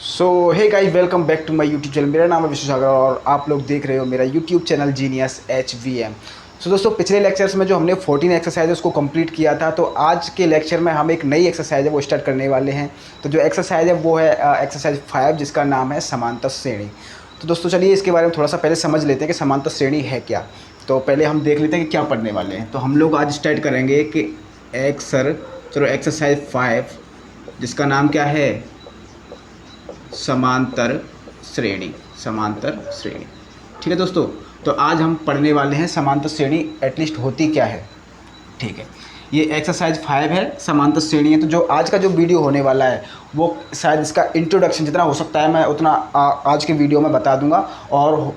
So hey guys, welcome back to my YouTube channel. मेरा नाम है विश्व सागर और आप लोग देख रहे हो मेरा यूट्यूब चैनल जीनियस HVM। सो दोस्तों, पिछले लेक्चर्स में जो हमने 14 एक्सरसाइज उसको कंप्लीट किया था, तो आज के लेक्चर में हम एक नई एक्सरसाइज है वो स्टार्ट करने वाले हैं। तो जो एक्सरसाइज है वो है एक्सरसाइज 5, जिसका नाम है समांतर श्रेणी। तो दोस्तों चलिए इसके बारे में थोड़ा सा पहले समझ लेते हैं कि समांतर श्रेणी है क्या। तो पहले हम देख लेते हैं कि क्या पढ़ने वाले हैं। तो हम लोग आज स्टार्ट करेंगे कि एक्सरसाइज 5, जिसका नाम क्या है, समांतर श्रेणी। समांतर श्रेणी, ठीक है दोस्तों। तो आज हम पढ़ने वाले हैं समांतर श्रेणी एटलीस्ट होती क्या है। ठीक है, ये एक्सरसाइज 5 है, समांतर श्रेणी है। तो जो आज का जो वीडियो होने वाला है वो शायद इसका इंट्रोडक्शन जितना हो सकता है मैं उतना आज के वीडियो में बता दूंगा, और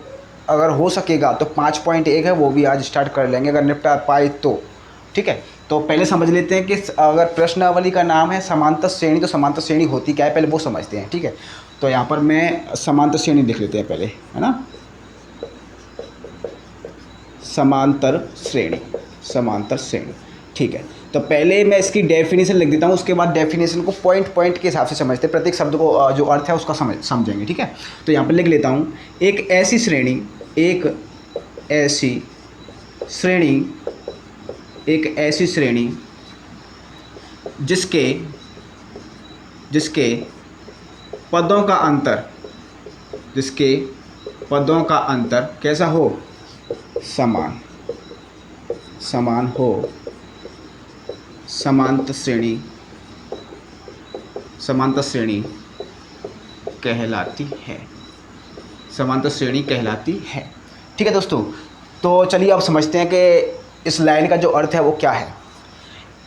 अगर हो सकेगा तो 5.1 है वो भी आज स्टार्ट कर लेंगे अगर निपटा पाए तो। ठीक है, तो पहले समझ लेते हैं कि अगर प्रश्नावली का नाम है समांतर श्रेणी, तो समांतर श्रेणी होती क्या है पहले वो समझते हैं। ठीक है, तो यहाँ पर मैं समांतर श्रेणी लिख लेते हैं पहले, है ना। समांतर श्रेणी, समांतर श्रेणी। ठीक है, तो पहले मैं इसकी डेफिनेशन लिख देता हूँ, उसके बाद डेफिनेशन को पॉइंट पॉइंट के हिसाब से समझते हैं, प्रत्येक शब्द को जो अर्थ है उसका समझेंगे। ठीक है, तो यहाँ पर लिख लेता हूँ, एक ऐसी श्रेणी, एक ऐसी श्रेणी, एक ऐसी श्रेणी जिसके पदों का अंतर, जिसके पदों का अंतर कैसा हो, समान, समान हो, समांतर श्रेणी, समांतर श्रेणी कहलाती है, समांतर श्रेणी कहलाती है। ठीक है दोस्तों, तो चलिए अब समझते हैं कि इस लाइन का जो अर्थ है वो क्या है।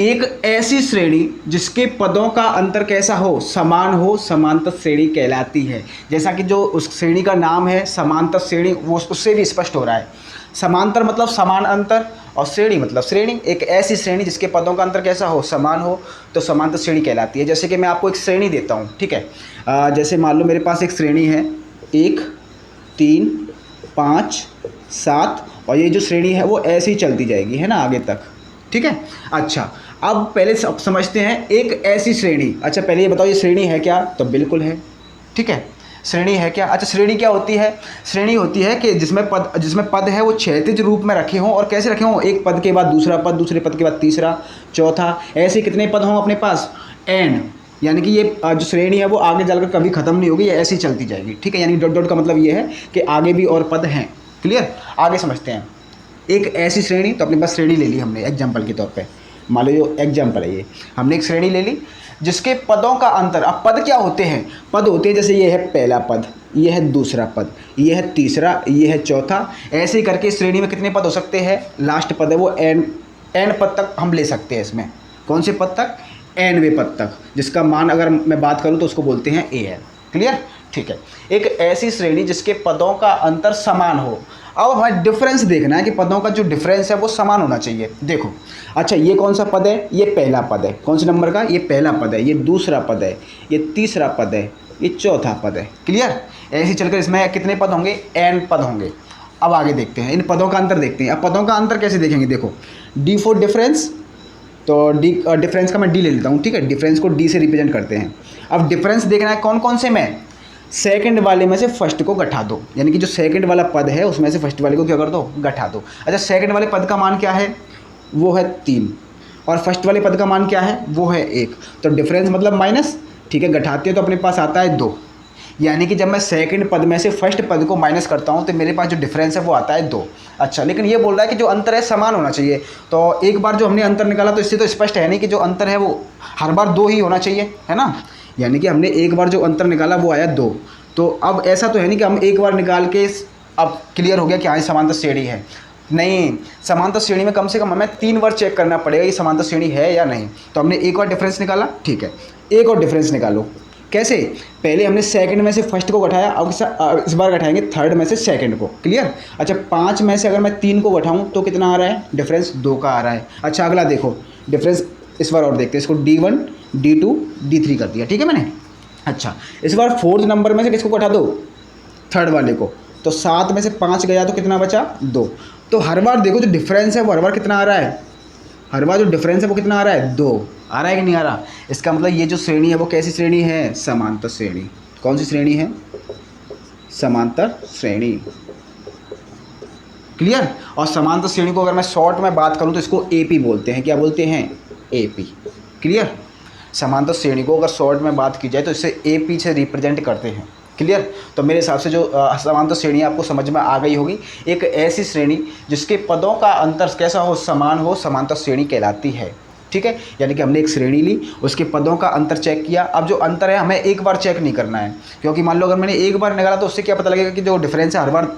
एक ऐसी श्रेणी जिसके पदों का अंतर कैसा हो, समान हो, समांतर श्रेणी कहलाती है। जैसा कि जो उस श्रेणी का नाम है समांतर श्रेणी, वो उससे भी स्पष्ट हो रहा है। समांतर मतलब समान अंतर, और श्रेणी मतलब श्रेणी। एक ऐसी श्रेणी जिसके पदों का अंतर कैसा हो, समान हो, तो समांतर श्रेणी कहलाती है। जैसे कि मैं आपको एक श्रेणी देता हूँ, ठीक है। जैसे मान लो मेरे पास एक श्रेणी है 1, 3, 5, 7, और ये जो श्रेणी है वो ऐसे ही चलती जाएगी, है ना, आगे तक। ठीक है, अच्छा अब पहले समझते हैं एक ऐसी श्रेणी। अच्छा पहले ये बताओ ये श्रेणी है क्या, तो बिल्कुल है। ठीक है, श्रेणी है क्या। अच्छा श्रेणी क्या होती है, श्रेणी होती है कि जिसमें पद है वो क्षैतिज रूप में रखे हों, और कैसे रखे हों, एक पद के बाद दूसरा पद, दूसरे पद के बाद तीसरा, चौथा, ऐसे कितने पद हों अपने पास, n। यानी कि ये जो श्रेणी है वो आगे चलकर कभी ख़त्म नहीं होगी, ये ऐसी चलती जाएगी। ठीक है, यानी डॉट डॉट का मतलब ये है कि आगे भी और पद हैं। क्लियर, आगे समझते हैं। एक ऐसी श्रेणी, तो अपने पास श्रेणी ले ली हमने एग्जाम्पल के तौर पे, मान लो ये एग्जाम्पल है, ये हमने एक श्रेणी ले ली जिसके पदों का अंतर। अब पद क्या होते हैं, पद होते हैं जैसे ये है पहला पद, ये है दूसरा पद, ये है तीसरा, ये है चौथा, ऐसे ही करके इस श्रेणी में कितने पद हो सकते हैं, लास्ट पद है वो n पद तक हम ले सकते हैं। इसमें कौन से पद तक, nवें पद तक, जिसका मान अगर मैं बात करूँ तो उसको बोलते हैं an। क्लियर, ठीक है। एक ऐसी श्रेणी जिसके पदों का अंतर समान हो। अब हमें डिफरेंस देखना है कि पदों का जो डिफरेंस है वो समान होना चाहिए। देखो, अच्छा ये कौन सा पद है, ये पहला पद है, कौन से नंबर का, ये पहला पद है, ये दूसरा पद है, ये तीसरा पद है, ये चौथा पद है। क्लियर, ऐसे चलकर इसमें कितने पद होंगे, n पद होंगे। अब आगे देखते हैं, इन पदों का अंतर देखते हैं। अब पदों का अंतर कैसे देखेंगे, देखो d फॉर डिफरेंस, तो डिफरेंस का मैं d ले लेता हूँ। ठीक है, डिफरेंस को d से रिप्रेजेंट करते हैं। अब डिफरेंस देखना है कौन कौन से में, सेकंड वाले में से फर्स्ट को घटा दो, यानी कि जो सेकंड वाला पद है उसमें से फर्स्ट वाले को क्या कर दो, घटा दो। अच्छा सेकंड वाले पद का मान क्या है, वो है 3, और फर्स्ट वाले पद का मान क्या है, वो है 1। तो डिफरेंस मतलब माइनस। ठीक है, घटाते हो तो अपने पास आता है 2, यानी कि जब मैं सेकंड पद में से फर्स्ट पद को माइनस करता हूँ तो मेरे पास जो डिफरेंस है वो आता है 2। अच्छा, लेकिन ये बोल रहा है कि जो अंतर है समान होना चाहिए। तो एक बार जो हमने अंतर निकाला तो इससे तो स्पष्ट है नहीं कि जो अंतर है वो हर बार 2 ही होना चाहिए, है ना। यानी कि हमने एक बार जो अंतर निकाला वो आया 2। तो अब ऐसा तो है नहीं कि हम एक बार निकाल के अब क्लियर हो गया कि हाँ समांतर श्रेणी है। नहीं, समांतर श्रेणी में कम से कम हमें 3 बार चेक करना पड़ेगा ये समांतर श्रेणी है या नहीं। तो हमने एक और डिफरेंस निकाला, ठीक है, एक और डिफरेंस निकालो। कैसे, पहले हमने सेकंड में से फर्स्ट को घटाया, अब इस बार घटाएंगे थर्ड में से सेकंड को। क्लियर, अच्छा 5 में से अगर मैं 3 को घटाऊँ तो कितना आ रहा है, डिफरेंस 2 का आ रहा है। अच्छा अगला देखो डिफरेंस, इस बार और देखते हैं, इसको D1, D2, D3 कर दिया। ठीक है मैंने। अच्छा इस बार 4th नंबर में से किसको घटा दो, थर्ड वाले को, तो 7 में से 5 गया तो कितना बचा, 2। तो हर बार देखो जो डिफरेंस है वो हर बार कितना आ रहा है, हर बार जो डिफरेंस है वो कितना आ रहा है, 2 आ रहा है कि नहीं आ रहा। इसका मतलब ये जो श्रेणी है वो कैसी श्रेणी है, समांतर श्रेणी। कौन सी श्रेणी है? समांतर श्रेणी। क्लियर? और समांतर श्रेणी को अगर मैं शॉर्ट में बात करूं तो इसको एपी बोलते हैं। क्या बोलते हैं? एपी। क्लियर? समांतर श्रेणी को अगर शॉर्ट में बात की जाए तो इसे एपी से रिप्रेजेंट करते हैं। क्लियर? तो मेरे हिसाब से जो समांतर श्रेणी आपको समझ में आ गई होगी। एक ऐसी श्रेणी जिसके पदों का अंतर कैसा हो? समान हो, समांतर श्रेणी कहलाती है। ठीक है? यानी कि हमने एक श्रेणी ली, उसके पदों का अंतर चेक किया। अब जो अंतर है हमें एक बार चेक नहीं करना है, क्योंकि मान लो अगर मैंने एक बार निकाला तो उससे क्या पता लगेगा कि जो डिफरेंस है हर बार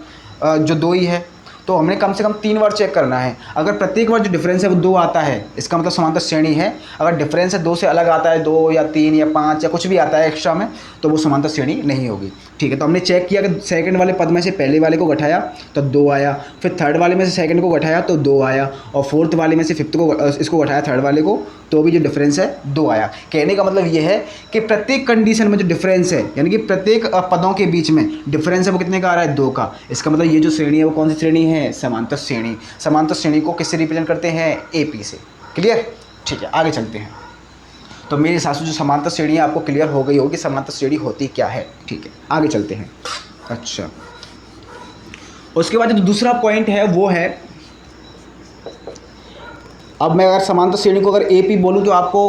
जो 2 ही है। तो हमने कम से कम 3 बार चेक करना है। अगर प्रत्येक बार जो डिफरेंस है वो 2 आता है, इसका मतलब समांतर श्रेणी है। अगर डिफरेंस है 2 से अलग आता है, 2 या 3 या 5 या कुछ भी आता है एक्स्ट्रा में, तो वो समांतर श्रेणी नहीं होगी। ठीक है? तो हमने चेक किया कि सेकंड वाले पद में से पहले वाले को घटाया तो 2 आया, फिर थर्ड वाले में से सेकंड को घटाया तो 2 आया, और फोर्थ वाले में से फिफ्थ को इसको घटाया थर्ड वाले को, तो भी जो डिफरेंस है 2 आया। कहने का मतलब ये है कि प्रत्येक कंडीशन में जो डिफरेंस है, यानी कि प्रत्येक पदों के बीच में डिफरेंस है वो कितने का आ रहा है? 2 का। इसका मतलब ये जो श्रेणी है वो कौन सी श्रेणी है? समांतर श्रेणी। समांतर श्रेणी को किससे रिप्रेजेंट करते हैं? एपी से। क्लियर? ठीक है, आगे चलते हैं। तो मेरे हिसाब से जो समांतर श्रेणी है आपको क्लियर हो गई होगी समांतर श्रेणी होती क्या है। ठीक है, आगे चलते हैं। अच्छा, उसके बाद जो दूसरा पॉइंट है वो है, अब मैं अगर समांतर श्रेणी को अगर एपी बोलूं तो आपको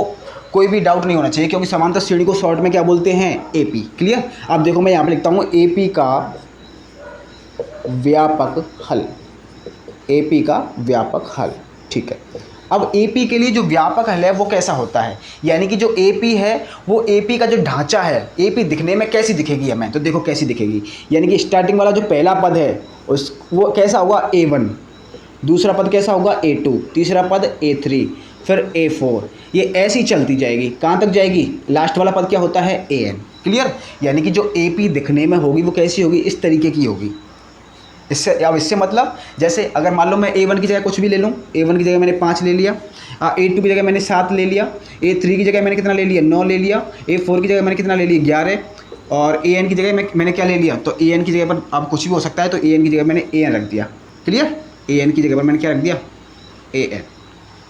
कोई भी डाउट नहीं होना चाहिए, क्योंकि समांतर श्रेणी को शॉर्ट में क्या बोलते हैं? एपी। क्लियर? अब देखो मैं यहाँ पे लिखता हूँ एपी का व्यापक हल। एपी का व्यापक हल। ठीक है, अब एपी के लिए जो व्यापक हल है वो कैसा होता है? यानी कि जो एपी है वो एपी का जो ढांचा है, एपी दिखने में कैसी दिखेगी हमें? तो देखो कैसी दिखेगी। यानी कि स्टार्टिंग वाला जो पहला पद है वो कैसा होगा? A1। दूसरा पद कैसा होगा? A2। तीसरा पद A3, फिर A4। ये ऐसी चलती जाएगी। कहाँ तक जाएगी? लास्ट वाला पद क्या होता है? AN। क्लियर? यानी कि जो एपी दिखने में होगी वो कैसी होगी? इस तरीके की होगी। इससे मतलब जैसे अगर मान लो मैं A1 की जगह कुछ भी ले लूँ, A1 की जगह मैंने 5 ले लिया, A2 की जगह मैंने 7 ले लिया, A3 की जगह मैंने कितना ले लिया? 9 ले लिया, A4 की जगह मैंने कितना ले लिया? 11, और AN की जगह मैंने क्या ले लिया? तो AN की जगह पर अब कुछ भी हो सकता है, तो AN की जगह मैंने AN रख दिया। क्लियर? AN की जगह पर मैंने क्या रख दिया? AN।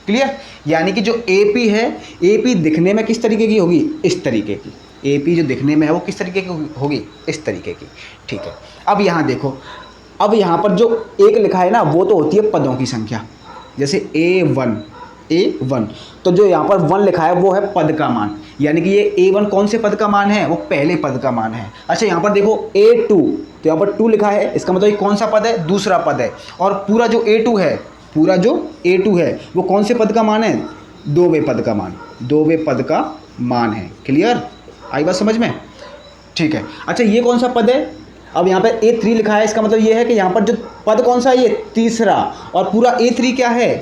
क्लियर? यानी कि जो AP है, AP दिखने में किस तरीके की होगी? इस तरीके की। AP जो दिखने में है वो किस तरीके की होगी? इस तरीके की। ठीक है, अब यहाँ देखो, अब यहाँ पर जो 1 लिखा है ना वो तो होती है पदों की संख्या, जैसे A1, तो जो यहाँ पर 1 लिखा है वो है पद का मान। यानी कि ये A1 कौन से पद का मान है? वो पहले पद का मान है। अच्छा, यहाँ पर देखो A2, तो यहाँ पर 2 लिखा है, इसका मतलब ये कौन सा पद है? दूसरा पद है। और पूरा जो A2 है, पूरा जो A2 है वो कौन से पद का मान है? 2वें पद का मान। 2वें पद का मान है। क्लियर? आई बात समझ में? ठीक है। अच्छा, ये कौन सा पद है? अब यहाँ पर A3 लिखा है, इसका मतलब ये है कि यहाँ पर जो पद कौन सा है? ये तीसरा। और पूरा A3 क्या है?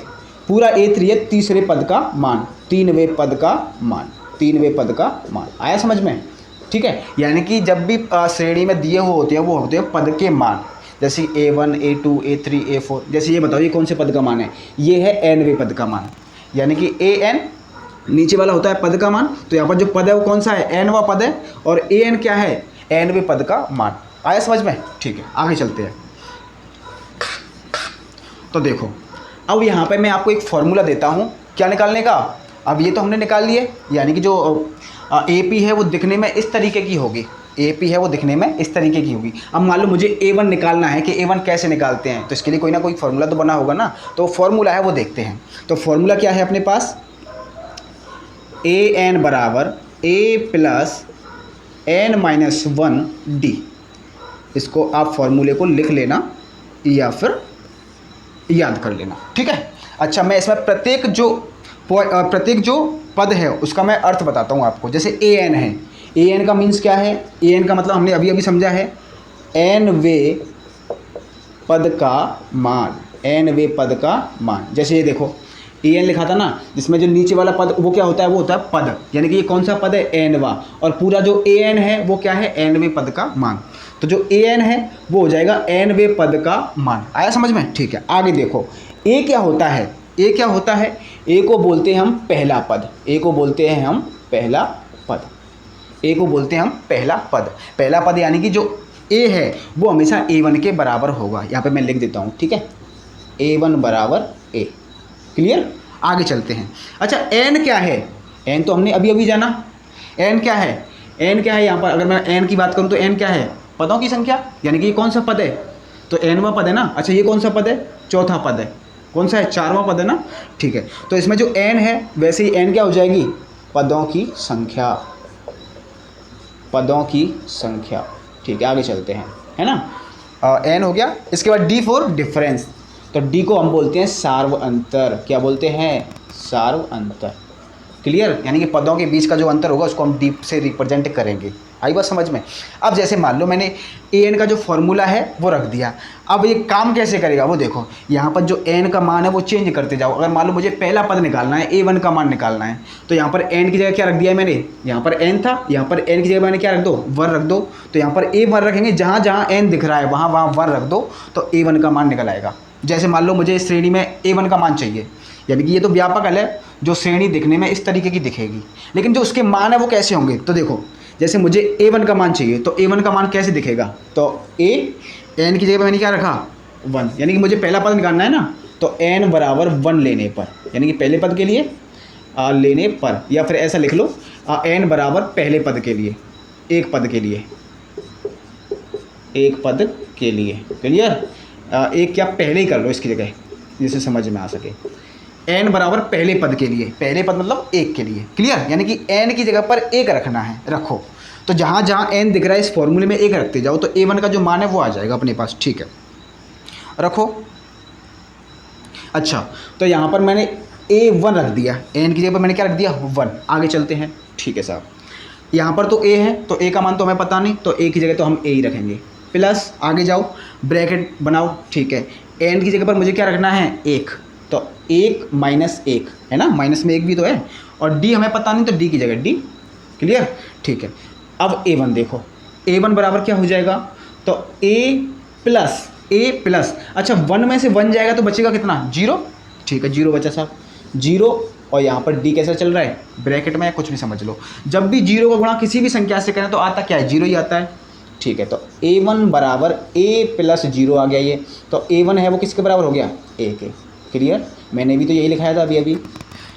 पूरा A3 है तीसरे पद का मान, 3वें पद का मान, 3वें पद का मान। आया समझ में? ठीक है, यानी कि जब भी श्रेणी में दिए हुए होते हैं वो होते हैं पद के मान, जैसे A1, A2, A3, A4। जैसे ये बताओ ये कौन से पद का मान है? ये है nवें पद का मान। यानी कि AN नीचे वाला होता है पद का मान, तो यहाँ पर जो पद है वो कौन सा है? nवां पद है, और AN क्या है? nवें पद का मान। आया समझ में? ठीक है, आगे चलते हैं। तो देखो, अब यहाँ पे मैं आपको एक फॉर्मूला देता हूँ क्या निकालने का। अब ये तो हमने निकाल लिए, यानी कि जो AP है वो दिखने में इस तरीके की होगी। AP है वो दिखने में इस तरीके की होगी। अब मान लो मुझे A1 निकालना है कि A1 कैसे निकालते हैं, तो इसके लिए कोई ना कोई फॉर्मूला तो बना होगा ना। तो फॉर्मूला है वो देखते हैं। तो फॉर्मूला क्या है अपने पास? AN बराबर A प्लस n-1D। इसको आप फॉर्मूले को लिख लेना या फिर याद कर लेना। ठीक है। अच्छा, मैं इसमें प्रत्येक जो पद है उसका मैं अर्थ बताता हूँ आपको। जैसे AN है, AN का मीन्स क्या है? AN का मतलब हमने अभी अभी समझा है, nवें पद का मान, nवें पद का मान। जैसे ये देखो AN लिखा था ना, जिसमें जो नीचे वाला पद वो क्या होता है? वो होता है पद। यानी कि ये कौन सा पद है? nवां। और पूरा जो AN है वो क्या है? nवें पद का मान। तो जो AN है वो हो जाएगा nवें पद का मान। आया समझ में? ठीक है, आगे देखो A क्या होता है? A क्या होता है? A को बोलते हैं हम पहला पद। A को बोलते हैं हम पहला पद। A को बोलते हैं हम पहला पद। पहला पद यानी कि जो A है वो हमेशा A1 के बराबर होगा। यहाँ पे मैं लिख देता हूँ। ठीक है, A1 बराबर A। क्लियर? आगे चलते हैं। अच्छा, N क्या है? N तो हमने अभी अभी जाना। N क्या है? एन क्या है यहाँ पर, अगर मैं एन की बात करूँ तो एन क्या है, पदों की संख्या, यानी कि ये कौन सा पद है, तो एनवां पद है ना। अच्छा ये कौन सा पद है, चौथा पद है, कौन सा है, चारवां पद है ना, ठीक है। तो इसमें जो एन है वैसे ही एन क्या हो जाएगी, पदों की संख्या, पदों की संख्या, ठीक है। आगे चलते हैं, है ना, एन हो गया। इसके बाद डी फॉर डिफरेंस, तो डी को हम बोलते हैं सार्व अंतर, क्या बोलते हैं, सार्व अंतर, क्लियर। यानी कि पदों के बीच का जो अंतर होगा उसको हम डी से रिप्रेजेंट करेंगे। आई बात समझ में। अब जैसे मान लो मैंने ए एन का जो फॉर्मूला है वो रख दिया, अब ये काम कैसे करेगा वो देखो, यहाँ पर जो एन का मान है वो चेंज करते जाओ। अगर मान लो मुझे पहला पद निकालना है, ए वन का मान निकालना है, तो यहाँ पर एन की जगह क्या रख दिया है मैंने, यहाँ पर एन था, यहाँ पर एन की जगह मैंने क्या रख दो, वन रख दो। तो यहाँ पर ए वन रखेंगे, जहाँ जहाँ एन दिख रहा है वहाँ वहाँ वन रख दो, तो ए वन का मान निकल आएगा। जैसे मान लो मुझे इस श्रेणी में ए वन का मान चाहिए, यानी कि ये तो व्यापक है, जो श्रेणी दिखने में इस तरीके की दिखेगी, लेकिन जो उसके मान है वो कैसे होंगे, तो देखो जैसे मुझे ए वन का मान चाहिए, तो ए वन का मान कैसे दिखेगा, तो ए एन की जगह पे मैंने क्या रखा, वन, यानी कि मुझे पहला पद निकालना है ना, तो एन बराबर वन लेने पर, यानी कि पहले पद के लिए लेने पर, या फिर ऐसा लिख लो एन बराबर पहले पद के लिए, एक पद के लिए, एक पद के लिए, क्लियर। एक क्या पहले ही कर लो इसकी जगह, जिससे समझ में आ सके। एन बराबर पहले पद के लिए, पहले पद मतलब एक के लिए, क्लियर। यानी कि एन की जगह पर एक रखना है, रखो। तो जहाँ जहाँ एन दिख रहा है इस फॉर्मूले में एक रखते जाओ, तो ए वन का जो मान है वो आ जाएगा अपने पास, ठीक है, रखो। अच्छा तो यहाँ पर मैंने ए वन रख दिया, एन की जगह पर मैंने क्या रख दिया, वन। आगे चलते हैं, ठीक है साहब। यहाँ पर तो ए है, तो ए का मान तो हमें पता नहीं, तो ए की जगह तो हम ए ही रखेंगे, प्लस आगे जाओ ब्रैकेट बनाओ, ठीक है। एन की जगह पर मुझे क्या रखना है, एक, तो एक माइनस एक है ना, माइनस में एक भी तो है, और डी हमें पता नहीं, तो डी की जगह डी, क्लियर, ठीक है। अब ए वन देखो, ए वन बराबर क्या हो जाएगा, तो ए प्लस, अच्छा वन में से वन जाएगा तो बचेगा कितना, जीरो, ठीक है, जीरो बचा साहब, जीरो। और यहाँ पर डी कैसा चल रहा है, ब्रैकेट में, कुछ भी समझ लो। जब भी जीरो का गुणा किसी भी संख्या से करें तो आता क्या है, जीरो ही आता है, ठीक है। तो ए वन बराबर ए प्लस जीरो आ गया ये, तो ए वन है वो किसके बराबर हो गया, ए के, क्लियर। मैंने भी तो यही लिखाया था अभी,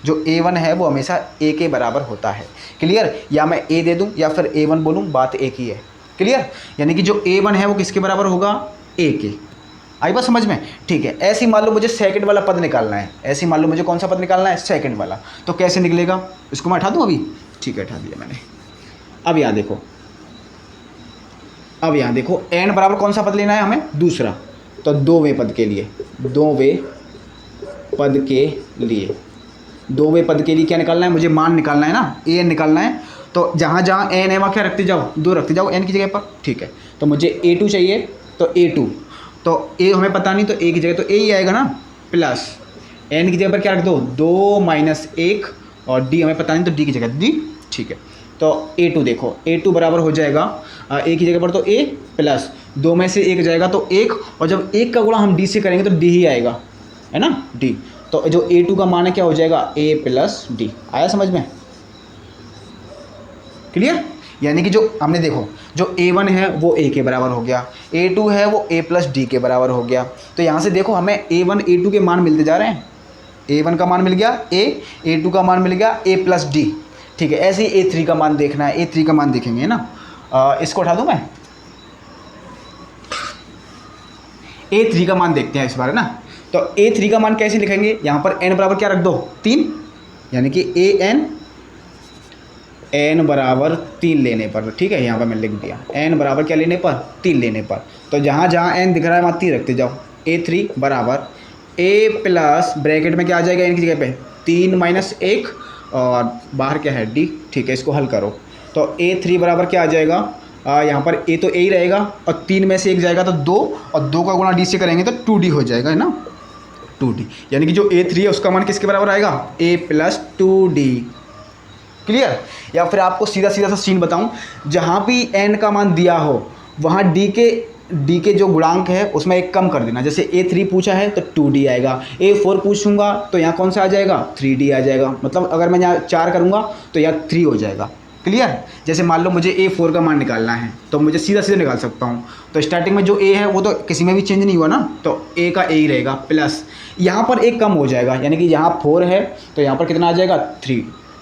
जो ए वन है वो हमेशा ए के बराबर होता है, क्लियर। या मैं ए दे दूं या फिर ए वन बोलूं, बात एक ही है, क्लियर। यानी कि जो ए वन है वो किसके बराबर होगा, ए के। आई बात समझ में, ठीक है। ऐसे ही मान लो मुझे सेकंड वाला पद निकालना है, ऐसे ही मान लो मुझे कौन सा पद निकालना है, सेकंड वाला, तो कैसे निकलेगा, इसको मैं हटा दूँ अभी, ठीक है, हटा दिया मैंने। अब यहाँ देखो, अब यहाँ देखो एन बराबर कौन सा पद लेना है हमें, दूसरा, तो दोवें पद के लिए, दोवें पद के लिए, दोवें पद के लिए क्या निकालना है, मुझे मान निकालना है ना, ए एन निकालना है। तो जहाँ जहाँ एन है वहाँ क्या रखते जाओ, दो रखते जाओ एन की जगह पर, ठीक है। तो मुझे ए टू चाहिए, तो ए टू, तो ए हमें पता नहीं, तो ए की जगह तो ए ही आएगा ना, प्लस एन की जगह पर क्या रख दो, दो माइनस एक, और डी हमें पता नहीं, तो डी की जगह डी, ठीक है। तो ए टू देखो, ए टू बराबर हो जाएगा ए की जगह पर तो ए प्लस दो में से एक जाएगा तो एक, और जब एक का गुणा हम डी से करेंगे तो डी ही आएगा, है ना, डी। तो जो ए टू का मान है क्या हो जाएगा, ए प्लस डी। आया समझ में, क्लियर। यानी कि जो हमने देखो, जो ए वन है वो ए के बराबर हो गया, ए टू है वो ए प्लस डी के बराबर हो गया। तो यहाँ से देखो हमें ए वन ए टू के मान मिलते जा रहे हैं, ए वन का मान मिल गया ए टू का मान मिल गया ए प्लस डी, ठीक है। ऐसे ही ए थ्री का मान देखना है, ए थ्री का मान देखेंगे, है ना। इसको उठा दूँ मैं, ए थ्री का मान देखते हैं इस बार, है ना। तो ए थ्री का मान कैसे लिखेंगे, यहाँ पर एन बराबर क्या रख दो, तीन, यानी कि ए एन बराबर तीन लेने पर, ठीक है। यहाँ पर मैं लिख दिया एन बराबर क्या लेने पर, तीन लेने पर। तो जहाँ जहाँ एन दिख रहा है वहाँ तीन रखते जाओ। ए थ्री बराबर ए प्लस ब्रैकेट में क्या आ जाएगा, एन की जगह पे तीन माइनस एक, और बाहर क्या है डी, ठीक है। इसको हल करो तो ए थ्री बराबर क्या आ जाएगा, यहाँ पर ए तो ए ही रहेगा, और तीन में से एक जाएगा तो दो, और दो का गुणा डी से करेंगे तो टू डी हो जाएगा, है ना, टू डी। यानी कि जो ए थ्री है उसका मान किसके बराबर आएगा, ए प्लस टू डी, क्लियर। या फिर आपको सीधा सीधा सा सीन बताऊं, जहाँ भी एन का मान दिया हो वहाँ डी के जो गुणांक है उसमें एक कम कर देना। जैसे ए थ्री पूछा है तो टू डी आएगा, ए फोर पूछूंगा तो यहाँ कौन सा आ जाएगा, थ्री डी आ जाएगा। मतलब अगर मैं यहाँ चार करूँगा तो यहाँ थ्री हो जाएगा, क्लियर। जैसे मान लो मुझे ए फोर का मान निकालना है तो मुझे सीधा सीधा निकाल सकता हूँ। तो स्टार्टिंग में जो ए है वो तो किसी में भी चेंज नहीं हुआ ना, तो ए का ए ही रहेगा, प्लस यहाँ पर एक कम हो जाएगा, यानी कि यहाँ फोर है तो यहाँ पर कितना आ जाएगा, थ्री,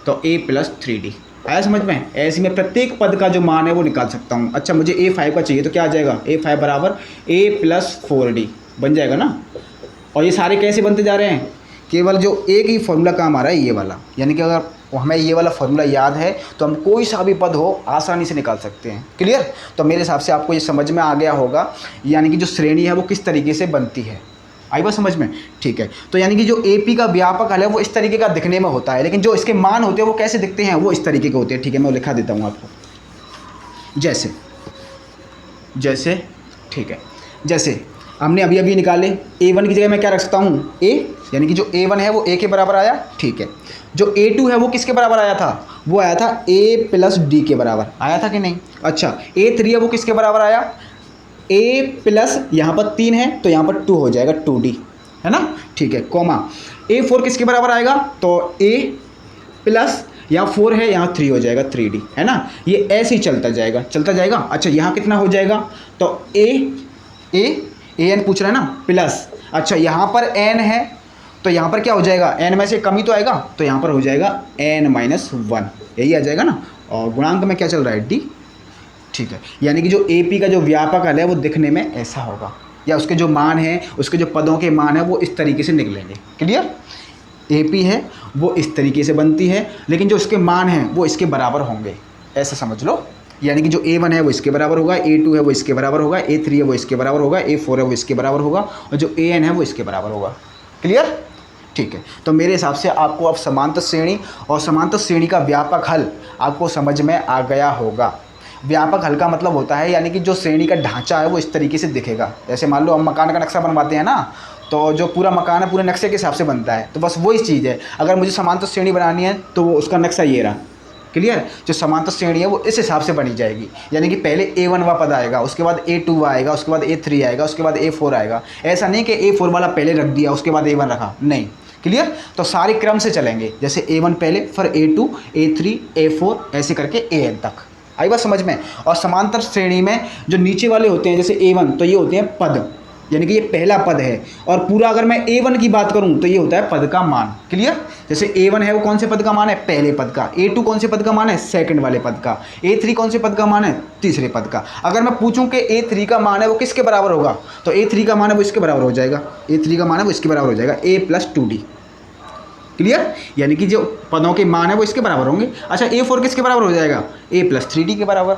तो ए प्लस थ्री डी। आया समझ में? ऐसे में प्रत्येक पद का जो मान है वो निकाल सकता हूँ। अच्छा मुझे A5 का चाहिए तो क्या आ जाएगा, A5 बराबर A+4D बन जाएगा ना। और ये सारे कैसे बनते जा रहे हैं, केवल जो एक ही फॉर्मूला काम आ रहा है ये वाला, यानी कि अगर हमें ये वाला फॉर्मूला याद है तो हम कोई सा भी पद हो आसानी से निकाल सकते हैं। क्लियर? तो मेरे हिसाब से आपको ये समझ में आ गया होगा, यानी कि जो श्रेणी है वो किस तरीके से बनती है। आई बात समझ में? ठीक है। तो यानी कि जो AP का व्यापक हल है वो इस तरीके का दिखने में होता है, लेकिन जो इसके मान होते हैं वो कैसे दिखते हैं, वो इस तरीके के होते हैं। ठीक है, मैं लिखा देता हूँ आपको। जैसे जैसे ठीक है, जैसे हमने अभी अभी निकाले, A1 की जगह मैं क्या रख सकता हूँ, A, यानी कि जो A1 है वो A के बराबर आया। ठीक है, जो A2 है वो किसके बराबर आया था, वो आया था A+D के बराबर आया था कि नहीं। अच्छा A3 है वो किसके बराबर आया, A+, यहाँ पर 3 है तो यहाँ पर 2 हो जाएगा 2D, है ना। ठीक है, कॉमा A4 किसके बराबर आएगा, तो A+, यहाँ 4 है यहाँ 3 हो जाएगा 3D, है ना। ये ऐसे ही चलता जाएगा। अच्छा यहाँ कितना हो जाएगा, तो AN पूछ रहा है ना प्लस। अच्छा यहाँ पर N है तो यहाँ पर क्या हो जाएगा, N में से कम ही तो आएगा, तो यहाँ पर हो जाएगा N-1, यही आ जाएगा ना। और गुणांक में क्या चल रहा है, D। ठीक है, यानी कि जो AP का जो व्यापक हल है वो दिखने में ऐसा होगा, या उसके जो मान हैं, उसके जो पदों के मान हैं वो इस तरीके से निकलेंगे। क्लियर? AP है वो इस तरीके से बनती है, लेकिन जो उसके मान हैं वो इसके बराबर होंगे, ऐसा समझ लो। यानी कि जो A1 है वो इसके बराबर होगा, A2 है वो इसके बराबर होगा, A3 है वो इसके बराबर होगा, A4 है वो इसके बराबर होगा, और जो AN है वो इसके बराबर होगा। क्लियर? ठीक है, तो मेरे हिसाब से आपको अब समांतर श्रेणी और समांतर श्रेणी का व्यापक हल आपको समझ में आ गया होगा। व्यापक हल का मतलब होता है यानी कि जो श्रेणी का ढांचा है वो इस तरीके से दिखेगा। जैसे मान लो हम मकान का नक्शा बनवाते हैं ना, तो जो पूरा मकान है पूरे नक्शे के हिसाब से बनता है, तो बस वही चीज़ है। अगर मुझे समांतर श्रेणी बनानी है तो वो उसका नक्शा ये रहा। क्लियर? जो समांतर श्रेणी है वो इस हिसाब से बनी जाएगी, यानी कि पहले A1 वाला पद आएगा, उसके बाद A2 आएगा, उसके बाद A3 आएगा, उसके बाद A4 आएगा। ऐसा नहीं कि A4 वाला पहले रख दिया उसके बाद A1 रखा, नहीं। क्लियर? तो सारे क्रम से चलेंगे, जैसे A1 पहले, फिर A2, A3, A4, ऐसे करके AN तक। आई बात समझ में? और समांतर श्रेणी में जो नीचे वाले होते हैं जैसे A1, तो ये होते हैं पद, यानी कि ये पहला पद है। और पूरा अगर मैं A1 की बात करूं तो ये होता है पद का मान। क्लियर? जैसे A1 है वो कौन से पद का मान है, पहले पद का। A2 कौन से पद का मान है, सेकंड वाले पद का। A3 कौन से पद का मान है, तीसरे पद का। अगर मैं पूछूं कि A3 का मान है वो किसके बराबर होगा, तो A3 का मान है वो इसके बराबर हो जाएगा, A3 का मान है वो इसके बराबर हो जाएगा, A+2D। क्लियर? यानी कि जो पदों के मान है वो इसके बराबर होंगे। अच्छा A4 किसके बराबर हो जाएगा, A+3D के बराबर।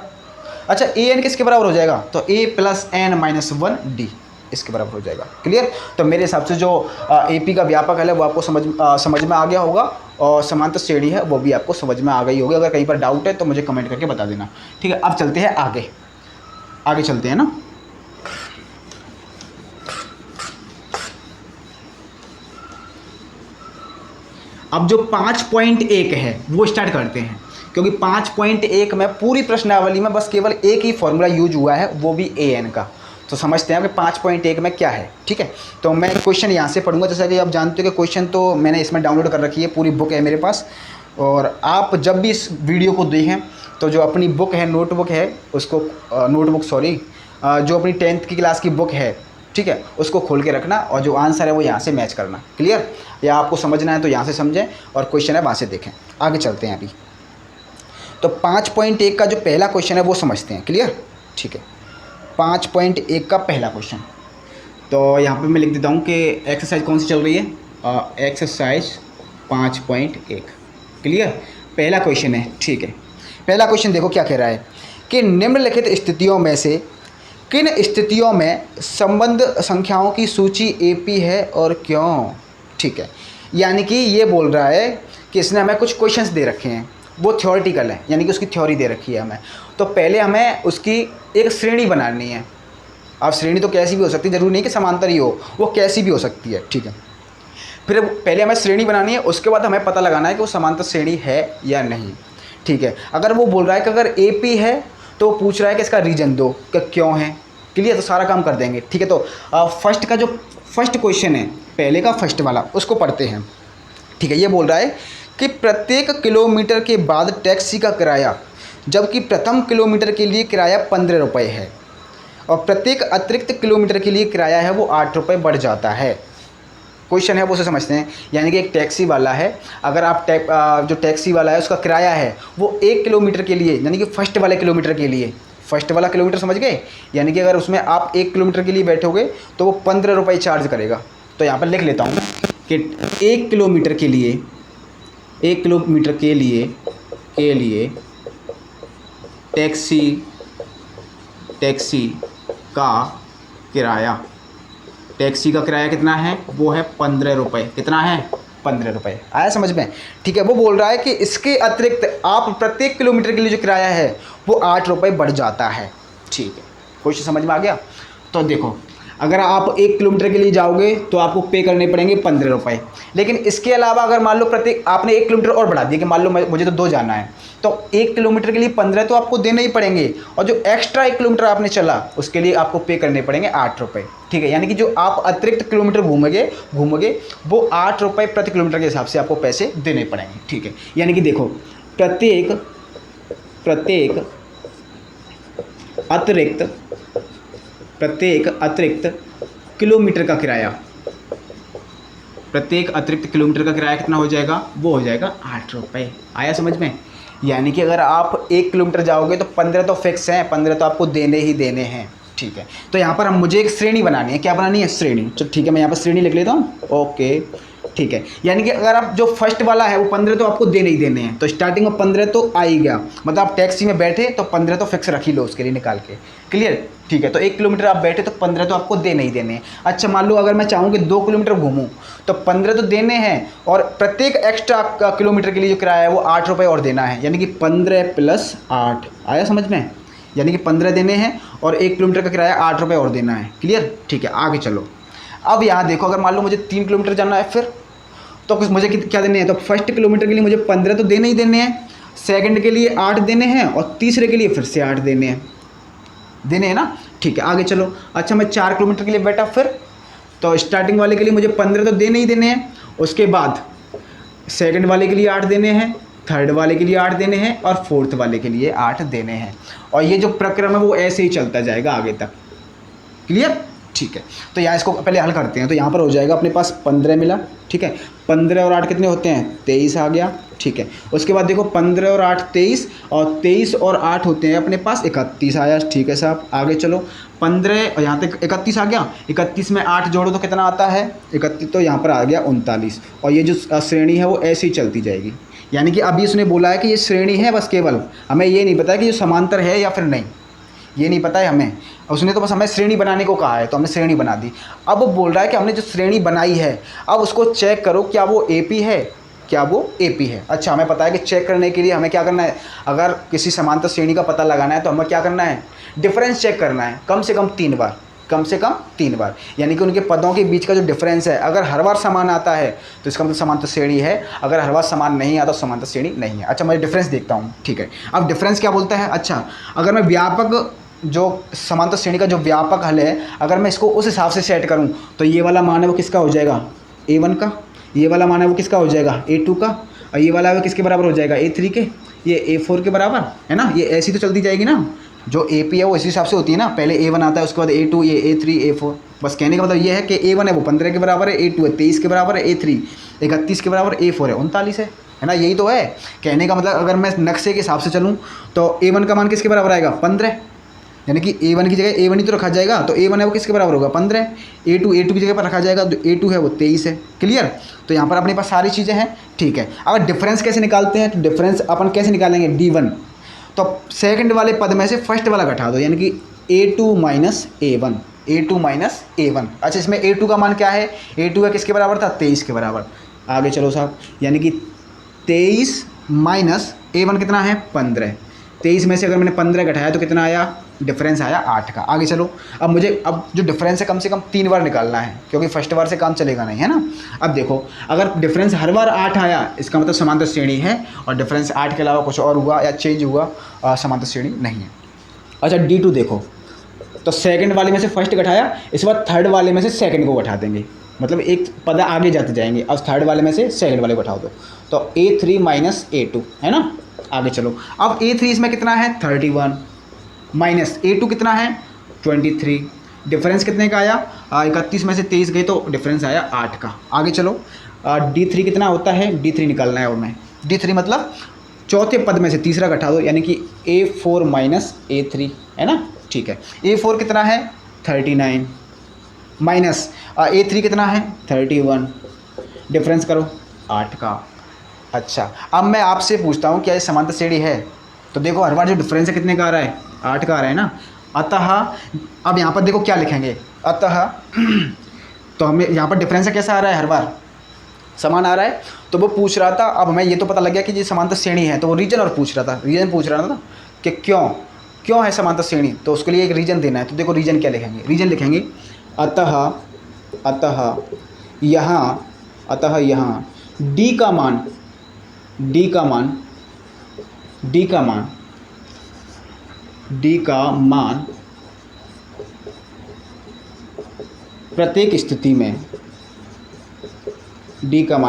अच्छा AN किसके बराबर हो जाएगा, तो A+N-1D इसके बराबर हो जाएगा। क्लियर? तो मेरे हिसाब से जो AP का व्यापक हल है वो आपको समझ में आ गया होगा, और समांतर श्रेणी है वो भी आपको समझ में आ गई होगी। अगर कहीं पर डाउट है तो मुझे कमेंट करके बता देना। ठीक है, अब चलते हैं आगे चलते हैं ना। अब जो 5.1 है वो स्टार्ट करते हैं, क्योंकि 5.1 में पूरी प्रश्नावली में बस केवल एक ही फॉर्मूला यूज हुआ है, वो भी AN का। तो समझते हैं कि 5.1 में क्या है। ठीक है, तो मैं क्वेश्चन यहाँ से पढ़ूंगा। जैसा कि आप जानते हो कि क्वेश्चन तो मैंने इसमें डाउनलोड कर रखी है, पूरी बुक है मेरे पास। और आप जब भी इस वीडियो को देखें तो जो अपनी बुक है, नोटबुक है, उसको जो अपनी 10th की क्लास की बुक है, ठीक है, उसको खोल के रखना, और जो आंसर है वो यहाँ से मैच करना। क्लियर? या आपको समझना है तो यहाँ से समझें, और क्वेश्चन है वहाँ से देखें। आगे चलते हैं अभी। तो 5.1 का जो पहला क्वेश्चन है वो समझते हैं। क्लियर? ठीक है, 5.1 का पहला क्वेश्चन, तो यहाँ पे मैं लिख देता हूँ कि एक्सरसाइज कौन सी चल रही है, एक्सरसाइज 5.1। क्लियर? पहला क्वेश्चन है। ठीक है, पहला क्वेश्चन देखो क्या कह रहा है कि निम्नलिखित स्थितियों में से किन स्थितियों में संबंध संख्याओं की सूची AP है और क्यों। ठीक है, यानी कि ये बोल रहा है कि इसने हमें कुछ क्वेश्चंस दे रखे हैं, वो थ्योरेटिकल है, यानी कि उसकी थ्योरी दे रखी है हमें। तो पहले हमें उसकी एक श्रेणी बनानी है। अब श्रेणी तो कैसी भी हो सकती है, ज़रूरी नहीं कि समांतर ही हो, वो कैसी भी हो सकती है। ठीक है, फिर पहले हमें श्रेणी बनानी है, उसके बाद हमें पता लगाना है कि वो समांतर श्रेणी है या नहीं। ठीक है, अगर वो बोल रहा है कि अगर AP है तो पूछ रहा है कि इसका रीजन दो कि क्यों है। क्लियर? तो सारा काम कर देंगे। ठीक है, तो फर्स्ट का जो फर्स्ट क्वेश्चन है, पहले का फर्स्ट वाला, उसको पढ़ते हैं। ठीक है, ये बोल रहा है कि प्रत्येक किलोमीटर के बाद टैक्सी का किराया, जबकि प्रथम किलोमीटर के लिए किराया 15 रुपये है, और प्रत्येक अतिरिक्त किलोमीटर के लिए किराया है वो 8 रुपये बढ़ जाता है। क्वेश्चन है वो उसे समझते हैं। यानी कि एक टैक्सी वाला है, अगर आप जो टैक्सी वाला है उसका किराया है वो 1 किलोमीटर के लिए, यानी कि फर्स्ट वाले किलोमीटर के लिए, फर्स्ट वाला किलोमीटर समझ गए, यानी कि अगर उसमें आप 1 किलोमीटर के लिए बैठोगे तो वो 15 रुपये चार्ज करेगा। तो यहाँ पर लिख लेता हूँ कि 1 किलोमीटर के लिए, 1 किलोमीटर के लिए टैक्सी का किराया, टैक्सी का किराया कितना है, वो है 15 रुपये। कितना है, 15 रुपये। आया समझ में? ठीक है, वो बोल रहा है कि इसके अतिरिक्त आप प्रत्येक किलोमीटर के लिए जो किराया है वो 8 रुपये बढ़ जाता है। ठीक है, क्वेश्चन समझ में आ गया? तो देखो, अगर आप 1 किलोमीटर के लिए जाओगे तो आपको पे करने पड़ेंगे 15 रुपये, लेकिन इसके अलावा अगर मान लो प्रत्येक आपने 1 किलोमीटर और बढ़ा दिया कि मान लो मुझे तो 2 जाना है, तो 1 किलोमीटर के लिए 15 तो आपको देने ही पड़ेंगे, और जो एक्स्ट्रा 1 किलोमीटर आपने चला उसके लिए आपको पे करने पड़ेंगे 8 रुपये। ठीक है, यानी कि जो आप अतिरिक्त किलोमीटर घूमोगे वो 8 रुपये प्रति किलोमीटर के हिसाब से आपको पैसे देने पड़ेंगे। ठीक है, यानी कि देखो, प्रत्येक अतिरिक्त किलोमीटर का किराया, प्रत्येक अतिरिक्त किलोमीटर का किराया कितना हो जाएगा, वो हो जाएगा 8 रुपये। आया समझ में? यानी कि अगर आप 1 किलोमीटर जाओगे तो 15 तो फिक्स हैं, 15 तो आपको देने ही देने हैं। ठीक है, तो यहाँ पर हम मुझे एक श्रेणी बनानी है। क्या बनानी है? श्रेणी। तो ठीक है, मैं यहाँ पर श्रेणी लिख लेता हूँ। ओके, ठीक है, यानी कि अगर आप जो फर्स्ट वाला है वो 15 तो आपको देने ही देने हैं, तो स्टार्टिंग में 15 तो आ ही गया, मतलब आप टैक्सी में बैठे तो 15 तो फिक्स रख ही लो उसके लिए निकाल के। क्लियर? ठीक है, तो 1 किलोमीटर आप बैठे तो 15 तो आपको देने ही देने हैं। अच्छा, मान लो अगर मैं चाहूँ कि 2 किलोमीटर घूमूँ तो 15 तो देने हैं, और प्रत्येक एक्स्ट्रा किलोमीटर के लिए जो किराया है वो 8 रुपये और देना है, यानी कि 15 + 8। आया समझ में? यानी कि 15 देने हैं और 1 किलोमीटर का किराया 8 रुपये और देना है। क्लियर? ठीक है, आगे चलो। अब यहाँ देखो, अगर मान लो मुझे 3 किलोमीटर जाना है फिर तो कुछ मुझे क्या देने हैं, तो फर्स्ट किलोमीटर के लिए मुझे 15 तो देने ही देने हैं, सेकंड के लिए 8 देने हैं, और तीसरे के लिए फिर से 8 देने हैं ना। ठीक है, आगे चलो। अच्छा, मैं 4 किलोमीटर के लिए बैठा फिर, तो स्टार्टिंग वाले के लिए मुझे 15 तो देने ही देने हैं, उसके बाद सेकंड वाले के लिए 8 देने हैं, थर्ड वाले के लिए 8 देने हैं, और फोर्थ वाले के लिए 8 देने हैं, और ये जो प्रक्रम है वो ऐसे ही चलता जाएगा आगे तक। क्लियर? ठीक है, तो यहाँ इसको पहले हल करते हैं। तो यहाँ पर हो जाएगा अपने पास 15 मिला। ठीक है, 15 और 8 कितने होते हैं, 23 आ गया। ठीक है, उसके बाद देखो 15 और 8 23, और 23 और 8 होते हैं अपने पास 31 आया। ठीक है साहब, आगे चलो। 15 और यहाँ तक 31 आ गया, 31 में 8 जोड़ो तो कितना आता है, 31, तो यहाँ पर आ गया 39, और ये जो श्रेणी है वो ऐसे ही चलती जाएगी। यानी कि अभी उसने बोला है कि ये श्रेणी है, बस केवल हमें ये नहीं पता कि ये समांतर है या फिर नहीं, ये नहीं पता है हमें। उसने तो बस हमें श्रेणी बनाने को कहा है, तो हमने श्रेणी बना दी। अब वो बोल रहा है कि हमने जो श्रेणी बनाई है अब उसको चेक करो, क्या वो AP है, क्या वो AP है। अच्छा, हमें पता है कि चेक करने के लिए हमें क्या करना है, अगर किसी समांतर श्रेणी का पता लगाना है तो हमें क्या करना है, डिफरेंस चेक करना है कम से कम 3 बार, कम से कम 3 बार। यानी कि उनके पदों के बीच का जो डिफरेंस है, अगर हर बार समान आता है तो इसका मतलब समांतर श्रेणी है, अगर हर बार समान नहीं आता तो समांतर श्रेणी नहीं है। अच्छा, मैं डिफरेंस देखता हूँ। ठीक है, अब डिफरेंस क्या बोलता है। अच्छा, अगर मैं व्यापक जो समांतर श्रेणी का जो व्यापक हल है, अगर मैं इसको उस हिसाब से सेट करूं तो ये वाला मान है वो किसका हो जाएगा, A1 का, ये वाला मान है वो किसका हो जाएगा, A2 का, और ये वाला है वो किसके बराबर हो जाएगा, A3 के, ये A4 के बराबर है ना। ये ऐसी तो चलती जाएगी ना, जो AP है वो इसी हिसाब से होती है ना, पहले A1 आता है, उसके बाद A2, ये A3, A4। बस कहने का मतलब ये है कि A1 है वो 15 के बराबर है, A2 है 23 के बराबर है, A3 31 के बराबर, A4 है 39 है ना। यही तो है कहने का मतलब। अगर मैं नक्शे के हिसाब से चलूँ तो A1 का मान किसके बराबर आएगा, 15, यानी कि A1 की जगह A1 ही तो रखा जाएगा, तो A1 है वो किसके बराबर होगा, 15। A2 की जगह पर रखा जाएगा, तो A2 है वो 23 है। क्लियर? तो यहाँ पर अपने पास सारी चीज़ें हैं। ठीक है, अगर डिफरेंस कैसे निकालते हैं, तो डिफरेंस अपन कैसे निकालेंगे, D1, तो सेकंड वाले पद में से फर्स्ट वाला घटा दो, यानी कि A2 - A1, A2 - A1। अच्छा, इसमें A2 का मान क्या है, A2 है किसके बराबर था, 23 के बराबर। आगे चलो साहब, यानी कि 23 - A1 कितना है, 15। 23 में से अगर मैंने 15 घटाया तो कितना आया, डिफरेंस आया 8 का। आगे चलो, अब मुझे अब जो डिफरेंस है कम से कम 3 बार निकालना है, क्योंकि फर्स्ट बार से काम चलेगा नहीं, है ना। अब देखो, अगर डिफरेंस हर बार 8 आया इसका मतलब समांतर श्रेणी है, और डिफरेंस 8 के अलावा कुछ और हुआ या चेंज हुआ, समांतर श्रेणी नहीं है। अच्छा, D2 देखो, तो सेकंड वाले में से फर्स्ट घटाया, इसके बाद थर्ड वाले में से सेकंड को घटा देंगे, मतलब एक पद आगे जाते जाएंगे। अब थर्ड वाले में से सेकंड वाले को घटाओ तो A3 - A2 है ना। आगे चलो, अब A3 इसमें कितना है, 31, माइनस A2 कितना है, 23, डिफरेंस कितने का आया? 31 में से 23 गए तो डिफरेंस आया 8 का। आगे चलो, D3 कितना होता है? D3 निकालना है और मैं D3 मतलब चौथे पद में से तीसरा घटा दो, यानी कि A4 माइनस A3 है ना। ठीक है, A4 कितना है? 39 माइनस A3 कितना है? 31, डिफरेंस करो 8 का। अच्छा, अब मैं आपसे पूछता हूँ क्या ये समांतर श्रेणी है? तो देखो हर बार जो डिफरेंस है कितने का आ रहा है? 8 का आ रहा है ना। अतः अब यहाँ पर देखो क्या लिखेंगे, अतः तो हमें यहाँ पर डिफरेंस कैसा आ रहा है? हर बार समान आ रहा है। तो वो पूछ रहा था, अब हमें ये तो पता लग गया कि ये समांतर श्रेणी है, तो वो रीजन और पूछ रहा था, रीजन पूछ रहा था ना कि क्यों है समांतर श्रेणी, तो उसके लिए एक रीजन देना है। तो देखो रीजन क्या लिखेंगे? रीजन लिखेंगे अतः यहाँ D का मान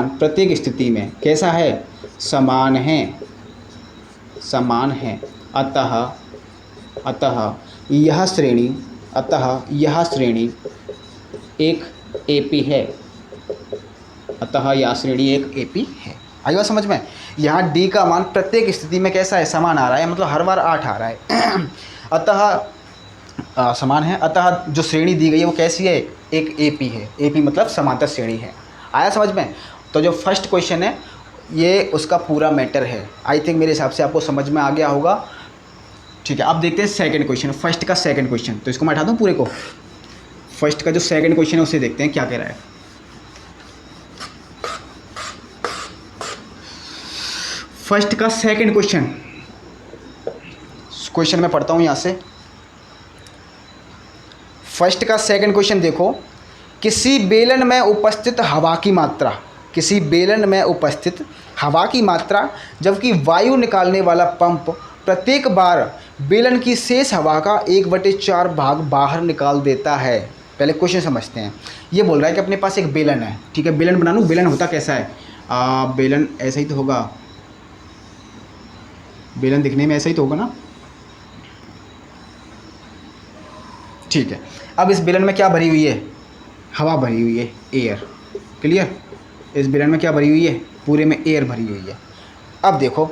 प्रत्येक स्थिति में कैसा है? समान है। अतः यह श्रेणी एक AP है। अतः यह श्रेणी एक AP है। आई बात समझ में? यहाँ D का मान प्रत्येक स्थिति में कैसा है? समान आ रहा है, मतलब हर बार 8 आ रहा है। अतः समान है। अतः जो श्रेणी दी गई है वो कैसी है? एक AP है। AP मतलब समांतर श्रेणी है। आया समझ में? तो जो फर्स्ट क्वेश्चन है ये उसका पूरा मैटर है। आई थिंक मेरे हिसाब से आपको समझ में आ गया होगा। ठीक है, अब देखते हैं सेकंड क्वेश्चन, फर्स्ट का सेकंड क्वेश्चन। तो इसको मैं हटा दूँ पूरे को। फर्स्ट का जो सेकंड क्वेश्चन है उसे देखते हैं क्या कह रहा है। फर्स्ट का सेकंड क्वेश्चन मैं पढ़ता हूँ यहाँ से। फर्स्ट का सेकंड क्वेश्चन देखो, किसी बेलन में उपस्थित हवा की मात्रा जबकि वायु निकालने वाला पंप प्रत्येक बार बेलन की शेष हवा का 1/4 भाग बाहर निकाल देता है। पहले क्वेश्चन समझते हैं। ये बोल रहा है कि अपने पास एक बेलन है। ठीक है, बेलन बना लूँ। बेलन होता कैसा है? बेलन ऐसा ही तो होगा, बेलन दिखने में ऐसा ही तो होगा ना। ठीक है, अब इस बेलन में क्या भरी हुई है? हवा भरी हुई है, एयर। क्लियर? इस बेलन में क्या भरी हुई है? पूरे में एयर भरी हुई है। अब देखो,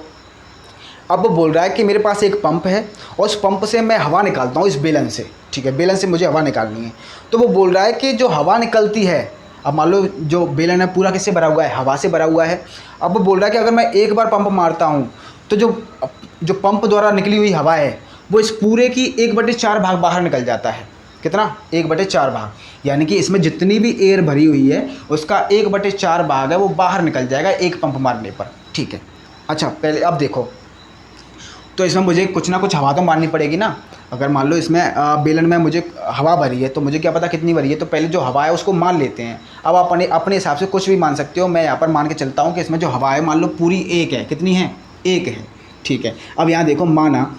अब वो बोल रहा है कि मेरे पास एक पंप है और उस पंप से मैं हवा निकालता हूँ इस बेलन से। ठीक है, बेलन से मुझे हवा निकालनी है। तो वो बोल रहा है कि जो हवा निकलती है, अब मान लो जो बेलन है पूरा किससे भरा हुआ है? हवा से भरा हुआ है। अब वो बोल रहा है कि अगर मैं एक बार पंप मारता हूँ तो जो पंप द्वारा निकली हुई हवा है वो इस पूरे की 1/4 भाग बाहर निकल जाता है। कितना? 1/4 भाग, यानी कि इसमें जितनी भी एयर भरी हुई है उसका 1/4 भाग है वो बाहर निकल जाएगा एक पंप मारने पर। ठीक है, अच्छा पहले अब देखो, तो इसमें मुझे कुछ ना कुछ हवा तो मारनी पड़ेगी ना। अगर मान लो इसमें बेलन में मुझे हवा भरी है तो मुझे क्या पता कितनी भरी है, तो पहले जो हवा है उसको मान लेते हैं। अब आप अपने हिसाब से कुछ भी मान सकते हो। मैं यहाँ पर मान के चलता हूँ कि इसमें जो हवा है मान लो पूरी 1 है। कितनी है? 1 है। ठीक है, अब यहाँ देखो, माना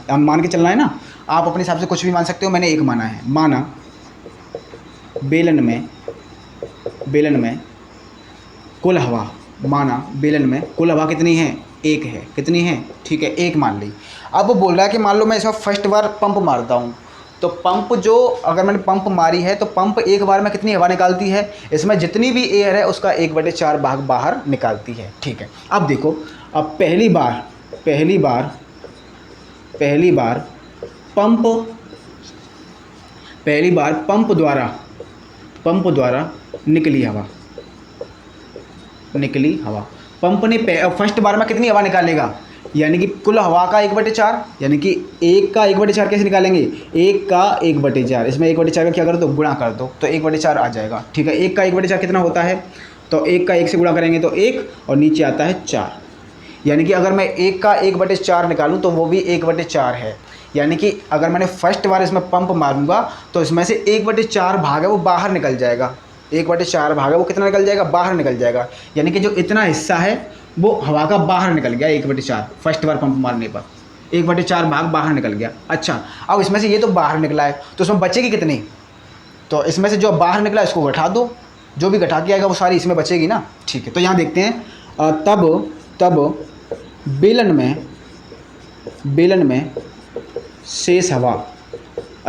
अब मान के चलना है ना। आप अपने हिसाब से कुछ भी मान सकते हो, मैंने 1 माना है। माना बेलन में कुल हवा, बेलन में कुल हवा कितनी है? 1 है। कितनी है? ठीक है, 1 मान ली। अब वो बोल रहा है कि मान लो मैं इसमें फर्स्ट बार पंप मारता हूँ, तो पंप अगर मैंने पंप मारी है तो पंप एक बार में कितनी हवा निकालती है? इसमें जितनी भी एयर है उसका 1/4 भाग बाहर निकालती है। ठीक है, अब देखो, अब पहली बार पंप द्वारा निकली हवा, पंप ने फर्स्ट बार में कितनी हवा निकालेगा? यानी कि कुल हवा का 1/4, यानी कि 1 का 1/4 कैसे निकालेंगे? 1 का 1/4, इसमें 1/4 का क्या कर दो? गुणा कर दो, तो 1/4 आ जाएगा। ठीक है, 1 का 1/4 कितना होता है? तो 1 का 1 से गुणा करेंगे तो 1 और नीचे आता है 4। यानी कि अगर मैं 1 का 1/4 निकालूँ तो वो भी 1/4 है। यानी कि अगर मैंने फर्स्ट बार इसमें पंप मारूंगा तो इसमें से 1/4 भाग है वो बाहर निकल जाएगा। 1/4 भाग है वो कितना निकल जाएगा? बाहर निकल जाएगा। यानी कि जो इतना हिस्सा है वो हवा का बाहर निकल गया 1/4, फर्स्ट बार पंप मारने पर 1/4 भाग बाहर निकल गया। अच्छा, अब इसमें से ये तो बाहर निकला है तो इसमें बचेगी कितनी? तो इसमें से जो बाहर निकला इसको घटा दो, जो भी घटा के आएगा वो सारी इसमें बचेगी ना। ठीक है, तो यहाँ देखते हैं, तब बेलन में शेष हवा,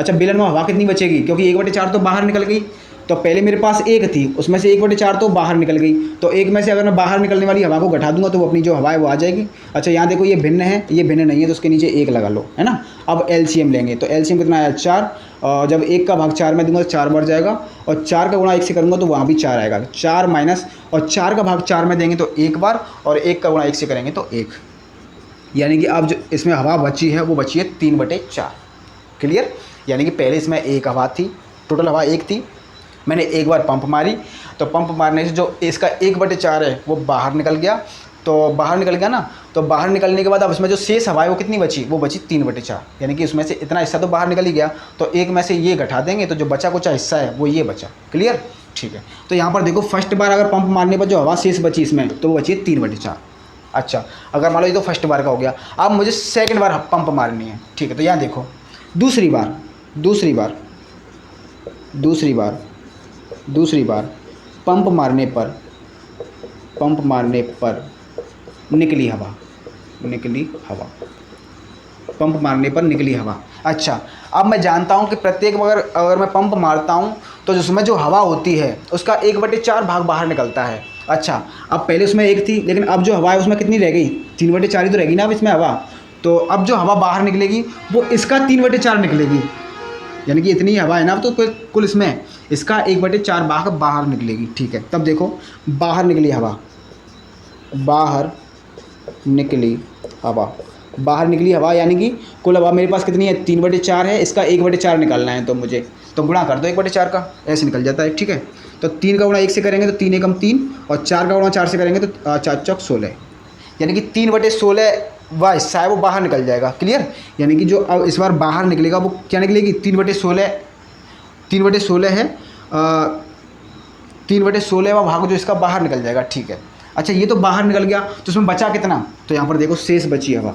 अच्छा बेलन में हवा कितनी बचेगी, क्योंकि 1/4 तो बाहर निकल गई, तो पहले मेरे पास एक थी, उसमें से 1/4 तो बाहर निकल गई, तो एक में से अगर मैं बाहर निकलने वाली हवा को घटा दूंगा तो वो अपनी जो हवा है वो आ जाएगी। अच्छा यहाँ देखो ये भिन्न है, ये भिन्न नहीं है, तो उसके नीचे 1 लगा लो, है ना। अब एलसीएम लेंगे, तो एलसीएम कितना आया 4, और जब 1 का भाग 4 में दूंगा तो 4 बढ़ जाएगा, और 4 का गुणा 1 से करूँगा तो वहाँ भी 4 आएगा, 4 माइनस, और 4 का भाग 4 में देंगे तो 1 बार, और 1 का गुणा 1 से करेंगे तो 1, यानी कि अब जो इसमें हवा बची है वो बची है 3/4। क्लियर, यानी कि पहले इसमें 1 हवा थी, टोटल हवा 1 थी, मैंने एक बार पंप मारी, तो पंप मारने से जो इसका 1/4 है वो बाहर निकल गया, तो बाहर निकल गया ना, तो बाहर निकलने के बाद अब इसमें जो शेष हवा है वो कितनी बची, वो बची 3/4, यानी कि उसमें से इतना हिस्सा तो बाहर निकल ही गया, तो एक में से ये घटा देंगे तो जो बचा कुचा हिस्सा है वो ये बचा। क्लियर, ठीक है। तो यहाँ पर देखो फर्स्ट बार अगर पंप मारने पर जो हवा शेष बची इसमें तो वो बची है 3/4। अच्छा, अगर मान लो ये तो फर्स्ट बार का हो गया, अब मुझे सेकंड बार पंप मारनी है, ठीक है। तो यहाँ देखो दूसरी बार पंप मारने पर निकली हवा। अच्छा, अब मैं जानता हूँ कि प्रत्येक बार अगर मैं पंप मारता हूँ तो उसमें जो हवा होती है उसका 1/4 भाग बाहर निकलता है। अच्छा, अब पहले उसमें 1 थी, लेकिन अब जो हवा है उसमें कितनी रह गई, 3/4 ही तो रहेगी ना अब इसमें हवा, तो अब जो हवा बाहर निकलेगी वो इसका 3/4 निकलेगी, यानी कि इतनी हवा है ना, तो कुल इसमें इसका 1/4 भाग बाहर निकलेगी। ठीक है, तब देखो बाहर निकली हवा, यानी कि कुल हवा मेरे पास कितनी है, 3/4 है, इसका 1/4 निकालना है, तो मुझे तो गुणा कर दो 1/4 का, ऐसे निकल जाता है। ठीक है, तो 3 का गुणा 1 से करेंगे तो 3 एकम 3, और 4 का गुणा 4 से करेंगे तो 4 चौक 16, यानी कि 3/16 वह हिस्सा है वो बाहर निकल जाएगा। क्लियर, यानी कि जो अब इस बार बाहर निकलेगा वो क्या निकलेगी, 3/16 है, 3/16वां भाग जो इसका बाहर निकल जाएगा। ठीक है, अच्छा ये तो बाहर निकल गया, तो उसमें बचा कितना, तो यहाँ पर देखो शेष बची हवा।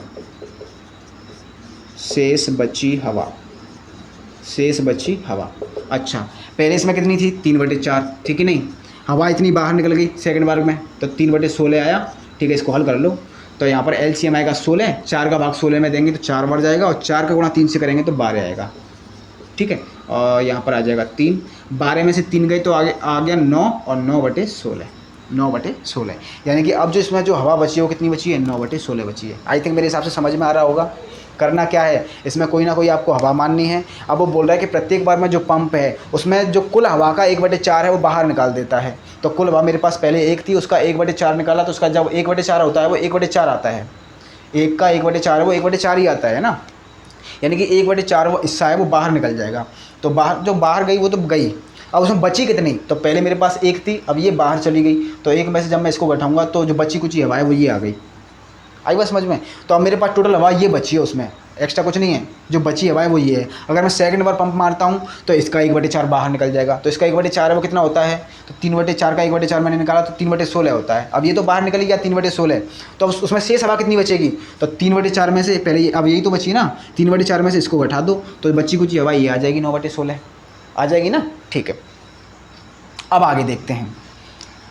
अच्छा, पहले इसमें कितनी थी, 3/4, ठीक है नहीं, हवा इतनी बाहर निकल गई सेकंड बार में, तो 3/16 आया। ठीक है, इसको हल कर लो, तो यहाँ पर एलसीएम आएगा 16, 4 का भाग 16 में देंगे तो 4 बढ़ जाएगा, और 4 का गुणा 3 से करेंगे तो 12 आएगा। ठीक है, और यहाँ पर आ जाएगा 3, 12 में से 3 गए तो आगे आ गया 9, और 9/16, यानी कि अब जो इसमें जो हवा बची है वो कितनी बची है, 9/16 बची है। आई थिंक मेरे हिसाब से समझ में आ रहा होगा। करना क्या है, इसमें कोई ना कोई आपको हवा माननी है। अब वो बोल रहा है कि प्रत्येक बार में जो पंप है उसमें जो कुल हवा का 1/4 है वो बाहर निकाल देता है, तो कुल हवा मेरे पास पहले 1 थी, उसका 1/4 निकाला, तो उसका जब 1/4 होता है वो 1/4 आता है, 1 का 1/4 है वो 1/4 ही आता है ना, यानी कि 1/4 वो हिस्सा है वो बाहर निकल जाएगा। तो बाहर गई वो तो गई, अब उसमें बची कितनी, तो पहले मेरे पास 1 थी, अब ये बाहर चली गई, तो 1 में से जब मैं इसको घटाऊंगा तो जो बची कुछ हवा है वो ये आ गई। आई बात समझ में, तो अब मेरे पास टोटल हवा ये बची है, उसमें एक्स्ट्रा कुछ नहीं है, जो बची हवा है वो ये है। अगर मैं सेकंड बार पंप मारता हूँ तो इसका 1/4 बाहर निकल जाएगा, तो इसका 1/4 है वो कितना होता है, तो 3/4 का 1/4 मैंने निकाला तो 3/16 होता है। अब ये तो बाहर निकल गया 3/16, तो अब उसमें शेष हवा कितनी बचेगी, तो 3/4 में से पहले अब यही तो बची ना, 3/4 में से इसको घटा दो तो बची कुछ हवा ये आ जाएगी, 9/16 आ जाएगी ना। ठीक है, अब आगे देखते हैं।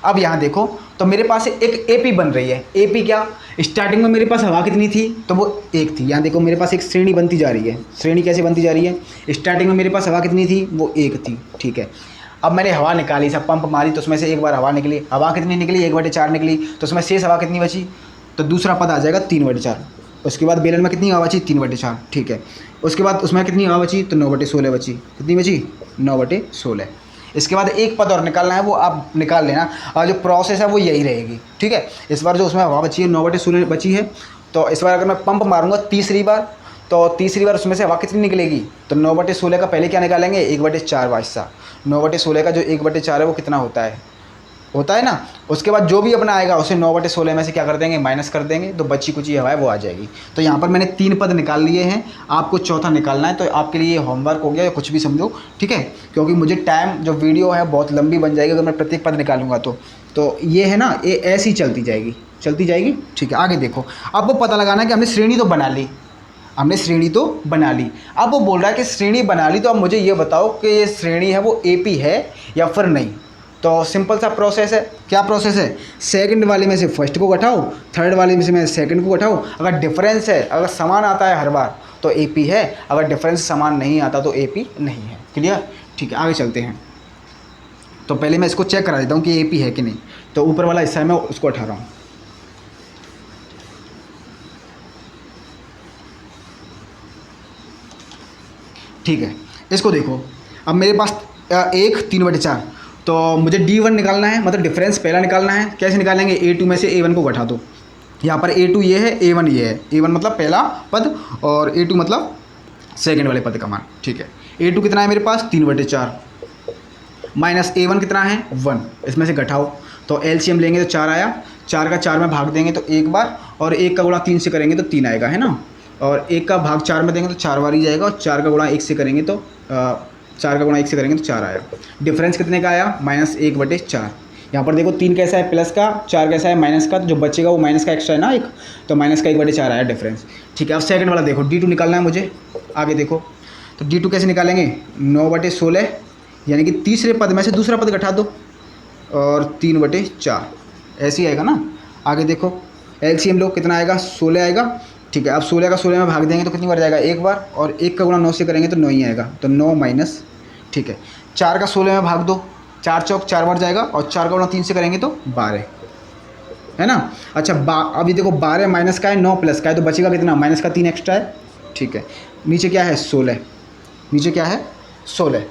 अब यहाँ देखो, तो मेरे पास एक एपी बन रही है। एपी क्या, स्टार्टिंग में मेरे पास हवा कितनी थी, तो वो 1 थी। यहाँ देखो मेरे पास एक श्रेणी बनती जा रही है। श्रेणी कैसे बनती जा रही है, स्टार्टिंग में मेरे पास हवा कितनी थी, वो 1 थी। ठीक है, अब मैंने हवा निकाली, सब पंप मारी, तो उसमें से एक बार हवा निकली, हवा कितनी निकली, 1/4 निकली, तो उसमें शेष हवा कितनी बची, तो दूसरा पद आ जाएगा 3/4। उसके बाद बेलन में कितनी हवा बची, 3/4। ठीक है, उसके बाद उसमें कितनी हवा बची, तो 9/16 बची। कितनी बची, 9/16। इसके बाद एक पद और निकालना है, वो आप निकाल लेना, और जो प्रोसेस है वो यही रहेगी। ठीक है, इस बार जो उसमें हवा बची है 9/16 बची है, तो इस बार अगर मैं पंप मारूंगा तीसरी बार, तो तीसरी बार उसमें से हवा कितनी निकलेगी, तो 9/16 का पहले क्या निकालेंगे, 1/4 हिस्सा। 9/16 का जो 1/4 है वो कितना होता है ना, उसके बाद जो भी अपना आएगा उसे 9/16 में से क्या कर देंगे, माइनस कर देंगे, तो बची कुछ हवा है वो आ जाएगी। तो यहाँ पर मैंने 3 पद निकाल लिए हैं, आपको चौथा निकालना है, तो आपके लिए होमवर्क हो गया या कुछ भी समझो। ठीक है, क्योंकि मुझे टाइम जो वीडियो है बहुत लंबी बन जाएगी अगर मैं प्रत्येक पद निकालूंगा तो ये है ना, ये ऐसी चलती जाएगी। ठीक है, आगे देखो, अब वो पता लगाना है कि हमने श्रेणी तो बना ली, अब वो बोल रहा है कि श्रेणी बना ली, तो अब मुझे ये बताओ कि ये श्रेणी है वो एपी है या फिर नहीं। तो सिंपल सा प्रोसेस है। क्या प्रोसेस है, सेकंड वाले में से फर्स्ट को घटाओ, थर्ड वाले में से सेकंड को घटाओ, अगर डिफरेंस है, अगर समान आता है हर बार तो AP है, अगर डिफरेंस समान नहीं आता तो AP नहीं है। क्लियर? ठीक है, आगे चलते हैं। तो पहले मैं इसको चेक करा देता हूँ कि AP है कि नहीं। तो ऊपर वाला हिस्सा है मैं उसको उठा रहा हूँ। ठीक है, इसको देखो। अब मेरे पास 1/3/4, तो मुझे D1 निकालना है, मतलब डिफरेंस पहला निकालना है। कैसे निकालेंगे? A2 में से A1 को घटा दो। यहाँ पर A2 ये है, A1 ये है। A1 मतलब पहला पद और A2 मतलब सेकंड वाले पद का मान। ठीक है, A2 कितना है मेरे पास? 3/4 माइनस A1 कितना है? 1। इसमें से घटाओ तो LCM लेंगे तो 4 आया। 4 का 4 में भाग देंगे तो एक बार, और 1 का गुणा 3 से करेंगे तो 3 आएगा, है ना। और 1 का भाग 4 में देंगे तो 4 बार ही जाएगा, और 4 का गुणा 1 से करेंगे तो 4 का गुणा 1 से करेंगे तो 4 आया। डिफरेंस कितने का आया? -1/4। यहाँ पर देखो 3 कैसा है प्लस का, 4 कैसा है माइनस का, तो जो बचेगा वो माइनस का एक्स्ट्रा है ना एक, तो माइनस का 1/4 आया डिफरेंस। ठीक है, अब सेकंड वाला देखो, D2 निकालना है मुझे। आगे देखो, तो D2 कैसे निकालेंगे? 9/16, यानी कि तीसरे पद में से दूसरा पद घटा दो, और 3/4 ऐसे ही आएगा ना। आगे देखो, LCM लो, कितना आएगा? 16 आएगा। ठीक है, अब 16 का 16 में भाग देंगे तो कितनी बार जाएगा? एक बार, और 1 का गुणा 9 से करेंगे तो 9 ही आएगा, तो 9 माइनस। ठीक है, 4 का 16 में भाग दो, 4 चौक 4 बार जाएगा, और 4 का गुणा 3 से करेंगे तो 12, है ना। अच्छा, अभी देखो 12 माइनस का है, 9 प्लस का है, तो बचेगा कितना? माइनस का 3 एक्स्ट्रा है। ठीक है, नीचे क्या है? 16। नीचे क्या है? 16।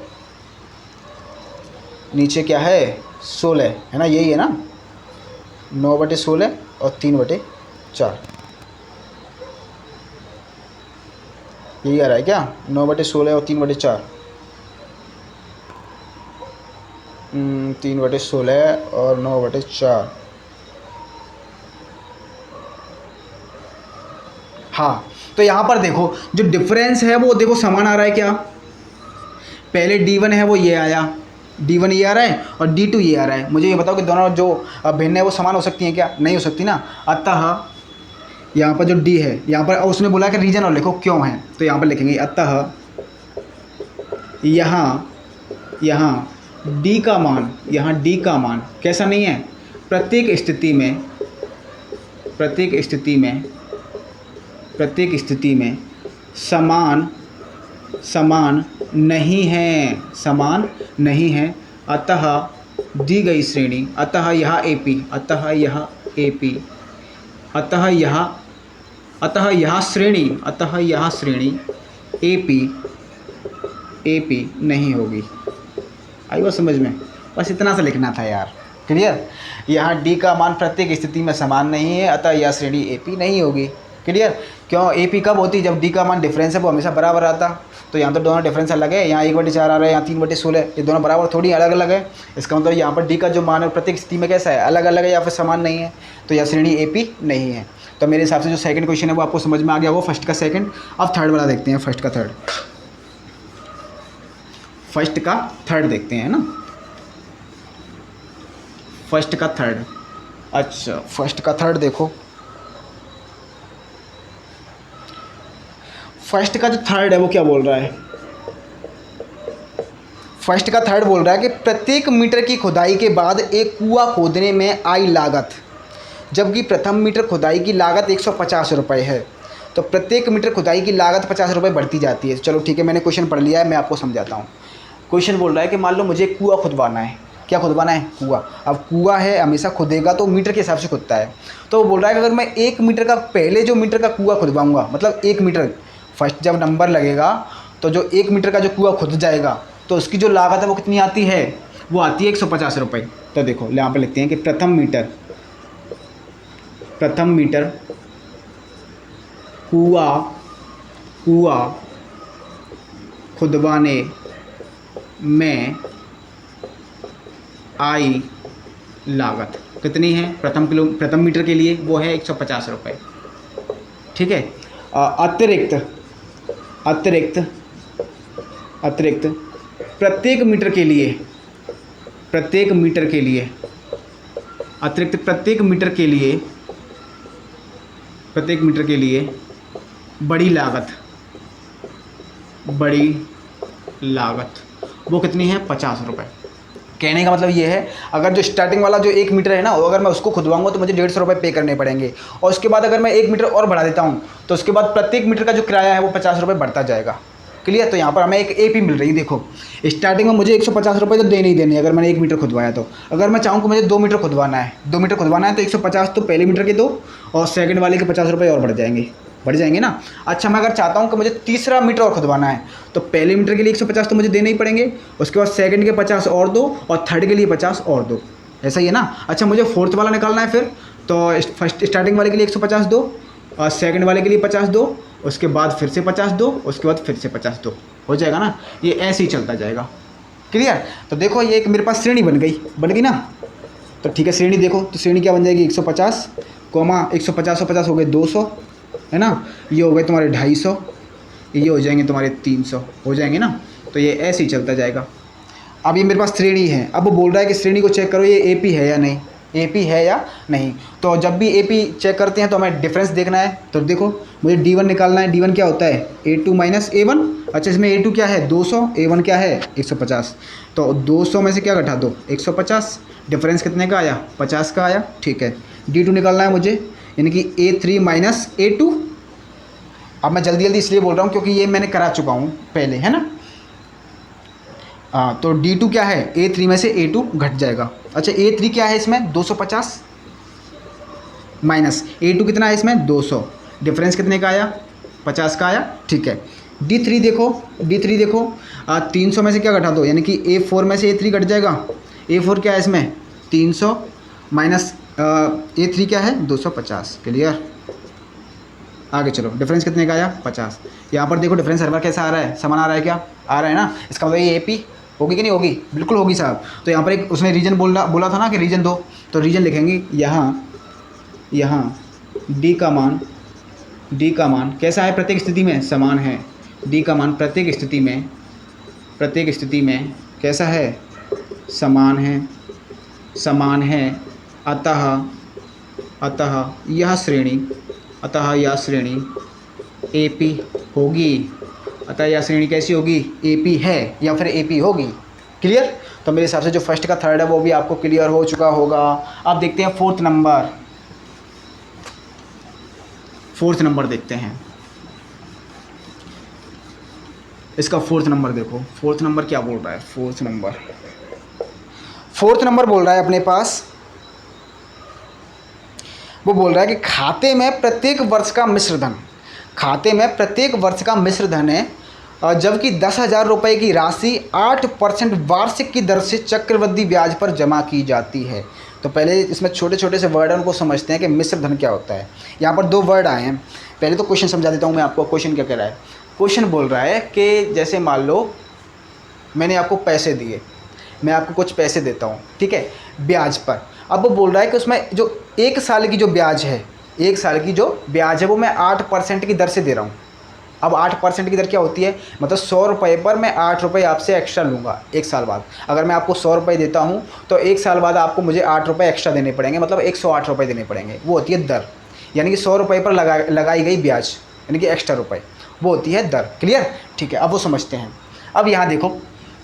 नीचे क्या है? 16, है ना, यही है ना। 9/16 और 3/4, यही आ रहा है क्या? 9/16 और 3/4, 3/16 और 9/4। हाँ, तो यहाँ पर देखो जो डिफरेंस है वो देखो समान आ रहा है क्या? पहले D1 है वो ये आया, D1 ये आ रहा है, और D2 ये आ रहा है। मुझे ये बताओ कि दोनों जो भिन्न है वो समान हो सकती हैं क्या? नहीं हो सकती ना। अतः यहाँ पर जो D है, यहाँ पर उसने बोला कि रीजन और लिखो क्यों है, तो यहाँ पर लिखेंगे अतः यहाँ D का मान, यहाँ D का मान कैसा नहीं है? प्रत्येक स्थिति में समान नहीं है। अतः दी गई श्रेणी, अतः यह श्रेणी AP नहीं होगी। आई बात समझ में? बस इतना सा लिखना था यार। क्लियर? यहाँ D का मान प्रत्येक स्थिति में समान नहीं है, अतः यह श्रेणी AP नहीं होगी। क्लियर? क्यों? AP कब होती? जब D का मान डिफरेंस है वो हमेशा बराबर आता। तो यहाँ तो दोनों डिफरेंस अलग है, यहाँ 1/4 आ रहा है, यहाँ 3/16, ये दोनों बराबर थोड़ी अलग अलग है। इसका मतलब यहाँ पर D का जो मान है प्रत्येक स्थिति में कैसा है? अलग अलग है या फिर समान नहीं है, तो यह श्रेणी AP नहीं है। तो मेरे हिसाब से जो सेकंड क्वेश्चन है वो आपको समझ में आ गया, वो फर्स्ट का सेकंड। अब थर्ड वाला देखते हैं, फर्स्ट का थर्ड देखते हैं ना। फर्स्ट का थर्ड, अच्छा फर्स्ट का थर्ड देखो। फर्स्ट का जो थर्ड है वो क्या बोल रहा है? फर्स्ट का थर्ड बोल रहा है कि प्रत्येक मीटर की खुदाई के बाद एक कुआं खोदने में आई लागत, जबकि प्रथम मीटर खुदाई की लागत 150 रुपये है, तो प्रत्येक मीटर खुदाई की लागत 50 रुपये बढ़ती जाती है। चलो ठीक है, मैंने क्वेश्चन पढ़ लिया है, मैं आपको समझाता हूँ। क्वेश्चन बोल रहा है कि मान लो मुझे कुआं खुदवाना है। क्या खुदवाना है? कुआं। अब कुआं है, हमेशा खुदेगा तो मीटर के हिसाब से खुदता है। तो वो बोल रहा है कि अगर मैं 1 मीटर का, पहले जो मीटर का कुआं खुदवाऊँगा, मतलब 1 मीटर फर्स्ट जब नंबर लगेगा तो जो 1 मीटर का जो कुआं खुद जाएगा तो उसकी जो लागत है वो कितनी आती है? वो आती है 150 रुपये। तो देखो यहाँ पर लिखते हैं कि प्रथम मीटर कुआं खुदवाने में आई लागत कितनी है? प्रथम मीटर के लिए वो है 150 रुपये। ठीक है। अतिरिक्त प्रत्येक मीटर के लिए बड़ी लागत वो कितनी है? 50 रुपये। कहने का मतलब ये है, अगर जो स्टार्टिंग वाला जो 1 मीटर है ना, अगर मैं उसको खुदवाऊंगा तो मुझे 150 रुपये पे करने पड़ेंगे, और उसके बाद अगर मैं 1 मीटर और बढ़ा देता हूँ तो उसके बाद प्रत्येक मीटर का जो किराया है वो 50 रुपये बढ़ता जाएगा। क्लियर। तो यहाँ पर हमें एक AP मिल रही है। देखो स्टार्टिंग में मुझे 150 रुपये तो देने ही देने, अगर मैंने 1 मीटर खुदवाया तो। अगर मैं चाहूँ कि मुझे 2 मीटर खुदवाना है, 2 मीटर खुदवाना है तो 150 तो पहले मीटर के दो, और सेकंड वाले के 50 रुपये और बढ़ जाएंगे ना। अच्छा, मैं अगर चाहता हूँ कि मुझे तीसरा मीटर और खुदवाना है तो पहले मीटर के लिए 150 तो मुझे देने ही पड़ेंगे, उसके बाद सेकंड के 50 और दो, और थर्ड के लिए 50 और दो। ऐसा ही है ना। अच्छा, मुझे फोर्थ वाला निकालना है फिर, तो फर्स्ट स्टार्टिंग वाले के लिए 150 दो, और सेकंड वाले के लिए 50 दो, उसके बाद फिर से 50 दो, उसके बाद फिर से 50 दो। हो जाएगा ना, ये ऐसे ही चलता जाएगा। क्लियर। तो देखो ये एक मेरे पास श्रेणी बन गई ना। तो ठीक है, श्रेणी देखो, तो श्रेणी क्या बन जाएगी, 150 कोमा 150 और 50 हो गए 200, है ना। ये हो गए तुम्हारे 250, ये हो जाएंगे तुम्हारे 300, हो जाएंगे ना। तो ये ऐसे ही चलता जाएगा। अब ये मेरे पास श्रेणी है, अब वो बोल रहा है कि श्रेणी को चेक करो ये AP है या नहीं, AP है या नहीं। तो जब भी AP चेक करते हैं तो हमें डिफरेंस देखना है। तो देखो मुझे D1 निकालना है। D1 क्या होता है, A2 माइनस A1। अच्छा, इसमें A2 क्या है 200, A1 क्या है 150। तो 200 में से क्या घटा दो 150, डिफरेंस कितने का आया 50 का आया। ठीक है, D2 निकालना है मुझे, यानी कि A3 माइनस A2। अब मैं जल्दी जल्दी इसलिए बोल रहा हूँ क्योंकि ये मैंने करा चुका हूँ पहले, है ना। तो D2 क्या है, A3 में से A2 घट जाएगा। अच्छा, A3 क्या है इसमें 250 माइनस A2 कितना है इसमें 200, डिफरेंस कितने का आया 50 का आया। ठीक है, D3 देखो, D3 देखो 300 में से क्या घटा दो, यानी कि A4 में से A3 घट जाएगा। A4 क्या है इसमें 300 माइनस A3 क्या है 250। क्लियर। आगे चलो, डिफरेंस कितने का आया 50। यहाँ पर देखो डिफरेंस हर बार कैसा आ रहा है, समान आ रहा है, क्या आ रहा है ना। इसका मतलब ये AP होगी कि नहीं होगी, बिल्कुल होगी साहब। तो यहाँ पर एक उसने रीजन बोला था ना कि रीजन दो, तो रीजन लिखेंगे यहाँ D का मान कैसा है, प्रत्येक स्थिति में समान है। D का मान प्रत्येक स्थिति में कैसा है, समान है। अतः यह श्रेणी AP होगी। अतः यह श्रेणी कैसी होगी, AP है या फिर AP होगी। क्लियर। तो मेरे हिसाब से जो फर्स्ट का थर्ड है वो भी आपको क्लियर हो चुका होगा। अब देखते हैं फोर्थ नंबर देखते हैं। इसका फोर्थ नंबर देखो, फोर्थ नंबर क्या बोल रहा है। फोर्थ नंबर बोल रहा है अपने पास, वो बोल रहा है कि खाते में प्रत्येक वर्ष का मिश्र धन है, जबकि 10,000 रुपये की राशि 8% वार्षिक की दर से चक्रवृद्धि ब्याज पर जमा की जाती है। तो पहले इसमें छोटे छोटे से वर्ड हैं, उनको समझते हैं कि मिश्र धन क्या होता है। यहाँ पर 2 वर्ड आए हैं। पहले तो क्वेश्चन समझा देता हूँ मैं आपको। क्वेश्चन क्या कह रहा है, क्वेश्चन बोल रहा है कि जैसे मान लो मैंने आपको पैसे दिए, मैं आपको कुछ पैसे देता हूँ, ठीक है, ब्याज पर। अब वो बोल रहा है कि उसमें जो 1 साल की जो ब्याज है, वो मैं 8% की दर से दे रहा हूँ। अब 8% की दर क्या होती है, मतलब 100 रुपये पर मैं 8 रुपये आपसे एक्स्ट्रा लूँगा 1 साल बाद। अगर मैं आपको 100 रुपये देता हूँ तो 1 साल बाद आपको मुझे 8 रुपये एक्स्ट्रा देने पड़ेंगे, मतलब 108 रुपये देने पड़ेंगे। वो होती है दर, यानी कि 100 रुपये पर लगाई गई ब्याज, यानी कि एक्स्ट्रा रुपये, वो होती है दर। क्लियर। ठीक है, अब वो समझते हैं। अब यहाँ देखो,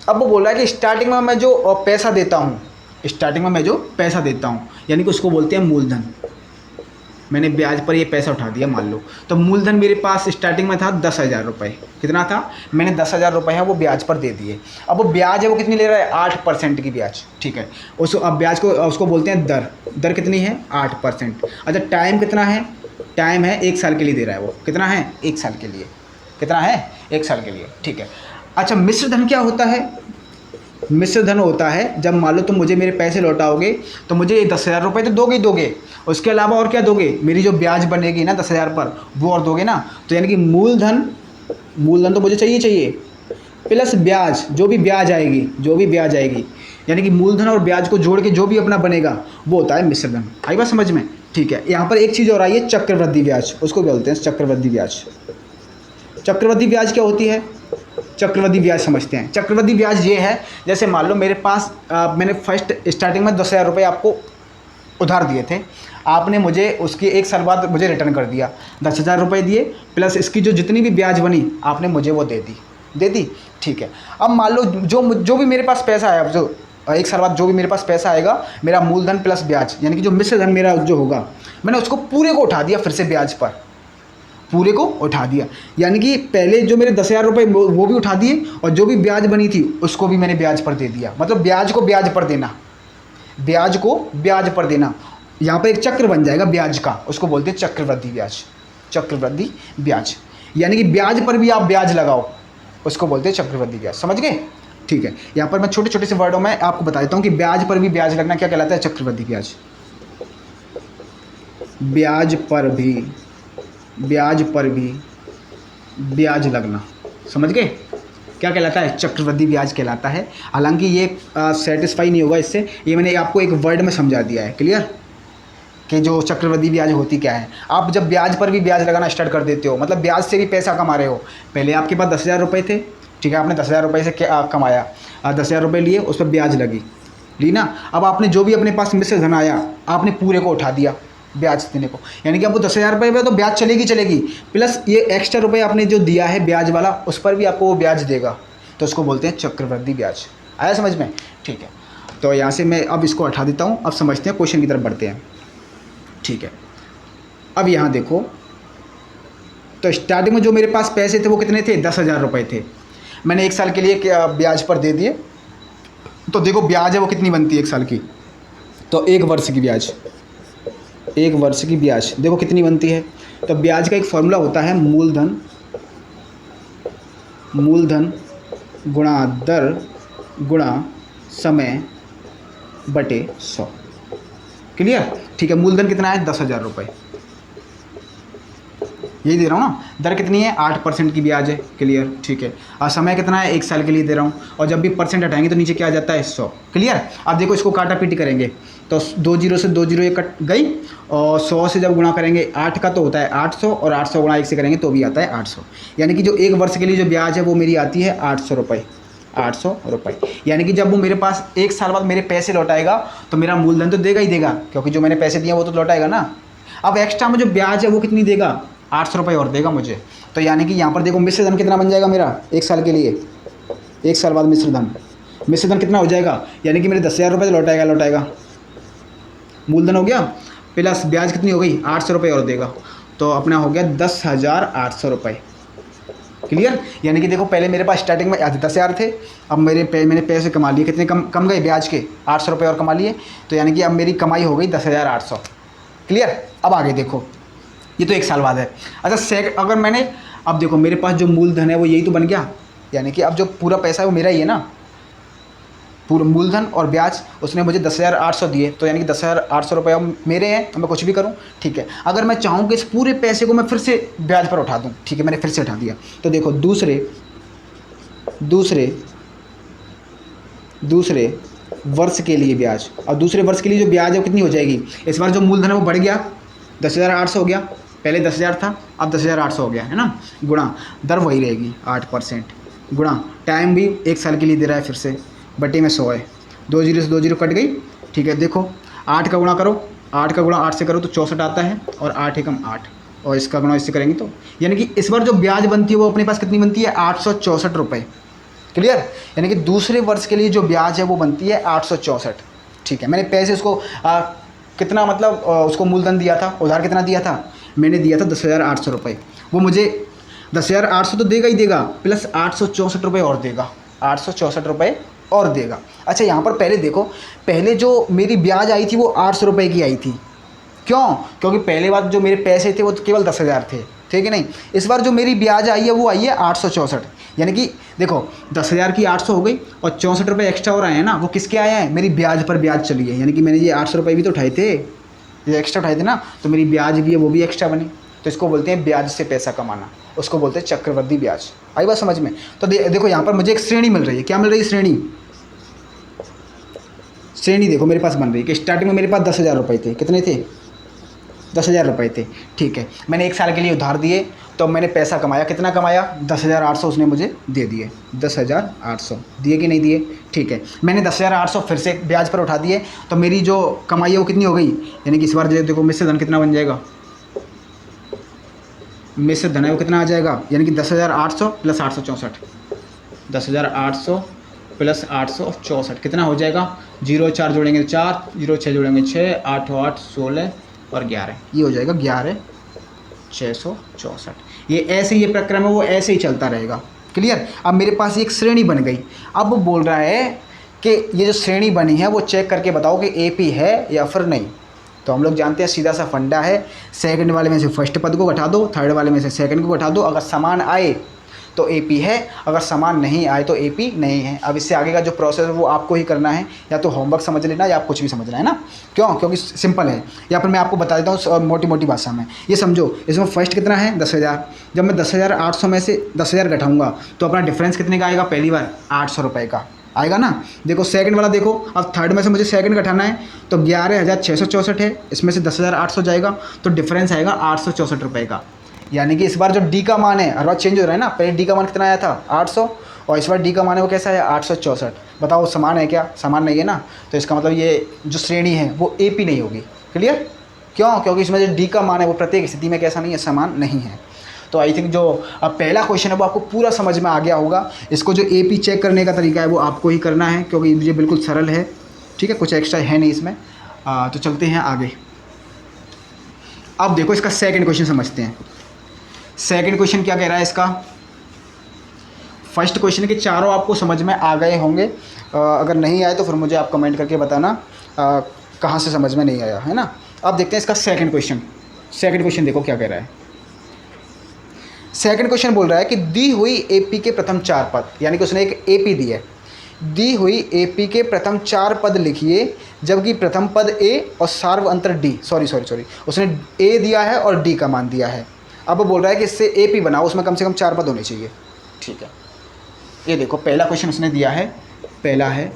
अब वो बोल रहा है कि स्टार्टिंग में मैं जो पैसा देता हूँ, यानी कि उसको बोलते हैं मूलधन। मैंने ब्याज पर ये पैसा उठा दिया मान लो, तो मूलधन मेरे पास स्टार्टिंग में था 10,000 रुपये। कितना था, मैंने 10,000 रुपये है वो ब्याज पर दे दिए। अब वो ब्याज है वो कितनी ले रहा है, 8% की ब्याज। ठीक है, अब ब्याज को उसको बोलते हैं दर कितनी है 8%। अच्छा, टाइम कितना है, टाइम है 1 साल के लिए दे रहा है वो। कितना है 1 साल के लिए, कितना है 1 साल के लिए। ठीक है। अच्छा, मिश्र धन क्या होता है, मिश्र धन होता है जब मान लो तुम मुझे मेरे पैसे लौटाओगे तो मुझे 10,000 रुपये तो दोगे, उसके अलावा और क्या दोगे, मेरी जो ब्याज बनेगी ना 10,000 पर वो और दोगे ना। तो यानी कि मूलधन तो मुझे चाहिए प्लस ब्याज, जो भी ब्याज आएगी, यानी कि मूलधन और ब्याज को जोड़ के जो भी अपना बनेगा वो होता है मिश्र धन। आई बात समझ में। ठीक है, यहाँ पर एक चीज़ और आई है, चक्रवृद्धि ब्याज, उसको बोलते हैं चक्रवृद्धि ब्याज। चक्रवृद्धि ब्याज क्या होती है, चक्रवृद्धि ब्याज समझते हैं। चक्रवृद्धि ब्याज ये है, जैसे मान लो मेरे पास मैंने फर्स्ट स्टार्टिंग में 10,000 रुपये आपको उधार दिए थे, आपने मुझे उसकी 1 साल बाद मुझे रिटर्न कर दिया, 10,000 रुपये दिए प्लस इसकी जो जितनी भी ब्याज बनी आपने मुझे वो दे दी। ठीक है, अब मान लो जो भी मेरे पास पैसा आया, जो और 1 साल बाद जो भी मेरे पास पैसा आएगा, मेरा मूलधन प्लस ब्याज, यानी कि जो मिश्र धन मेरा जो होगा, मैंने उसको पूरे को उठा दिया फिर से ब्याज पर, पूरे को उठा दिया। यानी कि पहले जो मेरे 10,000 रुपये वो भी उठा दिए, और जो भी ब्याज बनी थी उसको भी मैंने ब्याज पर दे दिया। मतलब ब्याज को ब्याज पर देना, ब्याज को ब्याज पर देना। यहाँ पर एक चक्र बन जाएगा ब्याज का, उसको बोलते हैं चक्रवृद्धि ब्याज, चक्रवृद्धि ब्याज। यानी कि ब्याज पर भी आप ब्याज लगाओ, उसको बोलते हैं चक्रवृद्धि ब्याज। समझ गए? ठीक है, यहाँ पर मैं छोटे छोटे से वर्डों में आपको बता देता हूँ कि ब्याज पर भी ब्याज लगना क्या कहलाता है? चक्रवृद्धि ब्याज। ब्याज पर भी ब्याज लगना, समझ गए? क्या कहलाता है? चक्रवृद्धि ब्याज कहलाता है। हालांकि ये सेटिस्फाई नहीं होगा इससे, ये मैंने आपको एक वर्ड में समझा दिया है। क्लियर? कि जो चक्रवृद्धि ब्याज होती क्या है। आप जब ब्याज पर भी ब्याज लगाना स्टार्ट कर देते हो, मतलब ब्याज से भी पैसा कमा रहे हो। पहले आपके पास 10,000 रुपये थे, ठीक है, आपने 10,000 रुपये से क्या कमाया, 10,000 रुपये लिए, उस पर ब्याज लगी, ली ना। अब आपने जो भी अपने पास मिश्र धन आया, आपने पूरे को उठा दिया ब्याज देने को, यानी कि आपको 10,000 रुपये में तो ब्याज चलेगी, प्लस ये एक्स्ट्रा रुपये आपने जो दिया है ब्याज वाला, उस पर भी आपको वो ब्याज देगा, तो उसको बोलते हैं चक्रवृद्धि ब्याज। आया समझ में? ठीक है, तो यहाँ से मैं अब इसको हटा देता हूँ। अब समझते हैं, क्वेश्चन की तरफ बढ़ते हैं। ठीक है, अब यहाँ देखो, तो स्टार्टिंग में जो मेरे पास पैसे थे वो कितने थे? 10,000 रुपये थे। मैंने 1 साल के लिए ब्याज पर दे दिए, तो देखो ब्याज है वो कितनी बनती है 1 साल की, तो 1 वर्ष की ब्याज, 1 वर्ष की ब्याज देखो कितनी बनती है। तो ब्याज का एक फॉर्मूला होता है मूलधन गुणा दर गुणा समय बटे 100। क्लियर? ठीक है, मूलधन कितना है? 10,000 रुपये, यही दे रहा हूँ ना। दर कितनी है? 8% की ब्याज है। क्लियर? ठीक है। और समय कितना है? 1 साल के लिए दे रहा हूँ, और जब भी परसेंट हटाएंगे तो नीचे क्या आ जाता है? 100। क्लियर? अब देखो इसको काटा पीटी करेंगे, तो 2 जीरो से 2 जीरो ये कट गई, और 100 से जब गुणा करेंगे, 8 का तो होता है 800, और 800 गुणा 1 से करेंगे तो भी आता है 800। यानी कि जो 1 वर्ष के लिए जो ब्याज है वो मेरी आती है 800 रुपये, 800 रुपये। यानी कि जब वो मेरे पास 1 साल बाद मेरे पैसे लौटाएगा, तो मेरा मूलधन तो देगा ही देगा, क्योंकि जो मैंने पैसे दिए वो तो लौटाएगा ना। अब एक्स्ट्रा में जो ब्याज है वो कितनी देगा? 800 रुपये और देगा मुझे। तो यानी कि यहाँ पर देखो मिश्र धन कितना बन जाएगा मेरा 1 साल के लिए, 1 साल बाद मिश्र धन कितना हो जाएगा? यानी कि मेरे 10,000 रुपये तो लौटाएगा, मूलधन हो गया, प्लस ब्याज कितनी हो गई? 800 रुपये और देगा, तो अपना हो गया 10,800 रुपये। क्लियर? यानी कि देखो पहले मेरे पास स्टार्टिंग में 10,000 थे, अब मैंने पैसे कमा लिए, कितने कम गए ब्याज के? 800 रुपये और कमा लिए, तो यानी कि अब मेरी कमाई हो गई 10,800। क्लियर? अब आगे देखो, ये तो 1 साल बाद है। अच्छा अगर मैंने, अब देखो मेरे पास जो मूलधन है वो यही तो बन गया, यानी कि अब जो पूरा पैसा है वो मेरा ही है ना, पूरा मूलधन और ब्याज उसने मुझे 10,800 दिए, तो यानी कि 10,800 रुपये अब मेरे हैं, तो मैं कुछ भी करूं। ठीक है, अगर मैं चाहूं कि इस पूरे पैसे को मैं फिर से ब्याज पर उठा दूं, ठीक है, मैंने फिर से उठा दिया, तो देखो दूसरे वर्ष के लिए ब्याज, और दूसरे वर्ष के लिए जो ब्याज है वो कितनी हो जाएगी? इस बार जो मूलधन है वो बढ़ गया, 10,800 हो गया, पहले 10,000 था, अब 10,800 हो गया, है ना। गुणा दर वही रहेगी 8%, गुणा टाइम भी 1 साल के लिए दे रहा है फिर से, बटे में 100 है, 2 जीरो से 2 जीरो कट गई। ठीक है, देखो 8 का गुणा करो, 8 का गुणा 8 से करो तो 64 आता है, और 8 एकम 8, और इसका गुणा इससे करेंगे तो यानी कि इस बार जो ब्याज बनती है वो अपने पास कितनी बनती है? 864 रुपये। क्लियर? यानी कि दूसरे वर्ष के लिए जो ब्याज है वो बनती है 864। ठीक है, मैंने पैसे उसको कितना, मतलब उसको मूलधन दिया था, उधार कितना दिया था? मैंने दिया था 10,800 रुपये, वो मुझे 10,800 तो देगा ही देगा, प्लस 864 रुपये और देगा, 864 रुपये और देगा। अच्छा, यहाँ पर पहले देखो, पहले जो मेरी ब्याज आई थी वो 800 रुपये की आई थी। क्यों? क्योंकि पहले बार जो मेरे पैसे थे वो तो केवल 10,000 थे, ठीक है नहीं। इस बार जो मेरी ब्याज आई है वो आई है 864, यानी कि देखो 10,000 की 800 हो गई, और 64 रुपये एक्स्ट्रा और आए हैं ना, वो किसके आए हैं? मेरी ब्याज पर ब्याज चली है, यानी कि मैंने ये 800 रुपये भी तो उठाए थे, ये एक्स्ट्रा उठाए थे ना, तो मेरी ब्याज भी है वो भी एक्स्ट्रा बनी, तो इसको बोलते हैं ब्याज से पैसा कमाना, उसको बोलते हैं चक्रवृद्धि ब्याज। आई बात समझ में? तो देखो यहाँ पर मुझे एक श्रेणी मिल रही है। क्या मिल रही है? श्रेणी देखो मेरे पास बन रही है कि स्टार्टिंग में मेरे पास 10,000 रुपये थे। कितने थे? 10,000 रुपये थे। ठीक है, मैंने 1 साल के लिए उधार दिए, तो मैंने पैसा कमाया, कितना कमाया? 10,800 उसने मुझे दे दिए, 10,800 दिए कि नहीं दिए? ठीक है, मैंने 10,800 फिर से ब्याज पर उठा दिए, तो मेरी जो कमाई है वो कितनी हो गई? यानी कि इस बार देखो मिश्र धन कितना बन जाएगा? मिश्र धन है वो कितना आ जाएगा? यानी कि 10,800 प्लस 864, 10,800 प्लस 864 कितना हो जाएगा, 0 4 जोड़ेंगे तो 4, 0 6 जोड़ेंगे 6, 8 8 16 और 11, ये हो जाएगा 11,664। ये ऐसे ही ये प्रक्रम है वो ऐसे ही चलता रहेगा। क्लियर। अब मेरे पास एक श्रेणी बन गई। अब वो बोल रहा है कि ये जो श्रेणी बनी है वो चेक करके बताओ कि AP है या फिर नहीं। तो हम लोग जानते हैं सीधा सा फंडा है, सेकंड वाले में से फर्स्ट पद को घटा दो, थर्ड वाले में से सेकंड को घटा दो, अगर समान आए तो AP है, अगर समान नहीं आए तो AP नहीं है। अब इससे आगे का जो प्रोसेस है वो आपको ही करना है, या तो होमवर्क समझ लेना या आप कुछ भी समझना है ना। क्यों? क्योंकि सिंपल है। या फिर मैं आपको बता देता हूँ मोटी मोटी भाषा में। ये समझो, इसमें फर्स्ट कितना है 10,000। जब मैं 10,800 में से 10,000 घटाऊंगा तो अपना डिफरेंस कितने का आएगा, पहली बार 800 रुपये का आएगा ना। देखो सेकंड वाला देखो, अब थर्ड में से मुझे सेकंड घटाना है तो 11,664 है, इसमें से 10,800 जाएगा तो डिफरेंस आएगा 864 रुपये का। यानी कि इस बार जो डी का मान है हर बार चेंज हो रहा है ना। पहले डी का मान कितना आया था 800 और इस बार डी का मान है वो कैसा है 864। बताओ समान है क्या? समान नहीं है ना। तो इसका मतलब ये जो श्रेणी है वो AP नहीं होगी। क्लियर। क्यों? क्योंकि इसमें जो डी का मान है वो प्रत्येक स्थिति में कैसा नहीं है, समान नहीं है। तो आई थिंक जो अब पहला क्वेश्चन है वो आपको पूरा समझ में आ गया होगा। इसको जो AP चेक करने का तरीका है वो आपको ही करना है, क्योंकि ये बिल्कुल सरल है। ठीक है, कुछ एक्स्ट्रा है नहीं इसमें। तो चलते हैं आगे। अब देखो इसका सेकंड क्वेश्चन समझते हैं। सेकंड क्वेश्चन क्या कह रहा है इसका। फर्स्ट क्वेश्चन के चारों आपको समझ में आ गए होंगे। अगर नहीं आए तो फिर मुझे आप कमेंट करके बताना कहाँ से समझ में नहीं आया, है ना। अब देखते हैं इसका सेकंड क्वेश्चन। सेकंड क्वेश्चन देखो क्या कह रहा है। सेकंड क्वेश्चन बोल रहा है कि दी हुई AP के प्रथम 4 पद, यानी कि उसने एक AP दी है। दी हुई AP के प्रथम 4 पद लिखिए, जबकि प्रथम पद A और सार्व अंतर D, सॉरी उसने A दिया है और D का मान दिया है। अब वो बोल रहा है कि इससे AP बनाओ, उसमें कम से कम 4 पद होने चाहिए। ठीक है, ये देखो पहला क्वेश्चन उसने दिया है, पहला है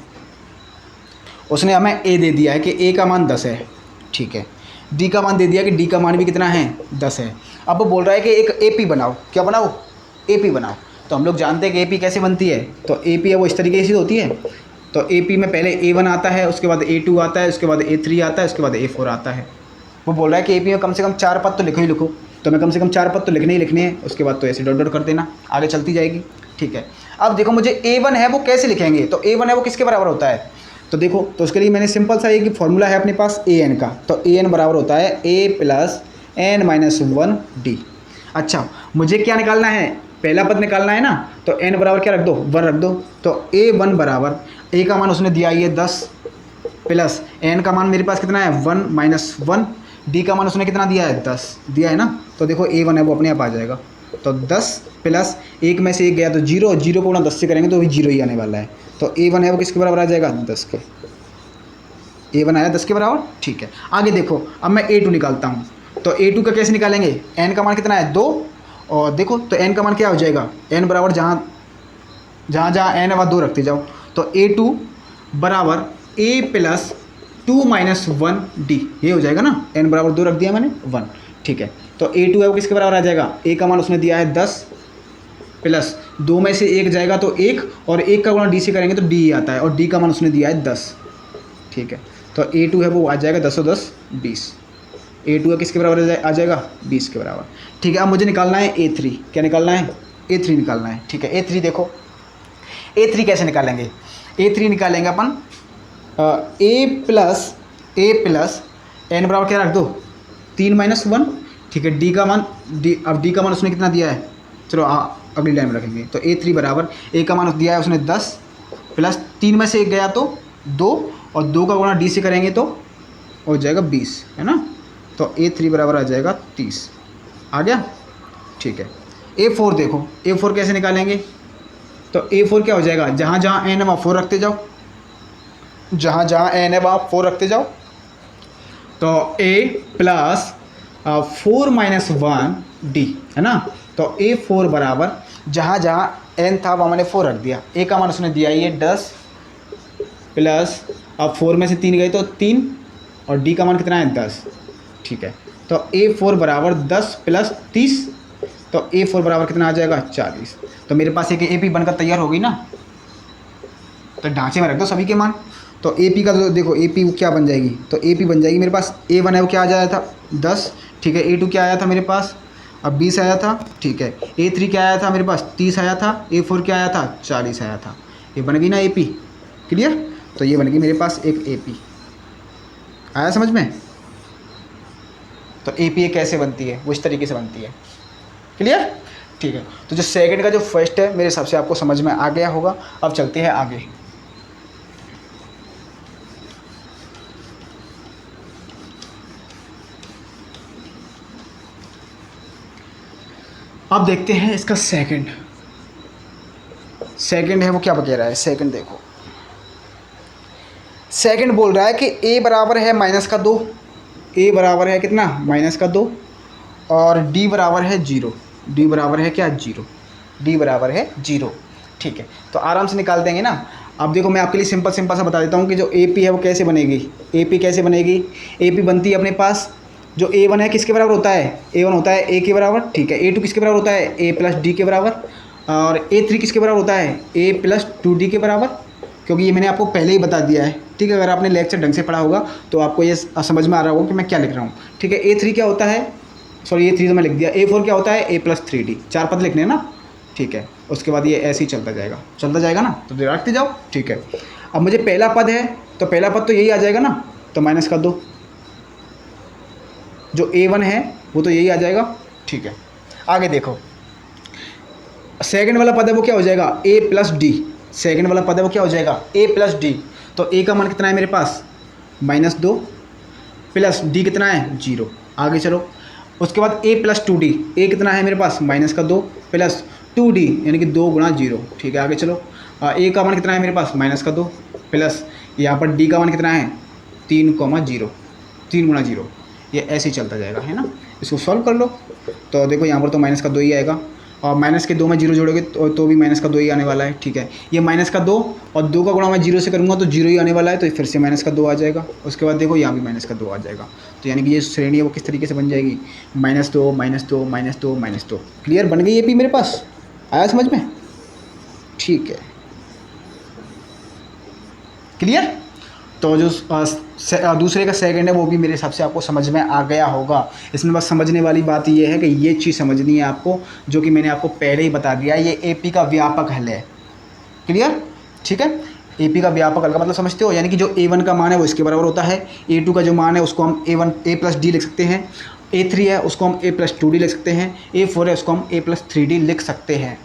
उसने हमें A दे दिया है कि A का मान 10 है। ठीक है, D का मान दे दिया कि D का मान भी कितना है 10 है। अब वो बोल रहा है कि एक AP बनाओ। क्या बनाओ? AP बनाओ। तो हम लोग जानते हैं कि AP कैसे बनती है। तो AP है वो इस तरीके से होती है। तो AP में पहले A1 आता है, उसके बाद A2 आता है, उसके बाद A3 आता है, उसके बाद A4 आता है। वो बोल रहा है कि AP में कम से कम 4 पद तो लिखो ही लिखो। तो मैं कम से कम 4 पद तो लिखने ही लिखने हैं, उसके बाद तो ऐसे डॉट डॉट कर देना, आगे चलती जाएगी। ठीक है, अब देखो मुझे A1 है वो कैसे लिखेंगे। तो A1 है वो किसके बराबर होता है। तो देखो, तो उसके लिए मैंने सिंपल सा एक फॉर्मूला है अपने पास AN का। तो AN बराबर होता है A + N - 1D। अच्छा, मुझे क्या निकालना है, पहला पद निकालना है ना। तो N बराबर क्या रख दो, 1 रख दो। तो A1 बराबर A का मान उसने दिया ये 10 प्लस N का मान मेरे पास कितना है 1 - 1, D का मान उसने कितना दिया है 10 दिया है ना। तो देखो A1 है वो अपने आप आ जाएगा। तो 10 प्लस 1 में से 1 गया तो 0, 0 को 10 से करेंगे तो भी 0 ही आने वाला है। तो A1 है वो किसके बराबर आ जाएगा 10 के। A1 आया 10 के बराबर। ठीक है, आगे देखो, अब मैं A2 निकालता हूँ। तो A2 का कैसे निकालेंगे, N का मान कितना है 2, और देखो तो N का मान क्या हो जाएगा, N बराबर जहाँ N है वहाँ 2 रखते जाओ। तो A2 बराबर A + 2 - 1D, ये हो जाएगा ना। N बराबर 2 रख दिया मैंने 1। ठीक है, तो A2 है वो किसके बराबर आ जाएगा, A का मान उसने दिया है 10 प्लस 2 में से 1 जाएगा तो 1, और 1 का गुणा D से करेंगे तो D ही आता है, और D का मान उसने दिया है 10। ठीक है, तो A2 है वो आ जाएगा 10 और 10 20। A2 है किसके बराबर आ जाएगा 20 के बराबर। ठीक है, अब मुझे निकालना है A3। क्या निकालना है, A3 निकालना है। ठीक है, A3 देखो, A3 कैसे निकालेंगे। A3 निकालेंगे अपन A + N बराबर क्या रख दो 3 - 1। ठीक है, D का मान अब D का मान उसने कितना दिया है, चलो अगली लाइन में रखेंगे। तो A3 बराबर A का मान दिया है उसने 10 प्लस 3 में से 1 गया तो 2, और 2 का गुणा D से करेंगे तो हो जाएगा 20, है ना। तो A3 बराबर आ जाएगा 30। आ गया। ठीक है, A4 देखो, A4 कैसे निकालेंगे। तो A4 क्या हो जाएगा, जहाँ जहाँ N है वहाँ 4 रखते जाओ, जहाँ जहाँ N है वहाँ 4 रखते जाओ। तो A + 4 - 1D, है ना। तो A4 बराबर जहाँ जहाँ N था वहाँ मैंने 4 रख दिया। A का मान उसने दिया ये 10 प्लस, अब 4 में से 3 गए तो 3, और D का मान कितना है 10। ठीक है, तो A4 बराबर 10 + 30, तो A4 बराबर कितना आ जाएगा 40। तो मेरे पास एक AP बनकर तैयार हो गई ना। तो ढांचे में रख दो सभी के मान। तो AP का तो देखो AP क्या बन जाएगी, तो AP बन जाएगी मेरे पास A1 है वो क्या आ जाया था 10। ठीक है, A2 क्या आया था मेरे पास अब 20 आया था। ठीक है, A3 क्या आया था मेरे पास 30 आया था। A4 क्या आया था 40 आया था। ये बन गई ना ए पी। क्लियर? तो ये बन गई मेरे पास एक ए पी। आया समझ में? तो ए पी कैसे बनती है, वो इस तरीके से बनती है। क्लियर? ठीक है। तो जो सेकंड का जो फर्स्ट है मेरे हिसाब से आपको समझ में आ गया होगा। अब चलते हैं आगे। अब देखते हैं इसका सेकंड है वो क्या बता रहा है। सेकंड देखो, सेकंड बोल रहा है कि a बराबर है -2, a बराबर है कितना -2 और d बराबर है 0। d बराबर है क्या 0, d बराबर है 0। ठीक है, तो आराम से निकाल देंगे ना। अब देखो मैं आपके लिए सिंपल सा बता देता हूँ कि जो ए पी है वो कैसे बनेगी। ए पी कैसे बनेगी? ए पी बनती है अपने पास, जो A1 है किसके बराबर होता है? A1 होता है A के बराबर। ठीक है, A2 किसके बराबर होता है? A प्लस डी के बराबर। और A3 किसके बराबर होता है? A प्लस 2D के बराबर। क्योंकि ये मैंने आपको पहले ही बता दिया है। ठीक है, अगर आपने लेक्चर ढंग से पढ़ा होगा तो आपको ये समझ में आ रहा होगा कि मैं क्या लिख रहा हूँ। ठीक है, A3 क्या होता है, सॉरी A3 तो मैं लिख दिया। A4 क्या होता है? A plus 3D। 4 पद लिखने हैं ना। ठीक है, उसके बाद ये ऐसे ही चलता जाएगा ना, तो रखते जाओ। ठीक है, अब मुझे पहला पद है तो पहला पद तो यही आ जाएगा ना, तो -2। जो A1 है वो तो यही आ जाएगा। ठीक है, आगे देखो, सेकंड वाला पद है वो क्या हो जाएगा? A plus D. सेकंड वाला पद है वो क्या हो जाएगा? A plus D. तो A का मान कितना है मेरे पास? -2 प्लस D कितना है? 0। आगे चलो, उसके बाद A प्लस 2D। A कितना है मेरे पास? -2 प्लस 2D यानी कि 2 गुणा 0। ठीक है, आगे चलो, A का मान कितना है मेरे पास? -2 प्लस यहाँ पर D का मान कितना है? 3,0, 3 गुणा 0। ये ऐसे ही चलता जाएगा, है ना। इसको सॉल्व कर लो। तो देखो यहाँ पर तो -2 ही आएगा, और माइनस के 2 में 0 जोड़ोगे तो भी -2 ही आने वाला है। ठीक है, ये -2 और 2 का गुणा मैं 0 से करूँगा तो 0 ही आने वाला है, तो फिर से -2 आ जाएगा। उसके बाद देखो यहाँ भी -2 आ जाएगा। तो यानी कि ये श्रेणी है वो किस तरीके से बन जाएगी? -2 -2 -2 -2। क्लियर? बन गई ये भी मेरे पास। आया समझ में? ठीक है, क्लियर। तो जो दूसरे का सेकंड है वो भी मेरे हिसाब से आपको समझ में आ गया होगा। इसमें बस समझने वाली बात ये है कि ये चीज़ समझनी है आपको, जो कि मैंने आपको पहले ही बता दिया है। ये एपी का व्यापक हल है। क्लियर? ठीक है, एपी का व्यापक हल का मतलब समझते हो? यानी कि जो A1 का मान है वो इसके बराबर होता है। A2 का जो मान है उसको हम A प्लस डी लिख सकते हैं। A3 है उसको हम A प्लस 2D लिख सकते हैं। A4 है उसको हम A प्लस 3D लिख सकते हैं।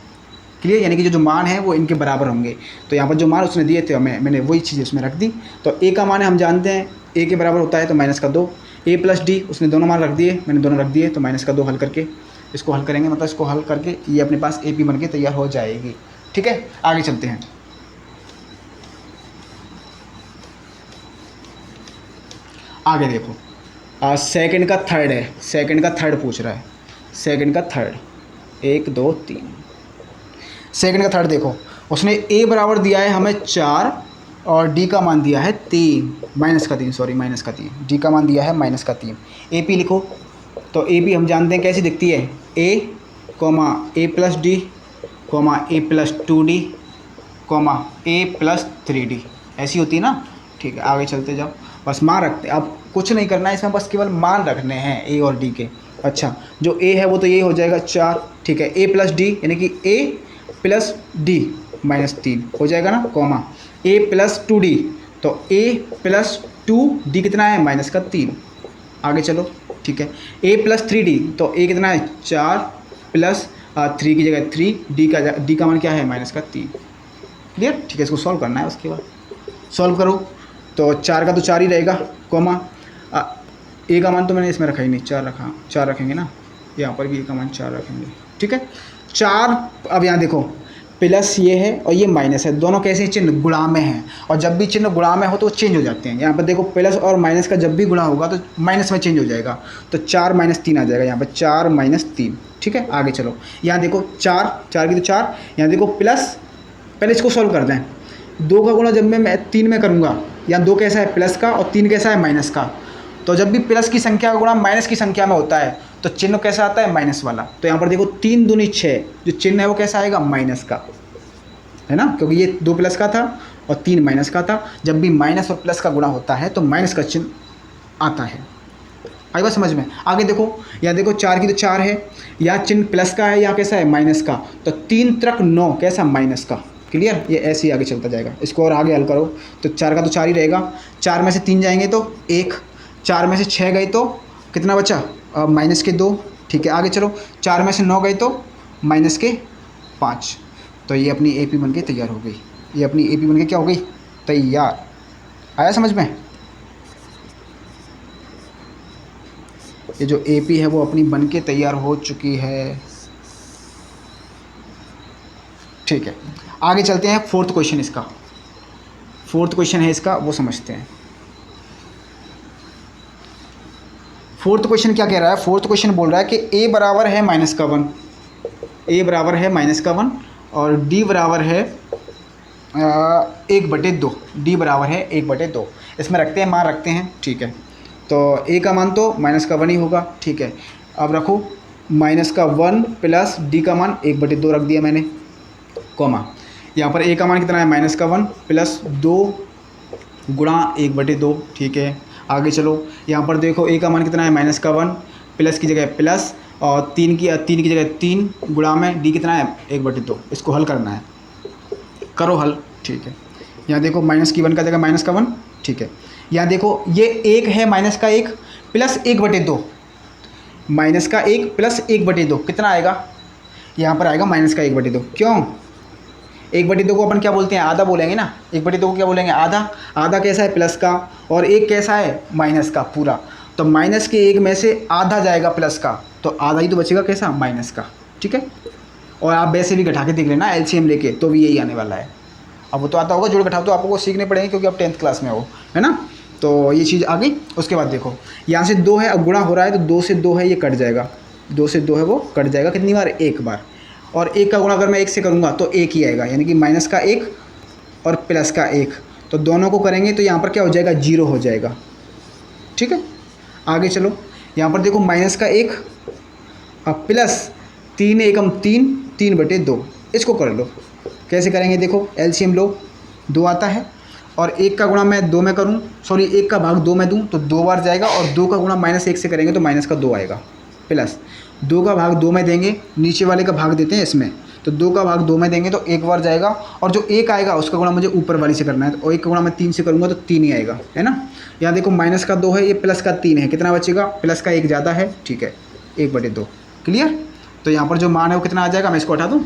क्लियर? यानी कि जो मान है वो इनके बराबर होंगे। तो यहाँ पर जो मान उसने दिए थे मैंने वही चीज़ उसमें रख दी। तो A का मान है हम जानते हैं, A के बराबर होता है तो -2। A प्लस डी उसने दोनों मान रख दिए, मैंने दोनों रख दिए, तो -2 हल करके इसको हल करेंगे, मतलब इसको हल करके ये अपने पास AP बन के तैयार हो जाएगी। ठीक है, आगे चलते हैं। आगे देखो, सेकंड का थर्ड है। सेकंड का थर्ड पूछ रहा है। सेकंड का थर्ड 1 2 3। सेकंड का थर्ड देखो, उसने A बराबर दिया है हमें 4 और D का मान दिया है 3, -3, सॉरी -3। D का मान दिया है -3। AP लिखो। तो AP हम जानते हैं कैसी दिखती है? A plus D, A plus 2D, A plus 3D, ऐसी होती है ना। ठीक है, आगे चलते जाओ। बस मान रखते, अब कुछ नहीं करना है इसमें, बस केवल मान रखने हैं A और D के। अच्छा, जो A है वो तो यही हो जाएगा 4। ठीक है, A प्लस डी यानी कि A प्लस डी -3 हो जाएगा ना, A प्लस 2D, तो A प्लस 2D कितना है? -3। आगे चलो, ठीक है, A प्लस 3D, तो A कितना है? 4 प्लस 3 की जगह 3, D का मान क्या है? -3। क्लियर? ठीक है, इसको सॉल्व करना है। उसके बाद सॉल्व करो तो 4 का तो 4 ही रहेगा, A का मान तो मैंने इसमें रखा ही नहीं, 4 रखेंगे ना, यहाँ पर भी A का मान 4 रखेंगे। ठीक है, 4। अब यहाँ देखो, प्लस ये है और ये माइनस है, दोनों कैसे चिन्ह गुणा में हैं, और जब भी चिन्ह गुणा में हो तो चेंज हो जाते हैं। यहाँ पर देखो, प्लस और माइनस का जब भी गुणा होगा तो माइनस में चेंज हो जाएगा, तो 4 - 3 आ जाएगा यहाँ पर, 4 - 3। ठीक है, आगे चलो, यहाँ देखो 4 की तो 4, यहाँ देखो प्लस, पहले इसको सॉल्व कर दें। 2 का गुणा जब मैं 3 में करूँगा, यहाँ 2 कैसा है? प्लस का, और 3 कैसा है? माइनस का। तो जब भी प्लस की संख्या का गुणा माइनस की संख्या में होता है तो चिन्ह कैसा आता है? माइनस वाला। तो यहाँ पर देखो 3 दूनी 6, जो चिन्ह है वो कैसा आएगा? माइनस का, है ना, क्योंकि ये 2 प्लस का था और 3 माइनस का था। जब भी माइनस और प्लस का गुणा होता है तो माइनस का चिन्ह आता है। आई बात समझ में? आगे देखो, यहाँ देखो 4 की तो 4 है, यहाँ चिन्ह प्लस का है, यहाँ कैसा है? माइनस का। तो 3 त्रिक 9 कैसा? माइनस का। क्लियर, ये ऐसे ही आगे चलता जाएगा। इसको और आगे हल करो तो 4 का तो 4 ही रहेगा, 4 में से 3 जाएंगे तो 1, 4 में से 6 गए तो कितना बचा, माइनस के 2। ठीक है, आगे चलो, 4 में से 9 गए तो माइनस के 5। तो ये अपनी AP बन के तैयार हो गई, ये अपनी AP बन के क्या हो गई, तैयार। आया समझ में? ये जो AP है वो अपनी बन के तैयार हो चुकी है। ठीक है, आगे चलते हैं। फोर्थ क्वेश्चन इसका, फोर्थ क्वेश्चन है इसका, वो समझते हैं। फोर्थ क्वेश्चन क्या कह रहा है? फोर्थ क्वेश्चन बोल रहा है कि a बराबर है माइनस का 1, a बराबर है माइनस का 1 और d बराबर है 1/2, d बराबर है 1/2। इसमें रखते हैं, मान रखते हैं। ठीक है, तो a का मान तो माइनस का 1 ही होगा। ठीक है, अब रखो माइनस का 1 प्लस d का मान 1/2 रख दिया मैंने, कॉमा यहाँ पर a का मान कितना है, माइनस का 1 प्लस 2 गुणा 1/2। ठीक है, आगे चलो, यहाँ पर देखो a का मान कितना है, माइनस का 1 प्लस की जगह प्लस और 3 की जगह 3 गुणा में d कितना है, 1/2। इसको हल करना है, करो हल। ठीक है, यहाँ देखो माइनस की 1 का जगह माइनस का 1। ठीक है, यहाँ देखो ये 1 है माइनस का 1 प्लस 1/2, माइनस का 1 प्लस 1/2 कितना आएगा, यहाँ पर आएगा माइनस का 1/2। क्यों? 1/2 को अपन क्या बोलते हैं, आधा बोलेंगे ना। 1/2 को क्या बोलेंगे, आधा। आधा कैसा है, प्लस का, और 1 कैसा है, माइनस का पूरा। तो माइनस के 1 में से आधा जाएगा प्लस का, तो आधा ही तो बचेगा कैसा, माइनस का। ठीक है, और आप वैसे भी घटा के देख लेना LCM लेके, तो भी यही आने वाला है। अब वो तो आता होगा, जोड़ घटाव तो आपको सीखने पड़ेंगे क्योंकि आप 10th क्लास में हो, है ना। तो ये चीज़ आ गई। उसके बाद देखो यहाँ से 2 है, अब गुणा हो रहा है तो 2 से 2 है, ये कट जाएगा। 2 से 2 है वो कट जाएगा, कितनी बार, एक बार। और 1 का गुणा अगर मैं 1 से करूँगा तो 1 ही आएगा, यानी कि माइनस का 1 और प्लस का 1, तो दोनों को करेंगे तो यहाँ पर क्या हो जाएगा, 0 हो जाएगा। ठीक है, आगे चलो, यहाँ पर देखो माइनस का 1 अब प्लस 3 एकम 3, 3/2। इसको कर लो, कैसे करेंगे देखो, LCM लो, 2 आता है और 1 का गुणा मैं 2 में करूँ, सॉरी 1 का भाग 2 में दूँ तो 2 बार जाएगा, और 2 का गुणा -1 से करेंगे तो माइनस का 2 आएगा, प्लस 2 का भाग 2 में देंगे, नीचे वाले का भाग देते हैं इसमें, तो 2 का भाग 2 में देंगे तो 1 बार जाएगा, और जो 1 आएगा उसका गुणा मुझे ऊपर वाली से करना है, तो 1 का गुणा मैं 3 से करूँगा तो 3 ही आएगा, है ना। यहाँ देखो माइनस का 2 है, ये प्लस का 3 है, कितना बचेगा, प्लस का 1 ज़्यादा है। ठीक है, 1/2, क्लियर। तो यहाँ पर जो मान है वो कितना आ जाएगा, मैं इसको हटा दूँ,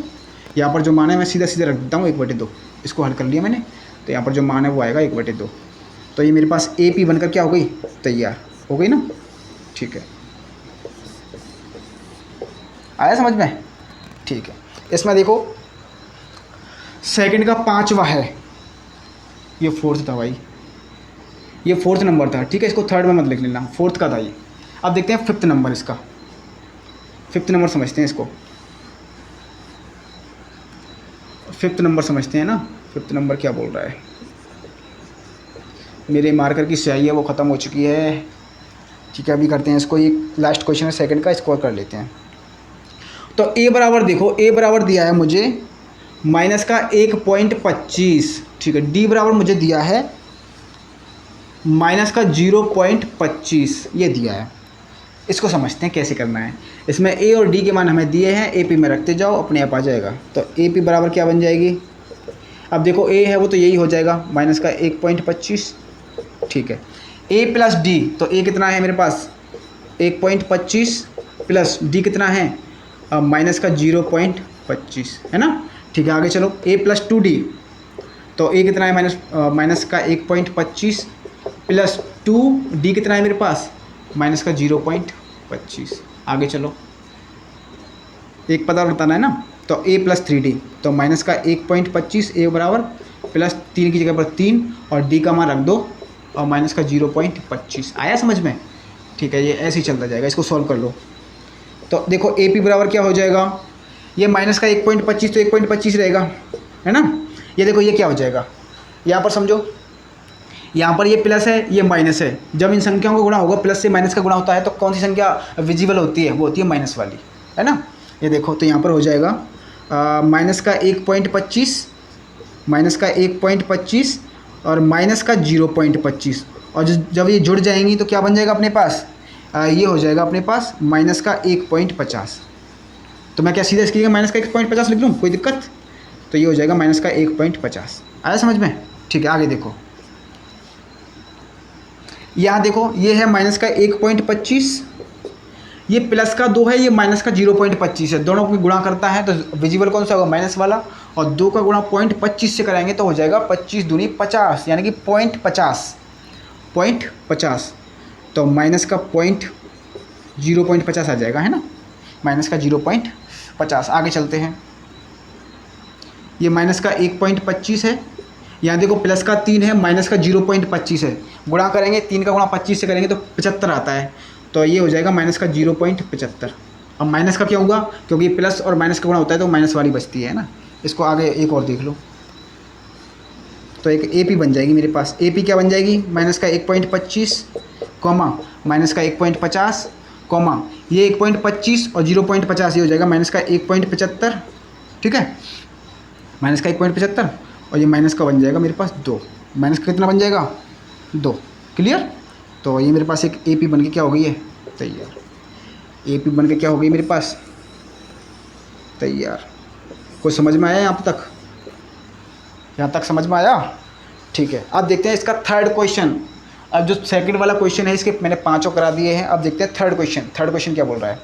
यहाँ पर जो मान है मैं सीधा सीधा रख देता हूँ 1/2। इसको हल कर लिया मैंने, तो यहाँ पर जो मान है वो आएगा 1/2। तो ये मेरे पास AP बनकर क्या हो गई, तैयार हो गई ना। ठीक है, आया समझ में? ठीक है, इसमें देखो सेकंड का 5वां है, ये 4th था भाई, ये 4th नंबर था। ठीक है, इसको 3rd में मत लिख लेना, 4th का था ये। अब देखते हैं 5th नंबर, इसका 5th नंबर समझते हैं इसको, 5th नंबर समझते हैं ना। 5th नंबर क्या बोल रहा है, मेरे मार्कर की स्याही है वो ख़त्म हो चुकी है। ठीक है, अभी करते हैं इसको, ये लास्ट क्वेश्चन है सेकंड का, इसको कर लेते हैं। तो A बराबर देखो, A बराबर दिया है मुझे माइनस का 1.25। ठीक है, D बराबर मुझे दिया है माइनस का 0.25, ये दिया है। इसको समझते हैं कैसे करना है। इसमें A और D के मान हमें दिए हैं, AP में रखते जाओ, अपने आप आ जाएगा। तो AP बराबर क्या बन जाएगी, अब देखो A है वो तो यही हो जाएगा, माइनस का 1.25। ठीक है, A प्लस D, तो A कितना है मेरे पास 1.25 प्लस D कितना है माइनस का 0.25, है ना। ठीक है, आगे चलो, A प्लस 2D, तो A कितना है माइनस का 1.25 प्लस 2D कितना है मेरे पास माइनस का 0.25। आगे चलो, एक पता बताना है ना, तो A प्लस 3D, तो माइनस का 1.25, A बराबर प्लस 3 की जगह पर 3 और D का मान रख दो और माइनस का 0.25। आया समझ में? ठीक है, ये ऐसे ही चलता जाएगा, इसको सॉल्व कर लो। तो देखो AP बराबर क्या हो जाएगा, ये माइनस का 1.25 तो 1.25 रहेगा, है ना। ये देखो ये क्या हो जाएगा, यहाँ पर समझो, यहाँ पर ये प्लस है, ये माइनस है। जब इन संख्याओं का गुणा होगा, प्लस से माइनस का गुणा होता है, तो कौन सी संख्या विजिबल होती है, वो होती है माइनस वाली, है ना। ये देखो, तो यहाँ पर हो जाएगा माइनस का 1.25, माइनस का 1.25 और माइनस का 0.25, और जब ये जुड़ जाएंगी तो क्या बन जाएगा अपने पास, ये हो जाएगा अपने पास माइनस का 1.50। तो मैं क्या सीधा इसकी जगह माइनस का 1.50 लिख लूँ, कोई दिक्कत? तो ये हो जाएगा माइनस का 1.50। आया समझ में? ठीक है, आगे देखो, यहाँ देखो ये है माइनस का 1.25, ये प्लस का 2 है, ये माइनस का 0.25 है। दोनों को गुणा करता है तो विजिबल कौन सा होगा? माइनस वाला। और 2 का गुणा 0.25 से कराएंगे तो हो जाएगा 25 दूनी 50, यानी कि 0.50 तो माइनस का 0.50 आ जाएगा, है ना, माइनस का 0.50। आगे चलते हैं, ये माइनस का 1.25 है, यहाँ देखो प्लस का 3 है, माइनस का 0.25 है। गुणा करेंगे, 3 का गुणा 25 से करेंगे तो 75 आता है, तो ये हो जाएगा माइनस का 0.75। अब माइनस का क्या होगा? क्योंकि प्लस और माइनस का गुणा होता है तो माइनस वाली बचती है ना। इसको आगे एक और देख लो, तो एक AP बन जाएगी मेरे पास। AP क्या बन जाएगी? माइनस का 1.25 कॉमा माइनस का 1.50 कॉमा ये 1.25 और 0.50, ये हो जाएगा माइनस का 1.75। ठीक है, माइनस का 1.75 और ये माइनस का बन जाएगा मेरे पास 2। माइनस का कितना बन जाएगा? 2। क्लियर? तो ये मेरे पास एक AP बन के क्या हो गई है? तैयार। AP बन के क्या हो गई मेरे पास? तैयार। कुछ समझ में आया यहाँ तक? यहाँ तक समझ में आया? ठीक है, अब देखते हैं इसका थर्ड क्वेश्चन। अब जो सेकंड वाला क्वेश्चन है इसके मैंने 5 करा दिए हैं। अब देखते हैं थर्ड क्वेश्चन। थर्ड क्वेश्चन क्या बोल रहा है?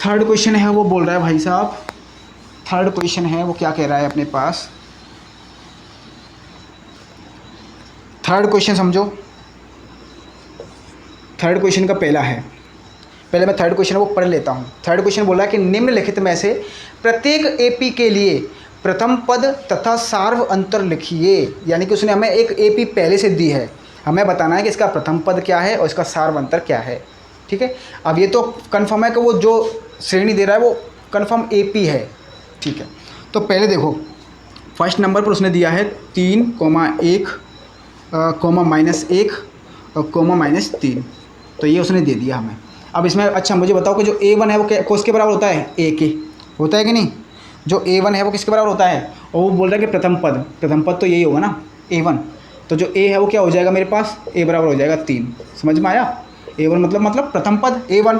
थर्ड क्वेश्चन है वो बोल रहा है भाई साहब, थर्ड क्वेश्चन है वो क्या कह रहा है अपने पास? थर्ड क्वेश्चन समझो। थर्ड क्वेश्चन का पहला है, पहले मैं थर्ड क्वेश्चन वो पढ़ लेता हूँ। थर्ड क्वेश्चन बोल रहा है कि निम्नलिखित में से प्रत्येक AP के लिए प्रथम पद तथा सार्व अंतर लिखिए। यानी कि उसने हमें एक AP पहले से दी है, हमें बताना है कि इसका प्रथम पद क्या है और इसका सार्व अंतर क्या है। ठीक है, अब ये तो कन्फर्म है कि वो जो श्रेणी दे रहा है वो कन्फर्म AP है। ठीक है, तो पहले देखो, फर्स्ट नंबर पर उसने दिया है 3,1 -1 और -3, तो ये उसने दे दिया हमें। अब इसमें अच्छा मुझे बताओ कि जो A1 है वो किसके बराबर होता है? A के होता है कि नहीं? जो A1 है वो किसके बराबर होता है? और वो बोल रहा है कि प्रथम पद तो यही होगा ना, A1। तो जो A है वो क्या हो जाएगा मेरे पास? A बराबर हो जाएगा 3। समझ में आया? A1 मतलब प्रथम पद A1।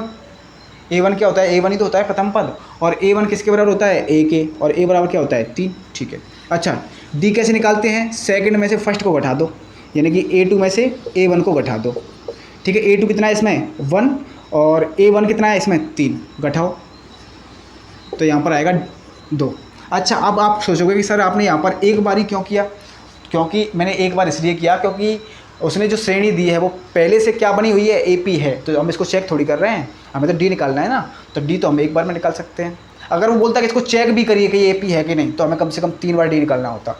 A1 क्या होता है? A1 ही तो होता है प्रथम पद। और A1 किसके बराबर होता है? A के। और A बराबर क्या होता है? 3। ठीक है, अच्छा D कैसे निकालते हैं? सेकंड में से फर्स्ट को घटा दो, यानी कि A2 में से A1 को घटा दो। ठीक है, A2 कितना है इसमें? 1 और A1 कितना है इसमें? 3। घटाओ तो यहाँ पर आएगा 2। अच्छा, अब आप सोचोगे कि सर आपने यहाँ पर एक बार ही क्यों किया? क्योंकि मैंने एक बार इसलिए किया क्योंकि उसने जो श्रेणी दी है वो पहले से क्या बनी हुई है? AP है, तो हम इसको चेक थोड़ी कर रहे हैं, हमें तो D निकालना है ना। तो D तो हम एक बार में निकाल सकते हैं। अगर वो बोलता कि इसको चेक भी करिए कि ये AP है कि नहीं, तो हमें कम से कम 3 बार D निकालना होता।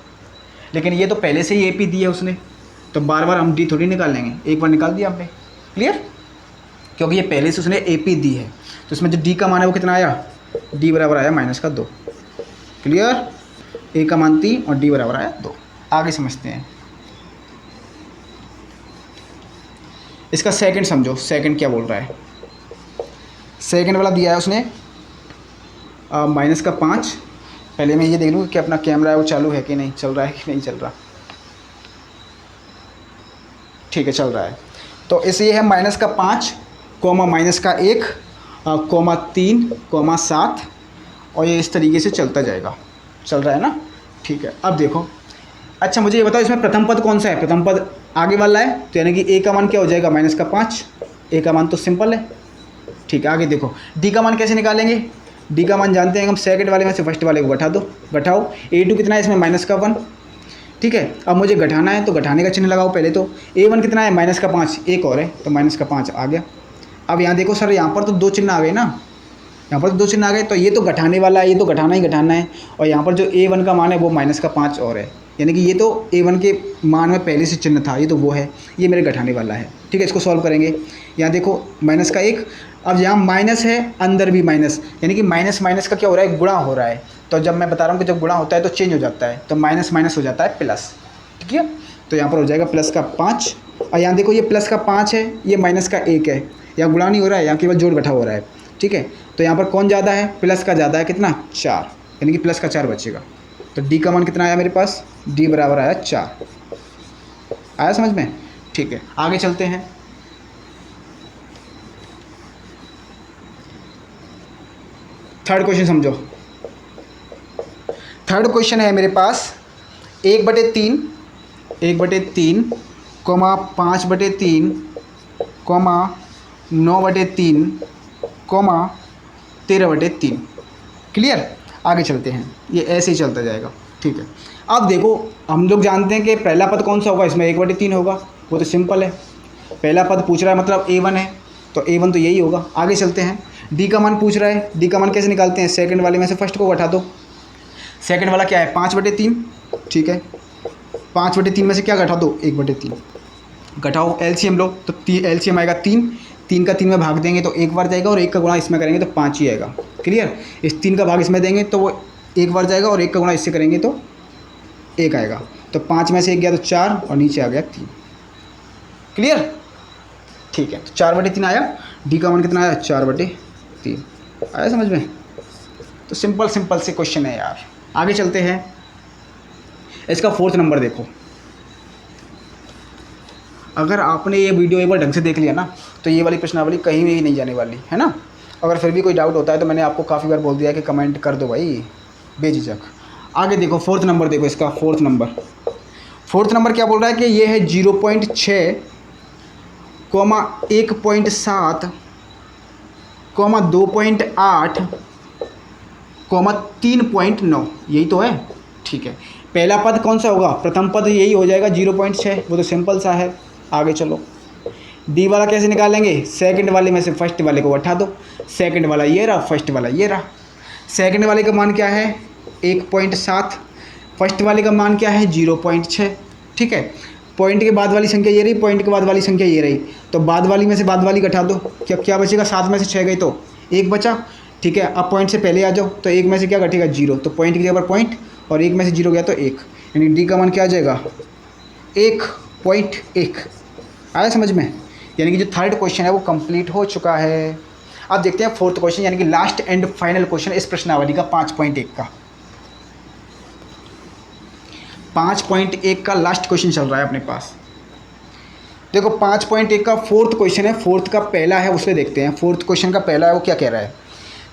लेकिन ये तो पहले से ही AP दी है उसने, तो बार बार हम D थोड़ी निकाल लेंगे, एक बार निकाल दिया हमने। क्लियर? क्योंकि ये पहले से उसने AP दी है, तो इसमें जो D का मान है वो कितना आया? D बराबर आया -2। क्लियर? A का मान 3 और D बराबर आया 2। आगे समझते हैं इसका सेकंड समझो। सेकंड क्या बोल रहा है? सेकंड वाला दिया है उसने -5। पहले मैं ये देख लूँ कि अपना कैमरा है वो चालू है कि नहीं, चल रहा है कि नहीं चल रहा। ठीक है, चल रहा है। तो इसे ये है -5, -1, -3, -7 और ये इस तरीके से चलता जाएगा। चल रहा है ना? ठीक है, अब देखो, अच्छा मुझे ये बताओ इसमें प्रथम पद कौन सा है? प्रथम पद आगे वाला है, तो यानी कि A का मान क्या हो जाएगा? -5। A का मान तो सिंपल है। ठीक है, आगे देखो D का मान कैसे निकालेंगे? D का मान जानते हैं हम, सेकंड वाले में से फर्स्ट वाले को घटा दो। घटाओ, A2 कितना है इसमें? -1। ठीक है, अब मुझे घटाना है तो घटाने का चिन्ह लगाओ पहले। तो A1 कितना है? -5, एक और है तो -5 आ गया। अब यहाँ देखो सर, यहाँ पर तो 2 चिन्ह आ गए ना, यहाँ पर तो 2 चिन्ह आ गए, तो ये तो घटाने वाला है, ये तो घटाना ही घटाना है। और यहाँ पर जो A1 का मान है वो -5 और है, यानी कि ये तो A1 के मान में पहले से चिन्ह था, ये तो वो है, ये मेरे घटाने वाला है। ठीक है, इसको सॉल्व करेंगे। यहाँ देखो -1, अब यहाँ माइनस है, अंदर भी माइनस, यानी कि माइनस का क्या हो रहा है? गुणा हो रहा है। तो जब मैं बता रहा हूँ कि जब गुणा होता है तो चेंज हो जाता है, तो माइनस हो जाता है प्लस। ठीक है, तो यहाँ पर हो जाएगा +5। और यहाँ देखो ये +5 है, ये -1 है, यहाँ गुणा नहीं हो रहा है, यहाँ केवल जोड़ घटा हो रहा है। ठीक है, तो यहाँ पर कौन ज़्यादा है? प्लस का ज़्यादा है, कितना? 4, यानी कि प्लस का 4 बचेगा। तो D का मान कितना आया मेरे पास? D बराबर आया 4। आया समझ में? ठीक है, आगे चलते हैं। थर्ड क्वेश्चन समझो। थर्ड क्वेश्चन है मेरे पास 1/3, 1/3, 5/3, 9/3, 13/3। क्लियर। आगे चलते हैं, ये ऐसे ही चलता जाएगा। ठीक है, अब देखो हम लोग जानते हैं कि पहला पद कौन सा होगा, इसमें 1/3 होगा, वो तो सिंपल है। पहला पद पूछ रहा है मतलब A1 है, तो A1 तो यही होगा। आगे चलते हैं, डी का मान पूछ रहा है, डी का मान कैसे निकालते हैं, सेकंड वाले में से फर्स्ट को घटा दो। सेकंड वाला क्या है 5/3, ठीक है, 5/3 में से क्या घटा दो 1/3, घटाओ एलसीएम लो, तो एलसीएम आएगा 3, 3 का 3 में भाग देंगे तो एक बार जाएगा, और 1 का गुणा इसमें करेंगे तो 5 ही आएगा। क्लियर। इस 3 का भाग इसमें देंगे तो वो एक बार जाएगा, और 1 का गुणा इससे करेंगे तो 1 आएगा। तो 5 में से 1 गया तो 4, और नीचे आ गया 3। क्लियर। ठीक है, तो 4/3 आया। डी का मान कितना आया 4/3 आया समझ में। तो सिंपल से क्वेश्चन है यार। आगे चलते हैं, इसका 4th नंबर देखो। अगर आपने ये वीडियो एक बार ढंग से देख लिया ना, तो ये वाली प्रश्नावली कहीं भी नहीं जाने वाली है ना। अगर फिर भी कोई डाउट होता है तो मैंने आपको काफ़ी बार बोल दिया कि कमेंट कर दो भाई बेझिझक। आगे देखो 4th नंबर देखो, इसका 4th नंबर। 4th नंबर क्या बोल रहा है कि ये है 0.6, 1.7, 2.8, 3.9, यही तो है। ठीक है, पहला पद कौन सा होगा, प्रथम पद यही हो जाएगा 0.6, वो तो सिंपल सा है। आगे चलो, डी वाला कैसे निकालेंगे, सेकंड वाले में से फर्स्ट वाले को हटा दो। सेकंड वाला ये रहा, फर्स्ट वाला ये रहा। सेकंड वाले का मान क्या है 1.7, फर्स्ट वाले का मान क्या है 0.6। ठीक है, पॉइंट के बाद वाली संख्या ये रही, पॉइंट के बाद वाली संख्या ये रही, तो बाद वाली में से बाद वाली घटा दो। क्या बचेगा, 7 में से 6 गई तो 1 बचा। ठीक है, अब पॉइंट से पहले आ जाओ, तो 1 में से क्या घटेगा 0, तो पॉइंट की जगह पर पॉइंट, और 1 में से 0 गया तो 1, यानी डी का मान क्या आ जाएगा 1.1। आया समझ में। यानी कि जो थर्ड क्वेश्चन है वो कंप्लीट हो चुका है। अब देखते हैं 4th क्वेश्चन, यानी कि लास्ट एंड फाइनल क्वेश्चन इस प्रश्नावली का 5.1 का। 5.1 का लास्ट क्वेश्चन चल रहा है अपने पास। देखो 5.1 का 4th क्वेश्चन है, 4th का पहला है उसे देखते हैं। 4th क्वेश्चन का पहला है वो क्या कह रहा है,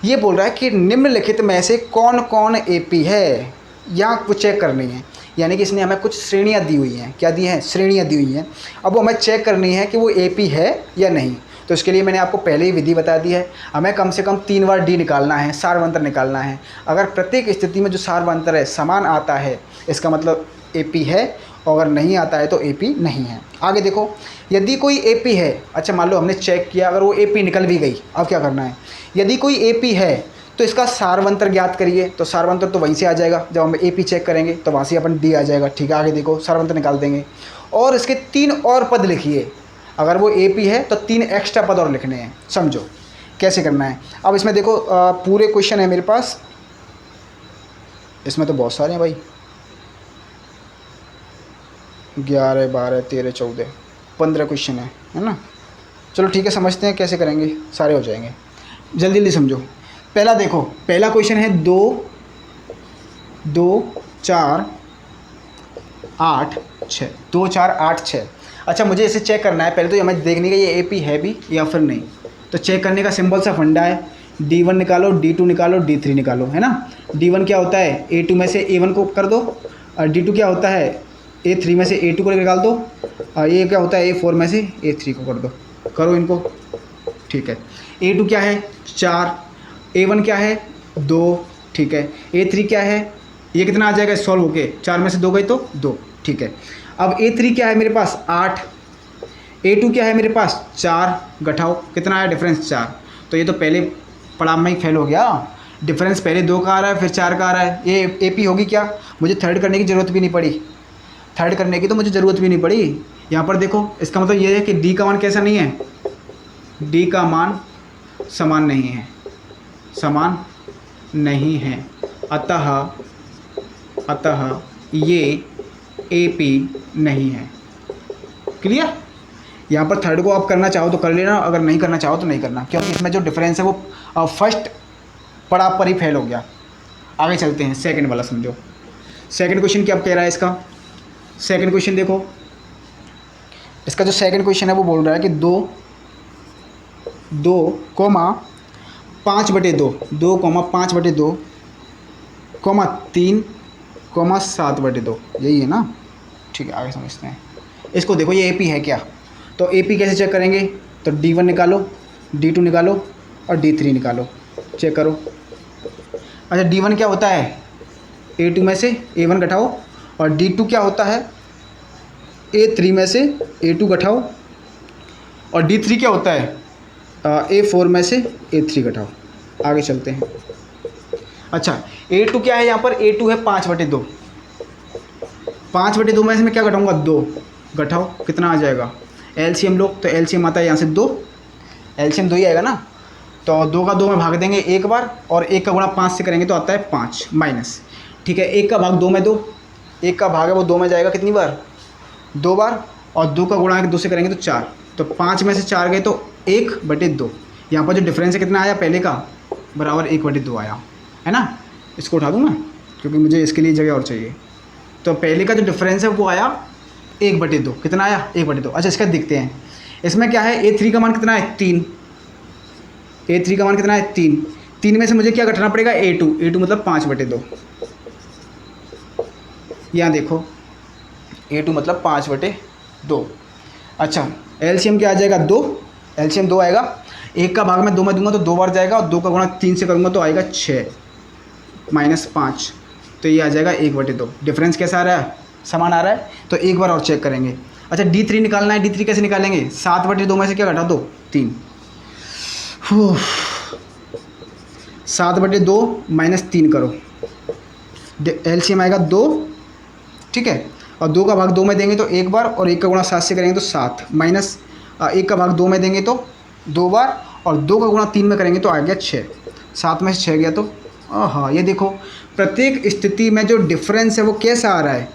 ये बोल रहा है कि निम्नलिखित में से कौन कौन एपी है, या कुछ चेक करनी है। यानी कि इसने हमें कुछ श्रेणियाँ दी हुई हैं, क्या दी हैं, श्रेणियाँ दी हुई हैं। अब वो हमें चेक करनी है कि वो एपी है या नहीं। तो इसके लिए मैंने आपको पहले ही विधि बता दी है, हमें कम से कम 3 बार डी निकालना है, सारवंतर निकालना है। अगर प्रत्येक स्थिति में जो सारवंतर है समान आता है, इसका मतलब एपी है, और अगर नहीं आता है तो एपी नहीं है। आगे देखो, यदि कोई एपी है, अच्छा मान लो हमने चेक किया, अगर वो एपी निकल भी गई, अब क्या करना है, यदि कोई एपी है तो इसका सारवंतर ज्ञात करिए। तो सारवंतर तो वहीं से आ जाएगा, जब हम एपी चेक करेंगे तो वहाँ से अपन डी आ जाएगा। ठीक है, आगे देखो सारवंतर निकाल देंगे, और इसके 3 और पद लिखिए। अगर वो एपी है तो 3 एक्स्ट्रा पद और लिखने हैं। समझो कैसे करना है। अब इसमें देखो पूरे क्वेश्चन है मेरे पास, इसमें तो बहुत सारे हैं भाई, 11, 12, 13, 14, 15 क्वेश्चन है ना। चलो ठीक है, समझते हैं कैसे करेंगे, सारे हो जाएंगे। जल्दी जल्दी समझो। पहला देखो, पहला क्वेश्चन है 2, 4, 8, 6, 2, 4, 8, 6। अच्छा मुझे इसे चेक करना है, पहले तो हमें देखने का ये एपी है भी या फिर नहीं। तो चेक करने का सिंपल सा फंडा है, D1 निकालो, D2 निकालो, D3 निकालो, है ना। D1 क्या होता है, A2 में से A1 को कर दो, और D2 क्या होता है, A3 में से A2 को निकाल दो, और ये क्या होता है, A4 में से A3 को कर दो। करो इनको। ठीक है, A2 क्या है 4, A1 क्या है 2, ठीक है, A3 क्या है, ये कितना आ जाएगा सॉल्व होके, 4 में से 2 गए तो 2। ठीक है, अब A3 क्या है मेरे पास 8, A2 क्या है मेरे पास 4, घटाओ कितना आया डिफरेंस 4। तो ये तो पहले पड़ाव में ही फेल हो गया, डिफरेंस पहले 2 का आ रहा है फिर 4 का आ रहा है। ये एपी होगी क्या, मुझे थर्ड करने की ज़रूरत भी नहीं पड़ी, थर्ड करने की तो मुझे ज़रूरत भी नहीं पड़ी। यहाँ पर देखो इसका मतलब ये है कि डी का मान कैसा नहीं है, डी का मान समान नहीं है, समान नहीं है, अतः ये एपी नहीं है। क्लियर। यहाँ पर थर्ड को आप करना चाहो तो कर लेना, अगर नहीं करना चाहो तो नहीं करना, क्योंकि इसमें जो डिफरेंस है वो फर्स्ट पड़ाव पर ही फेल हो गया। आगे चलते हैं, सेकंड वाला समझो। सेकंड क्वेश्चन क्या कह रहा है इसका, सेकंड क्वेश्चन देखो, इसका जो सेकंड क्वेश्चन है वो बोल रहा है कि 2, 5/2, 2, 5/2, 3, कॉमा 7/2, यही है ना। ठीक है, आगे समझते हैं इसको। देखो ये AP है क्या, तो AP कैसे चेक करेंगे, तो D1 निकालो, D2 निकालो और D3 निकालो, चेक करो। अच्छा D1 क्या होता है, A2 में से A1 घटाओ, और D2 क्या होता है, A3 में से A2 घटाओ, और D3 क्या होता है, A4 में से A3 घटाओ। आगे चलते हैं। अच्छा A2 क्या है यहाँ पर, A2 है 5/2, 5/2 में से मैं क्या घटाऊंगा, 2 घटाओ, कितना आ जाएगा, LCM लो, तो LCM आता है यहाँ से 2, LCM 2 ही आएगा ना, तो 2 का 2 में भाग देंगे एक बार, और 1 का गुणा 5 से करेंगे तो आता है 5 माइनस। ठीक है, 1 का भाग 2 में 2, 1 का भाग है वो 2 में जाएगा कितनी बार, 2 बार, और 2 का गुणा 2 से करेंगे तो 4, तो 5 में से 4 गए तो 1/2। यहाँ पर जो डिफरेंस है कितना आया, पहले का बराबर 1/2 आया है ना। इसको उठा दूँ मैं, क्योंकि मुझे इसके लिए जगह और चाहिए। तो पहले का जो डिफरेंस है वो आया 1/2, कितना आया 1/2। अच्छा इसका देखते हैं, इसमें क्या है, A3 का मान कितना है 3, A3 का मान कितना है 3, 3 में से मुझे क्या घटाना पड़ेगा, A2 मतलब 5/2। यहाँ देखो A2 मतलब 5/2। अच्छा LCM क्या आ जाएगा, 2, LCM 2 आएगा, 1 का भाग में 2 में दूंगा तो 2 बार जाएगा, और 2 का गुणा 3 से करूँगा तो आएगा 6 माइनस 5, तो ये आ जाएगा 1/2। डिफरेंस कैसा आ रहा है, समान आ रहा है, तो एक बार और चेक करेंगे। अच्छा D3 निकालना है, D3 कैसे निकालेंगे, 7/2 में से क्या घटा दो, 3, 7/2 माइनस 3 करो, LCM आएगा 2, ठीक है, और 2 का भाग 2 में देंगे तो एक बार, और 1 का गुणा 7 से करेंगे तो 7 माइनस 1 का भाग 2 में देंगे तो 2 बार, और 2 का गुणा 3 में करेंगे तो आ गया 6, 7 में से 6 गया तो हाँ। ये देखो प्रत्येक स्थिति में जो डिफरेंस है वो कैसा आ रहा है,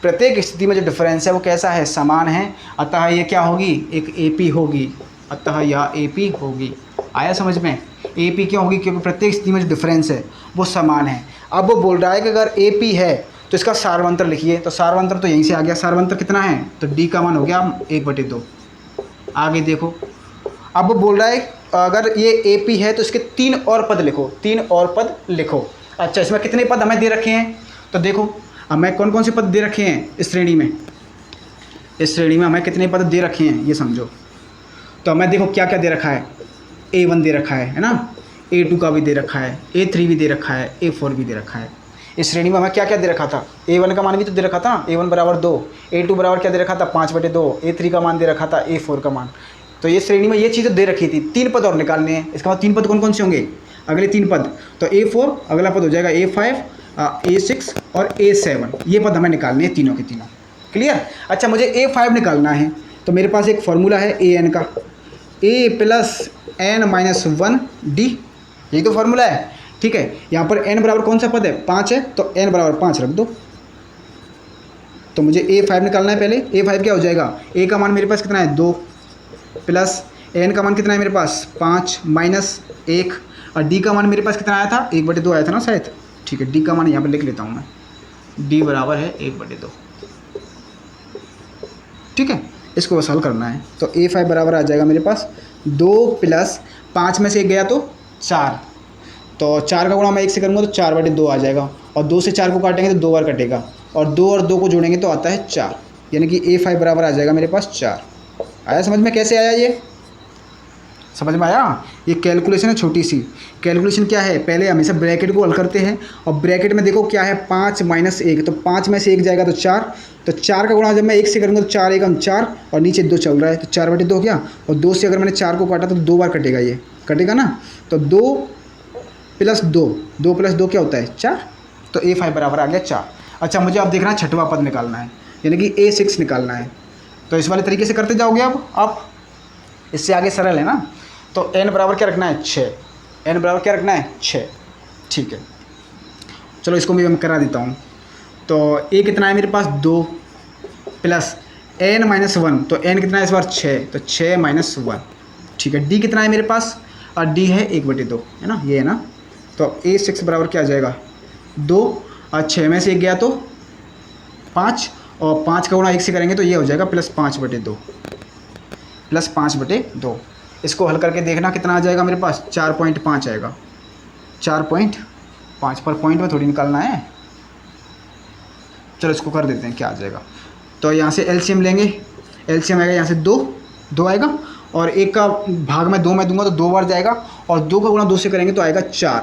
प्रत्येक स्थिति में जो डिफरेंस है वो कैसा है, समान है, अतः ये क्या होगी, एक AP होगी, अतः यह AP होगी। आया समझ में, AP क्यों होगी, क्योंकि प्रत्येक स्थिति में जो डिफरेंस है वो समान है। अब वो बोल रहा है कि अगर AP है तो इसका सारवंतर लिखिए, तो सारवंतर तो यहीं से आ गया, सारवंतर कितना है, तो D का मान हो गया 1/2। आगे देखो, अब वो बोल रहा है अगर ये AP है तो इसके 3 और पद लिखो, 3 और पद लिखो। अच्छा इसमें कितने पद हमें दे रखे हैं, तो देखो हमें कौन कौन से पद दे रखे हैं इस श्रेणी में, इस श्रेणी में हमें कितने पद दे रखे हैं ये समझो। तो हमें देखो क्या क्या दे रखा है, A1 दे रखा है ना, A2 का भी दे रखा है, A3 भी दे रखा है, A4 भी दे रखा है। इस श्रेणी में हमें क्या क्या दे रखा था, A1 का मान भी तो दे रखा था ना, A1 बराबर 2, A2 बराबर क्या दे रखा था 5/2, A3 का मान दे रखा था, A4 का मान। तो ये श्रेणी में ये चीज़ें दे रखी थी, 3 पद और निकालने हैं। इसका मतलब 3 पद कौन कौन से होंगे, अगले 3 पद, तो A4 अगला पद हो जाएगा A5, A6 और A7, ये पद हमें निकालने हैं तीनों के तीनों। क्लियर। अच्छा मुझे A5 निकालना है, तो मेरे पास एक फॉर्मूला है AN का, A + n-1D, यही तो फार्मूला है। ठीक है, यहाँ पर n बराबर कौन सा पद है, 5 है, तो n बराबर 5 रख दो। तो मुझे A5 निकालना है पहले। A5 क्या हो जाएगा, A का मान मेरे पास कितना है 2, प्लस n का मान कितना है मेरे पास 5 माइनस 1, और D का मान मेरे पास कितना आया था 1/2 आया था ना शायद। ठीक है, D का मान यहाँ पर लिख लेता हूँ मैं, D बराबर है 1/2। ठीक है, इसको बस हल करना है। तो A5 बराबर आ जाएगा मेरे पास 2 + 5 में से 1 गया तो 4, तो 4 का गुणा मैं 1 से करूँगा तो 4/2 आ जाएगा, और 2 से 4 को काटेंगे तो 2 बार कटेगा, और 2 और 2 को जोड़ेंगे तो आता है 4, यानी कि A5 बराबर आ जाएगा मेरे पास 4। आया समझ में, कैसे आया ये समझ में आया। ये कैलकुलेशन है छोटी सी। कैलकुलेशन क्या है, पहले हमेशा ब्रैकेट को हल करते हैं, और ब्रैकेट में देखो क्या है 5 माइनस 1, तो 5 में से 1 जाएगा तो 4, तो 4 का गुणा जब मैं 1 से करूँगा तो 4 एकम 4, और नीचे 2 चल रहा है तो 4/2 हो गया, और 2 से अगर मैंने 4 को काटा तो 2 बार कटेगा, ये कटेगा ना, तो 2 + 2, 2 + 2 क्या होता है 4, तो A5 बराबर आ गया 4। अच्छा मुझे अब देखना है छठवां पद निकालना है, यानी कि A6 निकालना है। तो इस वाले तरीके से करते जाओगे अब आप, इससे आगे सरल है ना। तो n बराबर क्या रखना है 6, n बराबर क्या रखना है 6। ठीक है, चलो इसको भी मैं करा देता हूँ। तो A कितना है मेरे पास 2 + n-1, तो n कितना है इस बार 6, तो 6 - 1। ठीक है, D कितना है मेरे पास, और D है 1/2 है ना, ये है ना। तो A6 बराबर क्या आ जाएगा 2, और 6 में से 1 गया तो 5, और 5 का गुणा 1 से करेंगे तो ये हो जाएगा +5/2, +5/2। इसको हल करके देखना कितना आ जाएगा मेरे पास, 4.5 आएगा, 4.5 पर पॉइंट में थोड़ी निकालना है। चलो इसको कर देते हैं, क्या आ जाएगा। तो यहाँ से एलसीएम लेंगे, एलसीएम आएगा यहाँ से 2 आएगा, और 1 का भाग में 2 में दूंगा तो 2 बार जाएगा, और 2 का गुणा 2 से करेंगे तो आएगा 4,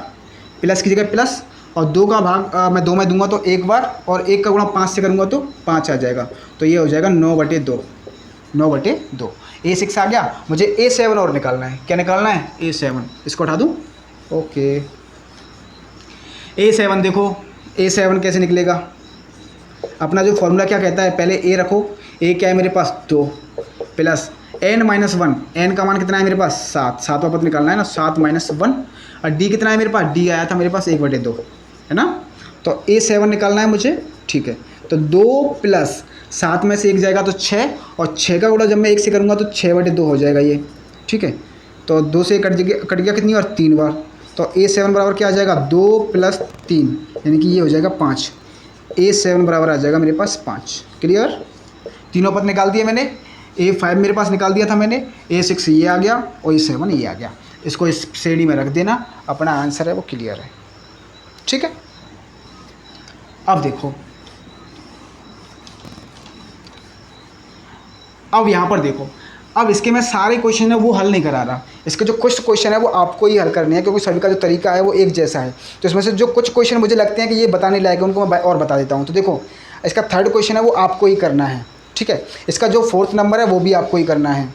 प्लस की जगह प्लस, और 2 का भाग मैं 2 में दूंगा तो 1 बार, और 1 का गुणा 5 से करूँगा तो 5 आ जाएगा। तो ये हो जाएगा 9/2, 9/2। A6 आ गया। मुझे A7 और निकालना है। क्या निकालना है? A7। इसको उठा दूँ, ओके। A7 देखो, A7 कैसे निकलेगा? अपना जो फॉर्मूला क्या कहता है, पहले A रखो, A क्या है मेरे पास 2, प्लस n-1, n का मान कितना है मेरे पास 7, 7 वापस निकालना है ना, 7 - 1, और D कितना है मेरे पास, D आया था मेरे पास 1/2, है ना। तो A7 निकालना है मुझे, ठीक है। तो 2 प्लस 7 में से 1 जाएगा तो 6, और 6 का गुणा जब मैं 1 से करूँगा तो 6/2 हो जाएगा ये, ठीक है। तो 2 से कट गया कितनी बार, 3 बार। तो A7 बराबर क्या आ जाएगा, 2 + 3, यानी कि ये हो जाएगा 5। A7 बराबर आ जाएगा मेरे पास 5। क्लियर? तीनों पद निकाल दिए मैंने। A5 मेरे पास निकाल दिया था मैंने, A6 ये आ गया, और A7 ये आ गया। इसको इस श्रेणी में रख देना, अपना आंसर है वो क्लियर है, ठीक है। अब देखो, अब यहाँ पर देखो, अब इसके मैं सारे क्वेश्चन है वो हल नहीं करा रहा। इसके जो कुछ क्वेश्चन है वो आपको ही हल करने हैं, क्योंकि सभी का जो तरीका है वो एक जैसा है। तो इसमें से जो कुछ क्वेश्चन मुझे लगते हैं कि ये बताने लायक है, उनको मैं और बता देता हूँ। तो देखो, इसका 3rd क्वेश्चन है वो आपको ही करना है, ठीक है। इसका जो 4th नंबर है वो भी आपको ही करना है।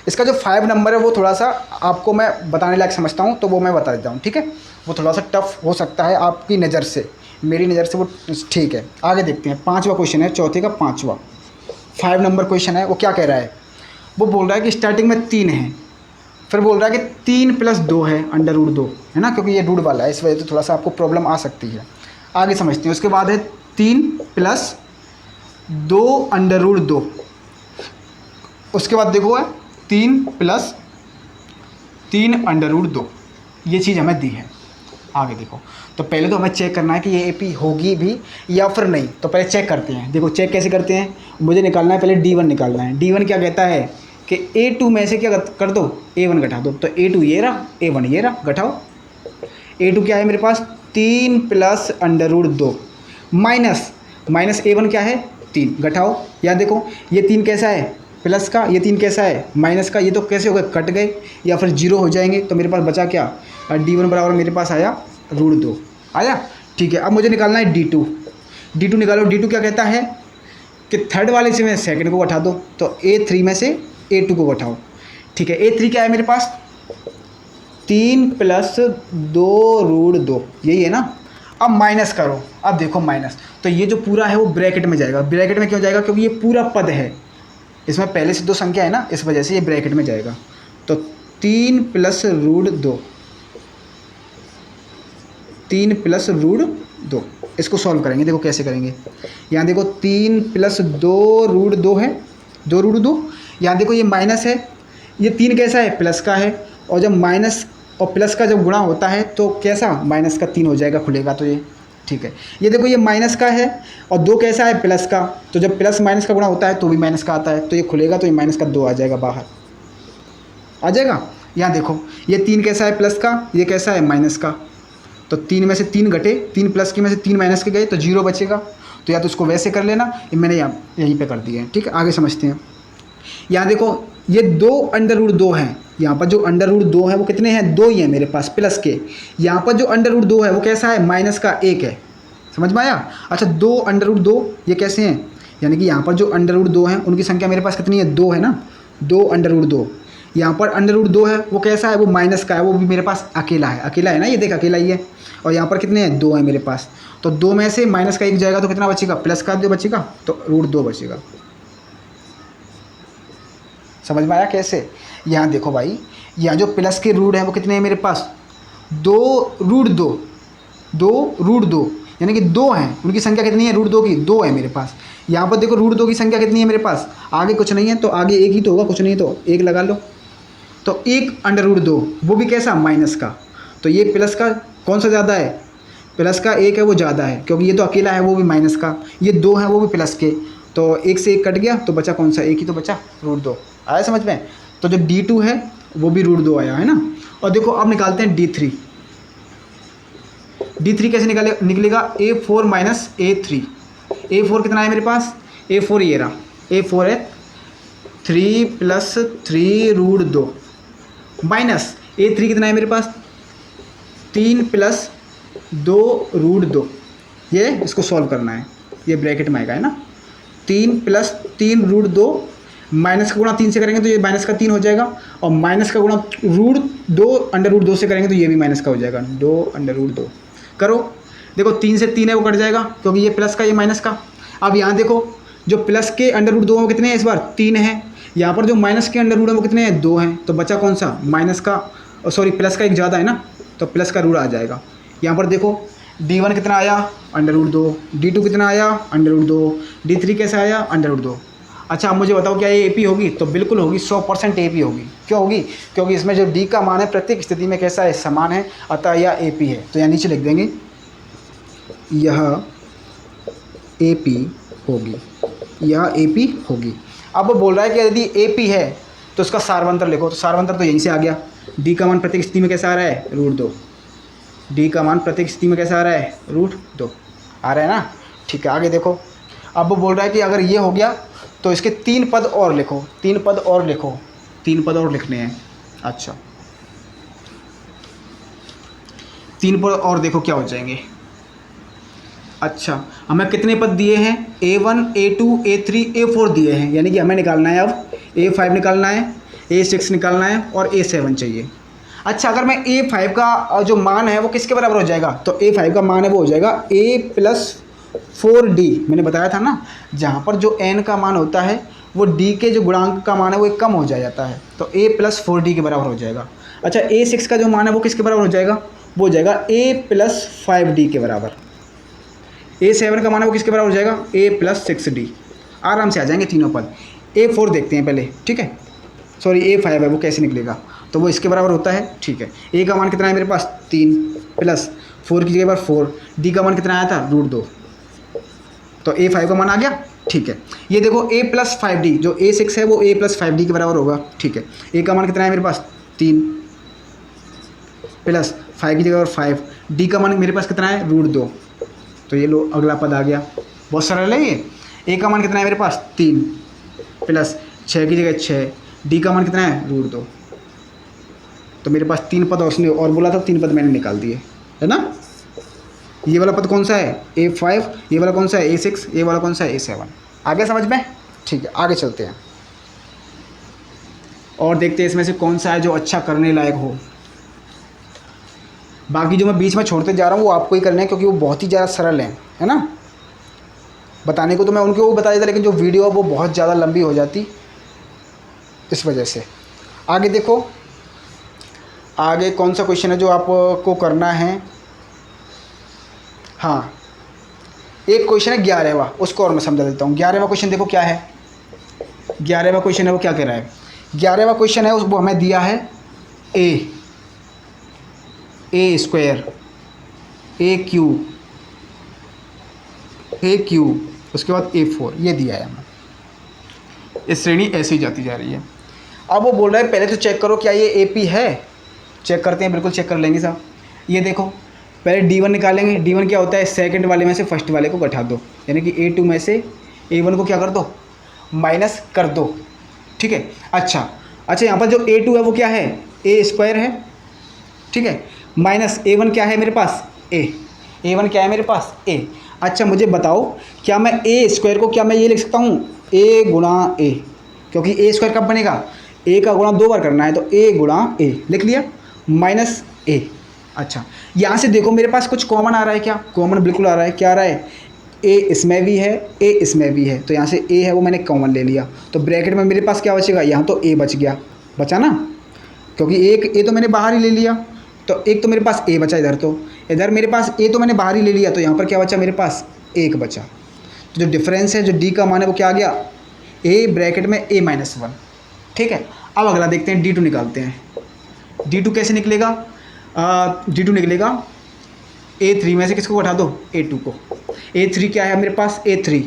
इसका जो 5 नंबर है वो थोड़ा सा आपको मैं बताने लायक समझता हूँ, तो वो मैं बता देता हूँ, ठीक है। वो थोड़ा सा टफ हो सकता है आपकी नज़र से, मेरी नज़र से वो ठीक है। आगे देखते हैं, 5वां क्वेश्चन है, चौथे का 5वां 5 नंबर क्वेश्चन है। वो क्या कह रहा है, वो बोल रहा है कि स्टार्टिंग में 3 है, फिर बोल रहा है कि 3 + 2 है, √2, है ना, क्योंकि ये रूट वाला है, इस वजह से थोड़ा सा आपको प्रॉब्लम आ सकती है। आगे समझते हैं। उसके बाद है 3 + 2 √2। उसके बाद देखो है 3 + 3 √2, ये चीज़ हमें दी है। आगे देखो, तो पहले तो हमें चेक करना है कि ये AP होगी भी या फिर नहीं। तो पहले चेक करते हैं। देखो चेक कैसे करते हैं, मुझे निकालना है, पहले D1 निकालना है। D1 क्या कहता है कि A2 में से क्या कर दो, A1 घटा दो। तो A2 ये रहा, A1 ये रहा, घटाओ। A2 क्या है मेरे पास, 3 + √2 माइनस A1 क्या है, 3, घटाओ। यहाँ देखो, ये 3 कैसा है, प्लस का, ये 3 कैसा है, माइनस का। ये तो कैसे हो गए, कट गए या फिर 0 हो जाएंगे। तो मेरे पास बचा क्या, D1 बराबर मेरे पास आया √2 आया, ठीक है। अब मुझे निकालना है D2 निकालो। D2 क्या कहता है कि 3rd वाले से मैं 2nd को घटा दो, तो A3 में से A2 को घटाओ, ठीक है। A3 क्या है मेरे पास, 3 + 2 √2, यही है ना। अब माइनस करो, अब देखो माइनस, तो ये जो पूरा है वो ब्रैकेट में जाएगा। ब्रैकेट में क्यों जाएगा, क्योंकि ये पूरा पद है, इसमें पहले से 2 संख्या है ना, इस वजह से ये ब्रैकेट में जाएगा। तो 3 + √2, 3 + √2, इसको सॉल्व करेंगे। देखो कैसे करेंगे, यहाँ देखो 3 + 2 √2 है, 2 √2। यहाँ देखो ये माइनस है, ये 3 कैसा है, प्लस का है, और जब माइनस और प्लस का जब गुणा होता है तो कैसा, माइनस का 3 हो जाएगा, खुलेगा तो ये, ठीक है। ये देखो ये माइनस का है, और 2 कैसा है, प्लस का। तो जब प्लस माइनस का गुणा होता है तो भी माइनस का आता है, तो ये खुलेगा, तो ये माइनस का 2 आ जाएगा, बाहर आ जाएगा। यहाँ देखो ये 3 कैसा है, प्लस का, ये कैसा है, माइनस का। तो 3 में से 3 घटे, 3 प्लस के में से 3 माइनस के गए, तो 0 बचेगा। तो या तो उसको वैसे कर लेना, मैंने यहीं पे कर दिया है, ठीक है। आगे समझते हैं। यहाँ देखो ये 2 √2 हैं, यहाँ पर जो √2 है वो कितने हैं, 2 ही हैं मेरे पास, प्लस के। यहाँ पर जो √2 है वो कैसा है, माइनस का 1 है, समझ में आया। अच्छा 2 √2 ये कैसे हैं, यानी कि यहाँ पर जो √2 हैं उनकी संख्या मेरे पास कितनी है, 2 है ना, 2 √2। यहाँ पर √2 है वो कैसा है, वो माइनस का है, वो भी मेरे पास अकेला है ना, ये देख अकेला ही है। और यहाँ पर कितने हैं, 2 है मेरे पास। तो 2 में से माइनस का 1 जाएगा तो कितना बचेगा, प्लस का 2 बचेगा, तो √2 बचेगा। समझ में आया कैसे। यहाँ देखो भाई, यहाँ जो प्लस के रूट हैं वो कितने हैं मेरे पास, 2 √2, 2 √2, यानी कि 2 हैं। उनकी संख्या कितनी है, √2 की 2 है मेरे पास। यहाँ पर देखो √2 की संख्या कितनी है मेरे पास, आगे कुछ नहीं है, तो आगे 1 ही तो होगा, कुछ नहीं तो 1 लगा लो। तो 1 √2 वो भी कैसा, माइनस का। तो ये प्लस का कौन सा ज़्यादा है, प्लस का 1 है वो ज़्यादा है, क्योंकि ये तो अकेला है, वो भी माइनस का। ये 2 है वो भी प्लस के, तो 1 से 1 कट गया, तो बचा कौन सा, 1 ही तो बचा, √2 आया समझ में। तो जो D2 है वो भी √2 आया, है ना। और देखो अब निकालते हैं D3 कैसे निकलेगा, A4 - A3। A4 कितना है मेरे पास, A4 ये रहा, A4 है 3 + 3√2 माइनस A3 कितना है मेरे पास 3 + 2√2। ये इसको सॉल्व करना है, ये ब्रैकेट में आएगा है ना, 3 + 3√2 माइनस का गुणा 3 से करेंगे तो ये माइनस का 3 हो जाएगा, और माइनस का गुणा √2 √2 से करेंगे तो ये भी माइनस का हो जाएगा 2 √2। करो, देखो 3 से 3 है वो कट जाएगा क्योंकि ये प्लस का ये माइनस का। अब यहाँ देखो जो प्लस के √2 वो कितने हैं इस बार 3 है, यहाँ पर जो माइनस के √2 है वो कितने हैं 2 हैं, तो बचा कौन सा माइनस का, सॉरी प्लस का एक ज़्यादा है ना, तो प्लस का रूट आ जाएगा। यहाँ पर देखो D1 कितना आया √2, D2 कितना आया √2, D3 कैसा आया √2। अच्छा अब मुझे बताओ क्या ये AP होगी, तो बिल्कुल होगी, 100% AP होगी। क्यों होगी, क्योंकि इसमें जो D का मान है प्रत्येक स्थिति में कैसा है समान है, अतः यह AP है। तो यहाँ नीचे लिख देंगे यह AP होगी, यह AP होगी। अब वो बोल रहा है कि यदि AP है तो उसका सारवंतर लिखो, तो सारवंतर तो यहीं से आ गया, D का मान प्रत्येक स्थिति में कैसा आ रहा है √2, D का मान प्रत्येक स्थिति में कैसा आ रहा है √2 आ रहा है ना। ठीक है आगे देखो, अब वो बोल रहा है कि अगर ये हो गया तो इसके 3 पद और लिखो, 3 पद और लिखो, 3 पद और लिखने हैं। अच्छा 3 पद और देखो क्या हो जाएंगे। अच्छा हमें कितने पद दिए हैं A1 A2 A3 A4 दिए हैं, यानी कि हमें निकालना है अब A5 निकालना है, A6 निकालना है और A7 चाहिए। अच्छा अगर मैं A5 का जो मान है वो किसके बराबर हो जाएगा, तो A5 का मान है वो हो जाएगा A + 4D। मैंने बताया था ना जहाँ पर जो n का मान होता है वो D के जो गुणांक का मान है वो एक कम हो जाता है, तो A + 4D के बराबर हो जाएगा। अच्छा A6 का जो मान है वो किसके बराबर हो जाएगा, वो हो जाएगा A + 5D के बराबर। A7 का मान है वो किसके बराबर हो जाएगा A + 6D। आराम से आ जाएंगे तीनों पद। A4 देखते हैं पहले, ठीक है, सॉरी A5 है वो कैसे निकलेगा, तो वो इसके बराबर होता है। ठीक है A का मान कितना है मेरे पास 3 + 4 की जगह पर 4, D का मान कितना आया था √2, तो A5 का मान आ गया। ठीक है ये देखो A + 5D, जो A6 है वो A + 5D के बराबर होगा। ठीक है A का मान कितना है मेरे पास 3 + 5 की जगह पर 5, D का मान मेरे पास कितना है √2, तो ये लो अगला पद आ गया, बहुत सरल है ये। A का मान कितना है मेरे पास 3 + 6 की जगह 6, D का मान कितना है √2, तो मेरे पास 3 पद उसने और बोला था, 3 पद मैंने निकाल दिए है ना। ये वाला पद कौन सा है A5, ये वाला कौन सा है A6, ये वाला कौन सा है A7। आगे समझ में। ठीक है आगे चलते हैं और देखते हैं इसमें से कौन सा है जो अच्छा करने लायक हो। बाकी जो मैं बीच में छोड़ते जा रहा हूँ वो आपको ही करना है क्योंकि वो बहुत ही ज़्यादा सरल है ना। बताने को तो मैं उनके वो बता देता, लेकिन जो वीडियो है वो बहुत ज़्यादा लंबी हो जाती इस वजह से। आगे देखो आगे कौन सा क्वेश्चन है जो आपको करना है। हाँ एक क्वेश्चन है 11वां, उसको और मैं समझा देता हूँ। 11वां क्वेश्चन देखो क्या है, 11वां क्वेश्चन है वो क्या कह रहा है। 11वां क्वेश्चन है वो हमें दिया है A² AQ उसके बाद A4 ये दिया है हमें। इस श्रेणी ऐसे ही जाती जा रही है। अब वो बोल रहा है पहले तो चेक करो क्या ये AP है। चेक करते हैं, बिल्कुल चेक कर लेंगे साहब। ये देखो पहले D1 निकालेंगे। D1 क्या होता है सेकंड वाले में से फर्स्ट वाले को घटा दो, यानी कि A2 में से A1 को क्या कर दो माइनस कर दो। ठीक है अच्छा यहाँ पर जो A2 है वो क्या है A² है। ठीक है माइनस A1 क्या है मेरे पास A1 क्या है मेरे पास A। अच्छा मुझे बताओ क्या मैं A² को क्या मैं ये लिख सकता हूँ A × A, क्योंकि A² कब बनेगा A का गुणा 2 बार करना है, तो A × A लिख लिया माइनस A। अच्छा यहाँ से देखो मेरे पास कुछ कॉमन आ रहा है क्या, कॉमन बिल्कुल आ रहा है। क्या आ रहा है A इसमें भी है A इसमें भी है, तो यहाँ से A है वो मैंने कॉमन ले लिया, तो ब्रैकेट में मेरे पास क्या बचेगा, यहाँ तो A बच गया, बचा ना, क्योंकि एक A तो मैंने बाहर ही ले लिया, तो एक तो मेरे पास A बचा, इधर मेरे पास A तो मैंने बाहर ही ले लिया, तो यहाँ पर क्या बचा मेरे पास 1 बचा। तो जो डिफरेंस है जो D का मान है वो क्या आ गया A ब्रैकेट में A-1। ठीक है अब अगला देखते हैं D2 निकालते हैं। D2 कैसे निकलेगा, D2 निकलेगा A3 में से किसको घटा दो A2 को। A3 क्या है मेरे पास A3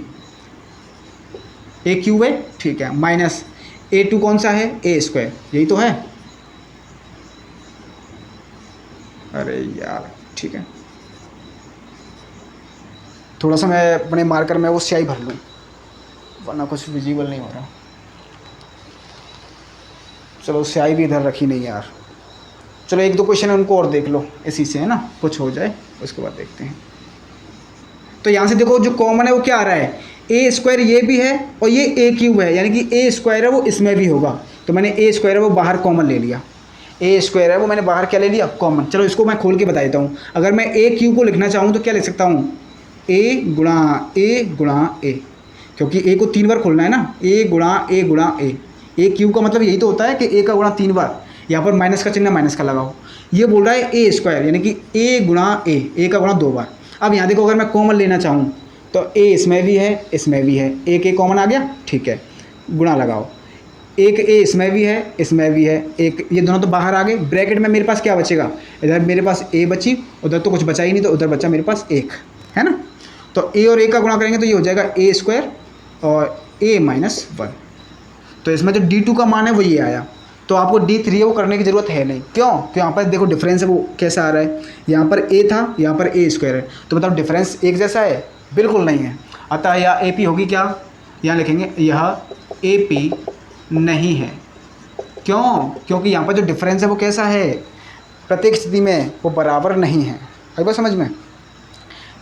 AQ है। ठीक है माइनस A2 कौन सा है A², यही तो है। अरे यार ठीक है थोड़ा सा मैं अपने मार्कर में वो स्याही भर लूँ, वरना कुछ विजिबल नहीं हो रहा। चलो स्याही भी इधर रखी नहीं यार। चलो एक दो क्वेश्चन है उनको और देख लो, इसी से है ना कुछ हो जाए, उसके बाद देखते हैं। तो यहाँ से देखो जो कॉमन है वो क्या आ रहा है, ए स्क्वायर ये भी है और ये ए क्यूब है, यानी कि ए स्क्वायर है वो इसमें भी होगा। तो मैंने ए स्क्वायर है वो बाहर कॉमन ले लिया, ए स्क्वायर है वो मैंने बाहर क्या ले लिया, कॉमन। चलो इसको मैं खोल के बता देता हूँ। अगर मैं ए क्यूब को लिखना चाहूँ तो क्या लिख सकता हूँ, ए गुणा ए, क्योंकि ए को 3 बार खोलना है ना, ए गुणा ए क्यूब का मतलब यही तो होता है कि ए का गुणा 3 बार। यहाँ पर माइनस का चिन्ह माइनस का लगाओ। ये बोल रहा है ए स्क्वायर यानी कि ए गुणा ए का गुणा 2 बार। अब यहाँ देखो अगर मैं कॉमन लेना चाहूँ तो ए इसमें भी है इसमें भी है, एक ए कॉमन आ गया, ठीक है, गुणा लगाओ। एक ए इसमें भी है इसमें भी है, एक ये दोनों तो बाहर आ गए। ब्रैकेट में मेरे पास क्या बचेगा, इधर मेरे पास ए बची, उधर तो कुछ बचा ही नहीं, तो उधर बचा मेरे पास 1, है ना। तो ए और ए का गुणा करेंगे तो ये हो जाएगा ए स्क्वायर और ए माइनस 1। तो इसमें जो D2 का मान है वो ये आया। तो आपको D3 है वो करने की ज़रूरत है नहीं, क्यों, क्योंकि यहाँ पर देखो डिफरेंस है वो कैसा आ रहा है, यहाँ पर ए था यहाँ पर ए स्क्वायर है, तो बताओ डिफरेंस एक जैसा है, बिल्कुल नहीं है। अतः यह AP होगी क्या, यहाँ लिखेंगे यह AP नहीं है। क्यों, क्योंकि यहाँ पर जो डिफरेंस है वो कैसा है, प्रत्येक स्थिति में वो बराबर नहीं है। आई बात समझ में,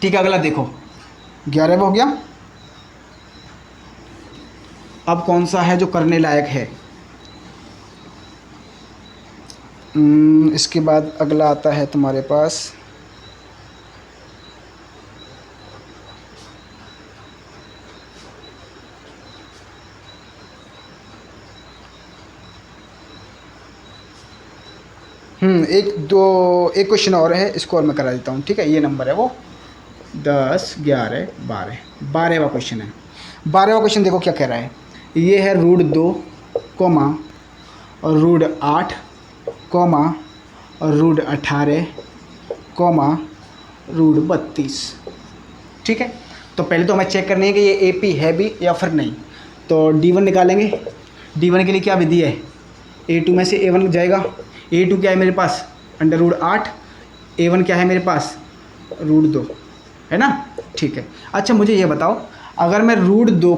ठीक है। अगला देखो 11 हो गया। अब कौन सा है जो करने लायक है, इसके बाद अगला आता है तुम्हारे पास एक क्वेश्चन और है, इसको और मैं करा देता हूँ, ठीक है। ये नंबर है वो 10, 11, 12वां क्वेश्चन है। 12वां क्वेश्चन देखो क्या कह रहा है, ये है √2, और √8, और √18, √32, ठीक है। तो पहले तो हमें चेक करनी है कि ये AP है भी या फिर नहीं। तो D1 निकालेंगे। D1 के लिए क्या विधि है, A2 में से A1 जाएगा। A2 क्या है मेरे पास, √8, A1 क्या है मेरे पास, √2, है ना, ठीक है। अच्छा मुझे ये बताओ, अगर मैं √2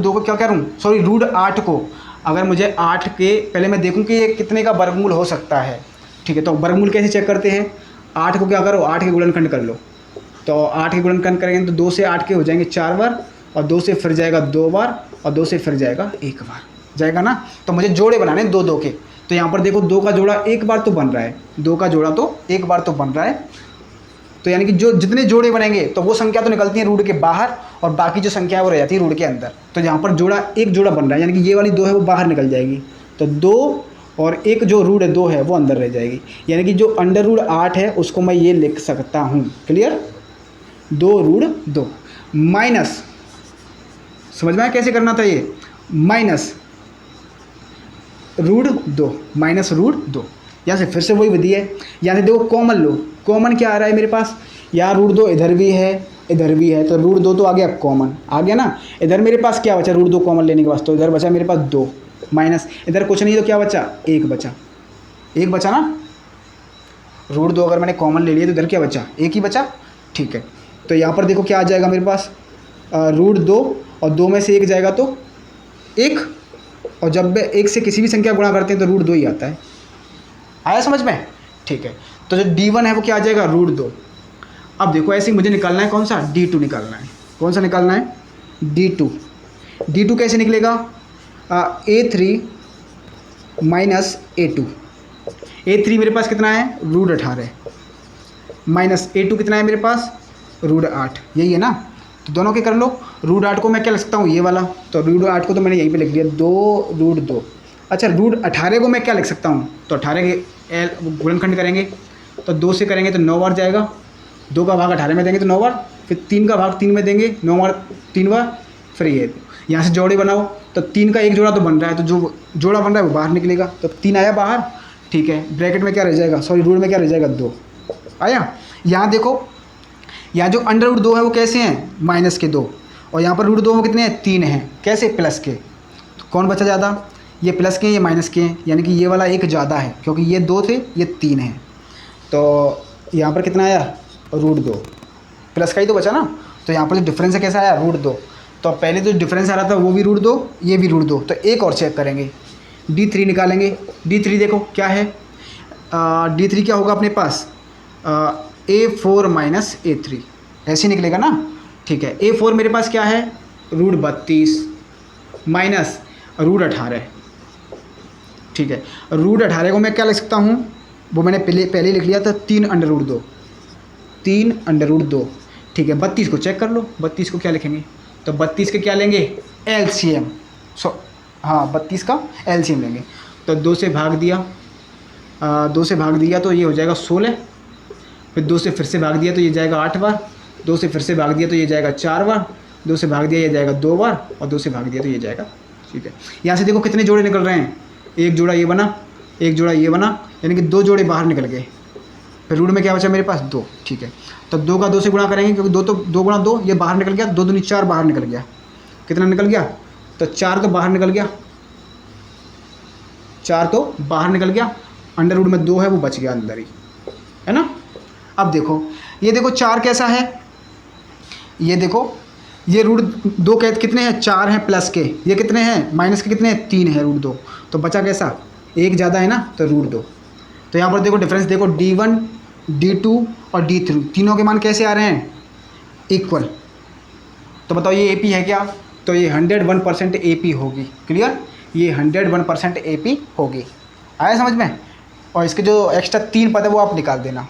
को क्या करूँ, सॉरी √8 को, अगर मुझे 8 के पहले मैं देखूं कि ये कितने का वर्गमूल हो सकता है, ठीक है। तो वर्गमूल कैसे चेक करते हैं, 8 को क्या करो, 8 के गुणनखंड कर लो। तो 8 के गुणनखंड करेंगे तो 2 से 8 के हो जाएंगे 4 बार, और 2 से फिर जाएगा 2 बार, और 2 से फिर जाएगा 1 बार, जाएगा ना। तो मुझे जोड़े बनाने 2 के। तो यहाँ पर देखो 2 का जोड़ा 1 बार तो बन रहा है, 2 का जोड़ा तो 1 बार तो बन रहा है। तो यानी कि जो जितने जोड़े बनेंगे तो वो संख्या तो निकलती है रूट के बाहर, और बाकी जो संख्या है वो रह जाती है रूट के अंदर। तो यहाँ पर एक जोड़ा बन रहा है, यानी कि ये वाली 2 है वो बाहर निकल जाएगी, तो 2 और एक जो √2 है वो अंदर रह जाएगी। यानी कि जो √8 है उसको मैं ये लिख सकता हूँ, क्लियर, 2√2 माइनस, समझ में आया कैसे करना था ये, माइनस √2 माइनस √2। यहाँ से फिर से वही विधि है, यहाँ से देखो कॉमन लो, कॉमन क्या आ रहा है मेरे पास, यहाँ √2 इधर भी है इधर भी है, तो √2 तो आ गया कॉमन, आ गया ना। इधर मेरे पास क्या बचा, √2 कॉमन लेने के बाद तो इधर बचा मेरे पास 2, माइनस इधर कुछ नहीं तो क्या बचा, 1 बचा, 1 बचा ना। √2 अगर मैंने कॉमन ले लिया तो इधर क्या बचा, 1 ही बचा, ठीक है। तो यहाँ पर देखो क्या आ जाएगा मेरे पास, √2 और 2 में से 1 जाएगा तो 1, और जब 1 से किसी भी संख्या गुणा करते हैं तो √2 ही आता है। आया समझ में, ठीक है। तो जो D1 है वो क्या आ जाएगा, √2। अब देखो ऐसे ही मुझे निकालना है कौन सा, D2 निकालना है। कौन सा निकालना है, D2 कैसे निकलेगा, A3 माइनस A2। A3 मेरे पास कितना है, √18, माइनस A2 कितना है मेरे पास, √8, यही है ना। तो दोनों के कर लो। √8 को मैं क्या लिख सकता हूँ, ये वाला, तो √8 को तो मैंने यहीं पे लिख दिया 2√2। अच्छा √18 को मैं क्या लिख सकता हूँ, तो 18 के गुणनखंड करेंगे तो 2 से करेंगे तो 9 बार जाएगा, 2 का भाग 18 में देंगे तो 9 बार, फिर 3 का भाग 3 में देंगे 9 बार 3 बार, फिर ये यहाँ से जोड़े बनाओ तो 3 का एक जोड़ा तो बन रहा है, तो जो जोड़ा बन रहा है वो बाहर निकलेगा, तो 3 आया बाहर, ठीक है। ब्रैकेट में क्या रह जाएगा, सॉरी रूट में क्या रह जाएगा, 2 आया। यहाँ देखो यहाँ जो √2 है वो कैसे हैं, माइनस के 2, और यहाँ पर √2 में कितने हैं, 3 हैं, कैसे, प्लस के। तो कौन बचा ज़्यादा, ये प्लस के हैं ये माइनस के हैं, यानी कि ये वाला एक ज़्यादा है क्योंकि ये 2 थे ये 3 हैं। तो यहाँ पर कितना आया, √2, प्लस का ही तो बचा ना। तो यहाँ पर जो डिफरेंस है कैसा आया, √2। तो पहले जो डिफरेंस आ रहा था वो भी √2, ये भी √2। तो एक और चेक करेंगे, D3 निकालेंगे। D3 देखो क्या है, D3 क्या होगा अपने पास, A4 माइनस A3, ऐसे ही निकलेगा ना। ठीक है, A4 मेरे पास क्या है, √32 माइनस √18। ठीक है, √18 को मैं क्या लिख सकता हूँ, वो मैंने पहले लिख लिया था, 3√2, 3√2। ठीक है, 32 को चेक कर लो, 32 को क्या लिखेंगे, तो 32 के क्या लेंगे, LCM। हाँ 32 का LCM लेंगे। तो 2 से भाग दिया, 2 से भाग दिया तो ये हो जाएगा 16, फिर 2 से फिर से भाग दिया तो ये जाएगा 8 बार, 2 से फिर से भाग दिया तो ये जाएगा 4 बार, 2 से भाग दिया ये जाएगा 2 बार, और 2 से भाग दिया तो ये जाएगा। ठीक है, यहाँ से देखो कितने जोड़े निकल रहे हैं, एक जोड़ा ये बना, एक जोड़ा ये बना, यानी कि 2 जोड़े बाहर निकल गए। फिर रूट में क्या बचा मेरे पास, 2। ठीक है, तो 2 का 2 से गुणा करेंगे, क्योंकि 2 तो 2 गुणा 2 ये बाहर निकल गया, 2 दूनी 4 बाहर निकल गया। कितना निकल गया, तो 4 तो बाहर निकल गया, 4 तो बाहर निकल गया, अंडर रूट में 2 है वो बच गया अंदर ही, है ना। अब देखो ये देखो 4 कैसा है, ये देखो ये √2 के कितने हैं, 4 हैं प्लस के, ये कितने हैं माइनस के, कितने हैं 3 है √2। तो बचा कैसा, एक ज़्यादा है ना, तो √2। तो यहाँ पर देखो डिफरेंस देखो, D1 D2 और D3 तीनों के मान कैसे आ रहे हैं, इक्वल। तो बताओ ये AP है क्या, तो ये 101% AP होगी। क्लियर, ये 101% AP होगी। आया समझ में। और इसके जो एक्स्ट्रा 3 पद है वो आप निकाल देना,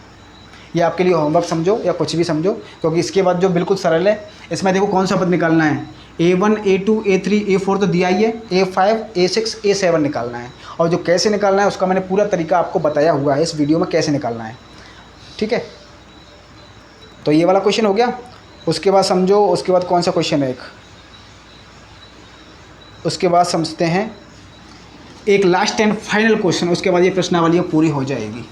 ये आपके लिए होमवर्क समझो या कुछ भी समझो, क्योंकि इसके बाद जो बिल्कुल सरल है, इसमें देखो कौन सा पद निकालना है, A1 A2 A3 A4 तो दिया ही है, A5 A6 A7 निकालना है। और जो कैसे निकालना है उसका मैंने पूरा तरीका आपको बताया हुआ है इस वीडियो में, कैसे निकालना है। ठीक है, तो ये वाला क्वेश्चन हो गया। उसके बाद समझो, उसके बाद कौन सा क्वेश्चन है, एक उसके बाद समझते हैं एक लास्ट एंड फाइनल क्वेश्चन, उसके बाद ये प्रश्नावली पूरी हो जाएगी।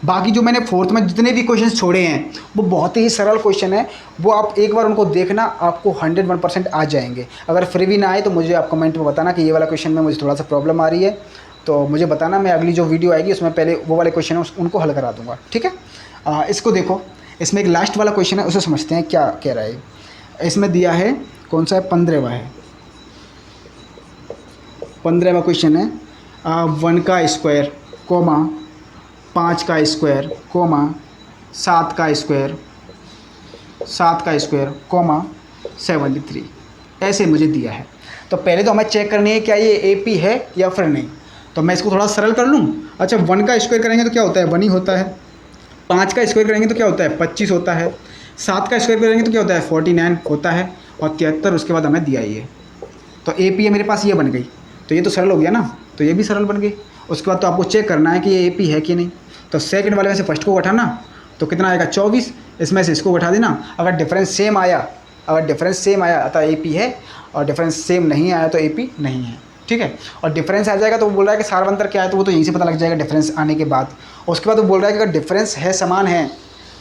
बाकी जो मैंने 4th में जितने भी क्वेश्चन छोड़े हैं वो बहुत ही सरल क्वेश्चन है, वो आप एक बार उनको देखना, आपको 101% आ जाएंगे। अगर फिर भी ना आए तो मुझे आप कमेंट में बताना कि ये वाला क्वेश्चन में मुझे थोड़ा सा प्रॉब्लम आ रही है, तो मुझे बताना, मैं अगली जो वीडियो आएगी उसमें पहले वो वाले क्वेश्चन है उनको हल करा दूँगा। ठीक है, इसको देखो, इसमें एक लास्ट वाला क्वेश्चन है, उसे समझते हैं क्या कह रहा है। इसमें दिया है कौन सा है, 15वां है, 15वां क्वेश्चन है, 1 का स्क्वायर कोमा 5 का स्क्वायर कोमा 7 का स्क्वायर, 7 का स्क्वायर कोमा 73, ऐसे मुझे दिया है। तो पहले तो हमें चेक करनी है क्या ये AP है या फिर नहीं। तो मैं इसको थोड़ा सरल कर लूँ। अच्छा, 1 का स्क्वायर करेंगे तो क्या होता है, 1 ही होता है। 5 का स्क्वायर करेंगे तो क्या होता है, 25 होता है। 7 का स्क्वायर करेंगे तो क्या होता है, 49 होता है। और 73 उसके बाद हमें दिया ही है। तो AP है मेरे पास, ये बन गई, तो ये तो सरल हो गया ना, तो ये भी सरल बन गई। उसके बाद तो आपको चेक करना है कि ये AP है कि नहीं। तो सेकंड वाले में से फर्स्ट को घटाना, तो कितना आएगा 24, इसमें से इसको घटा देना। अगर डिफरेंस सेम आया, अगर डिफरेंस सेम आया तो AP है, और डिफरेंस सेम नहीं आया तो AP नहीं है। ठीक है, और डिफरेंस आ जाएगा तो वो बोल रहा है कि सार अंतर क्या है, तो वो तो यहीं से पता लग जाएगा डिफरेंस आने के बाद। उसके बाद वो बोल रहा है कि अगर डिफरेंस है समान है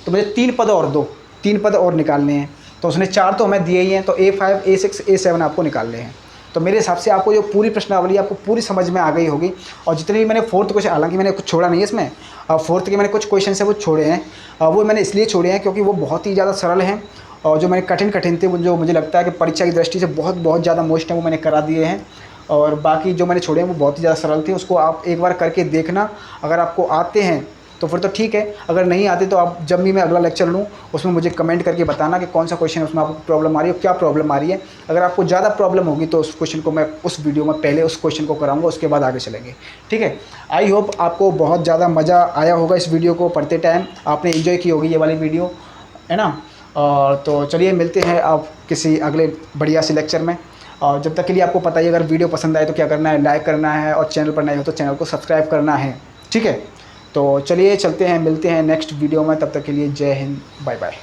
तो मुझे 3 पद और दो, 3 पद और निकालने हैं। तो उसने 4 तो हमें दिए ही हैं, तो A5 A6 A7 आपको निकालने हैं। तो मेरे हिसाब से आपको जो पूरी प्रश्नावली आपको पूरी समझ में आ गई होगी। और जितने भी मैंने 4th क्वेश्चन, हालांकि मैंने कुछ छोड़ा नहीं है इसमें, 4th के मैंने कुछ क्वेश्चन है वो छोड़े हैं, वो मैंने इसलिए छोड़े हैं क्योंकि वो बहुत ही ज़्यादा सरल हैं। और जो मैंने कठिन थे वो जो मुझे लगता है कि परीक्षा की दृष्टि से बहुत ज़्यादा मोस्ट हैं, वो मैंने करा दिए हैं। और बाकी जो मैंने छोड़े हैं वो बहुत ही ज़्यादा सरल थे, उसको आप एक बार करके देखना। अगर आपको आते हैं तो फिर तो ठीक है, अगर नहीं आते तो आप जब भी मैं अगला लेक्चर लूँ उसमें मुझे कमेंट करके बताना कि कौन सा क्वेश्चन उसमें आपको प्रॉब्लम आ रही है, क्या प्रॉब्लम आ रही है। अगर आपको ज़्यादा प्रॉब्लम होगी तो उस क्वेश्चन को मैं उस वीडियो में पहले उस क्वेश्चन को कराऊंगा, उसके बाद आगे चलेंगे। ठीक है, आई होप आपको बहुत ज़्यादा मज़ा आया होगा इस वीडियो को पढ़ते टाइम, आपने इन्जॉय की होगी ये वाली वीडियो, है ना। और तो चलिए मिलते हैं आप किसी अगले बढ़िया से लेक्चर में। और जब तक के लिए आपको पता ही, अगर वीडियो पसंद आए तो क्या करना है, लाइक करना है, और चैनल पर नए हो तो चैनल को सब्सक्राइब करना है। ठीक है, तो चलिए चलते हैं, मिलते हैं नेक्स्ट वीडियो में। तब तक के लिए जय हिंद, बाय बाय।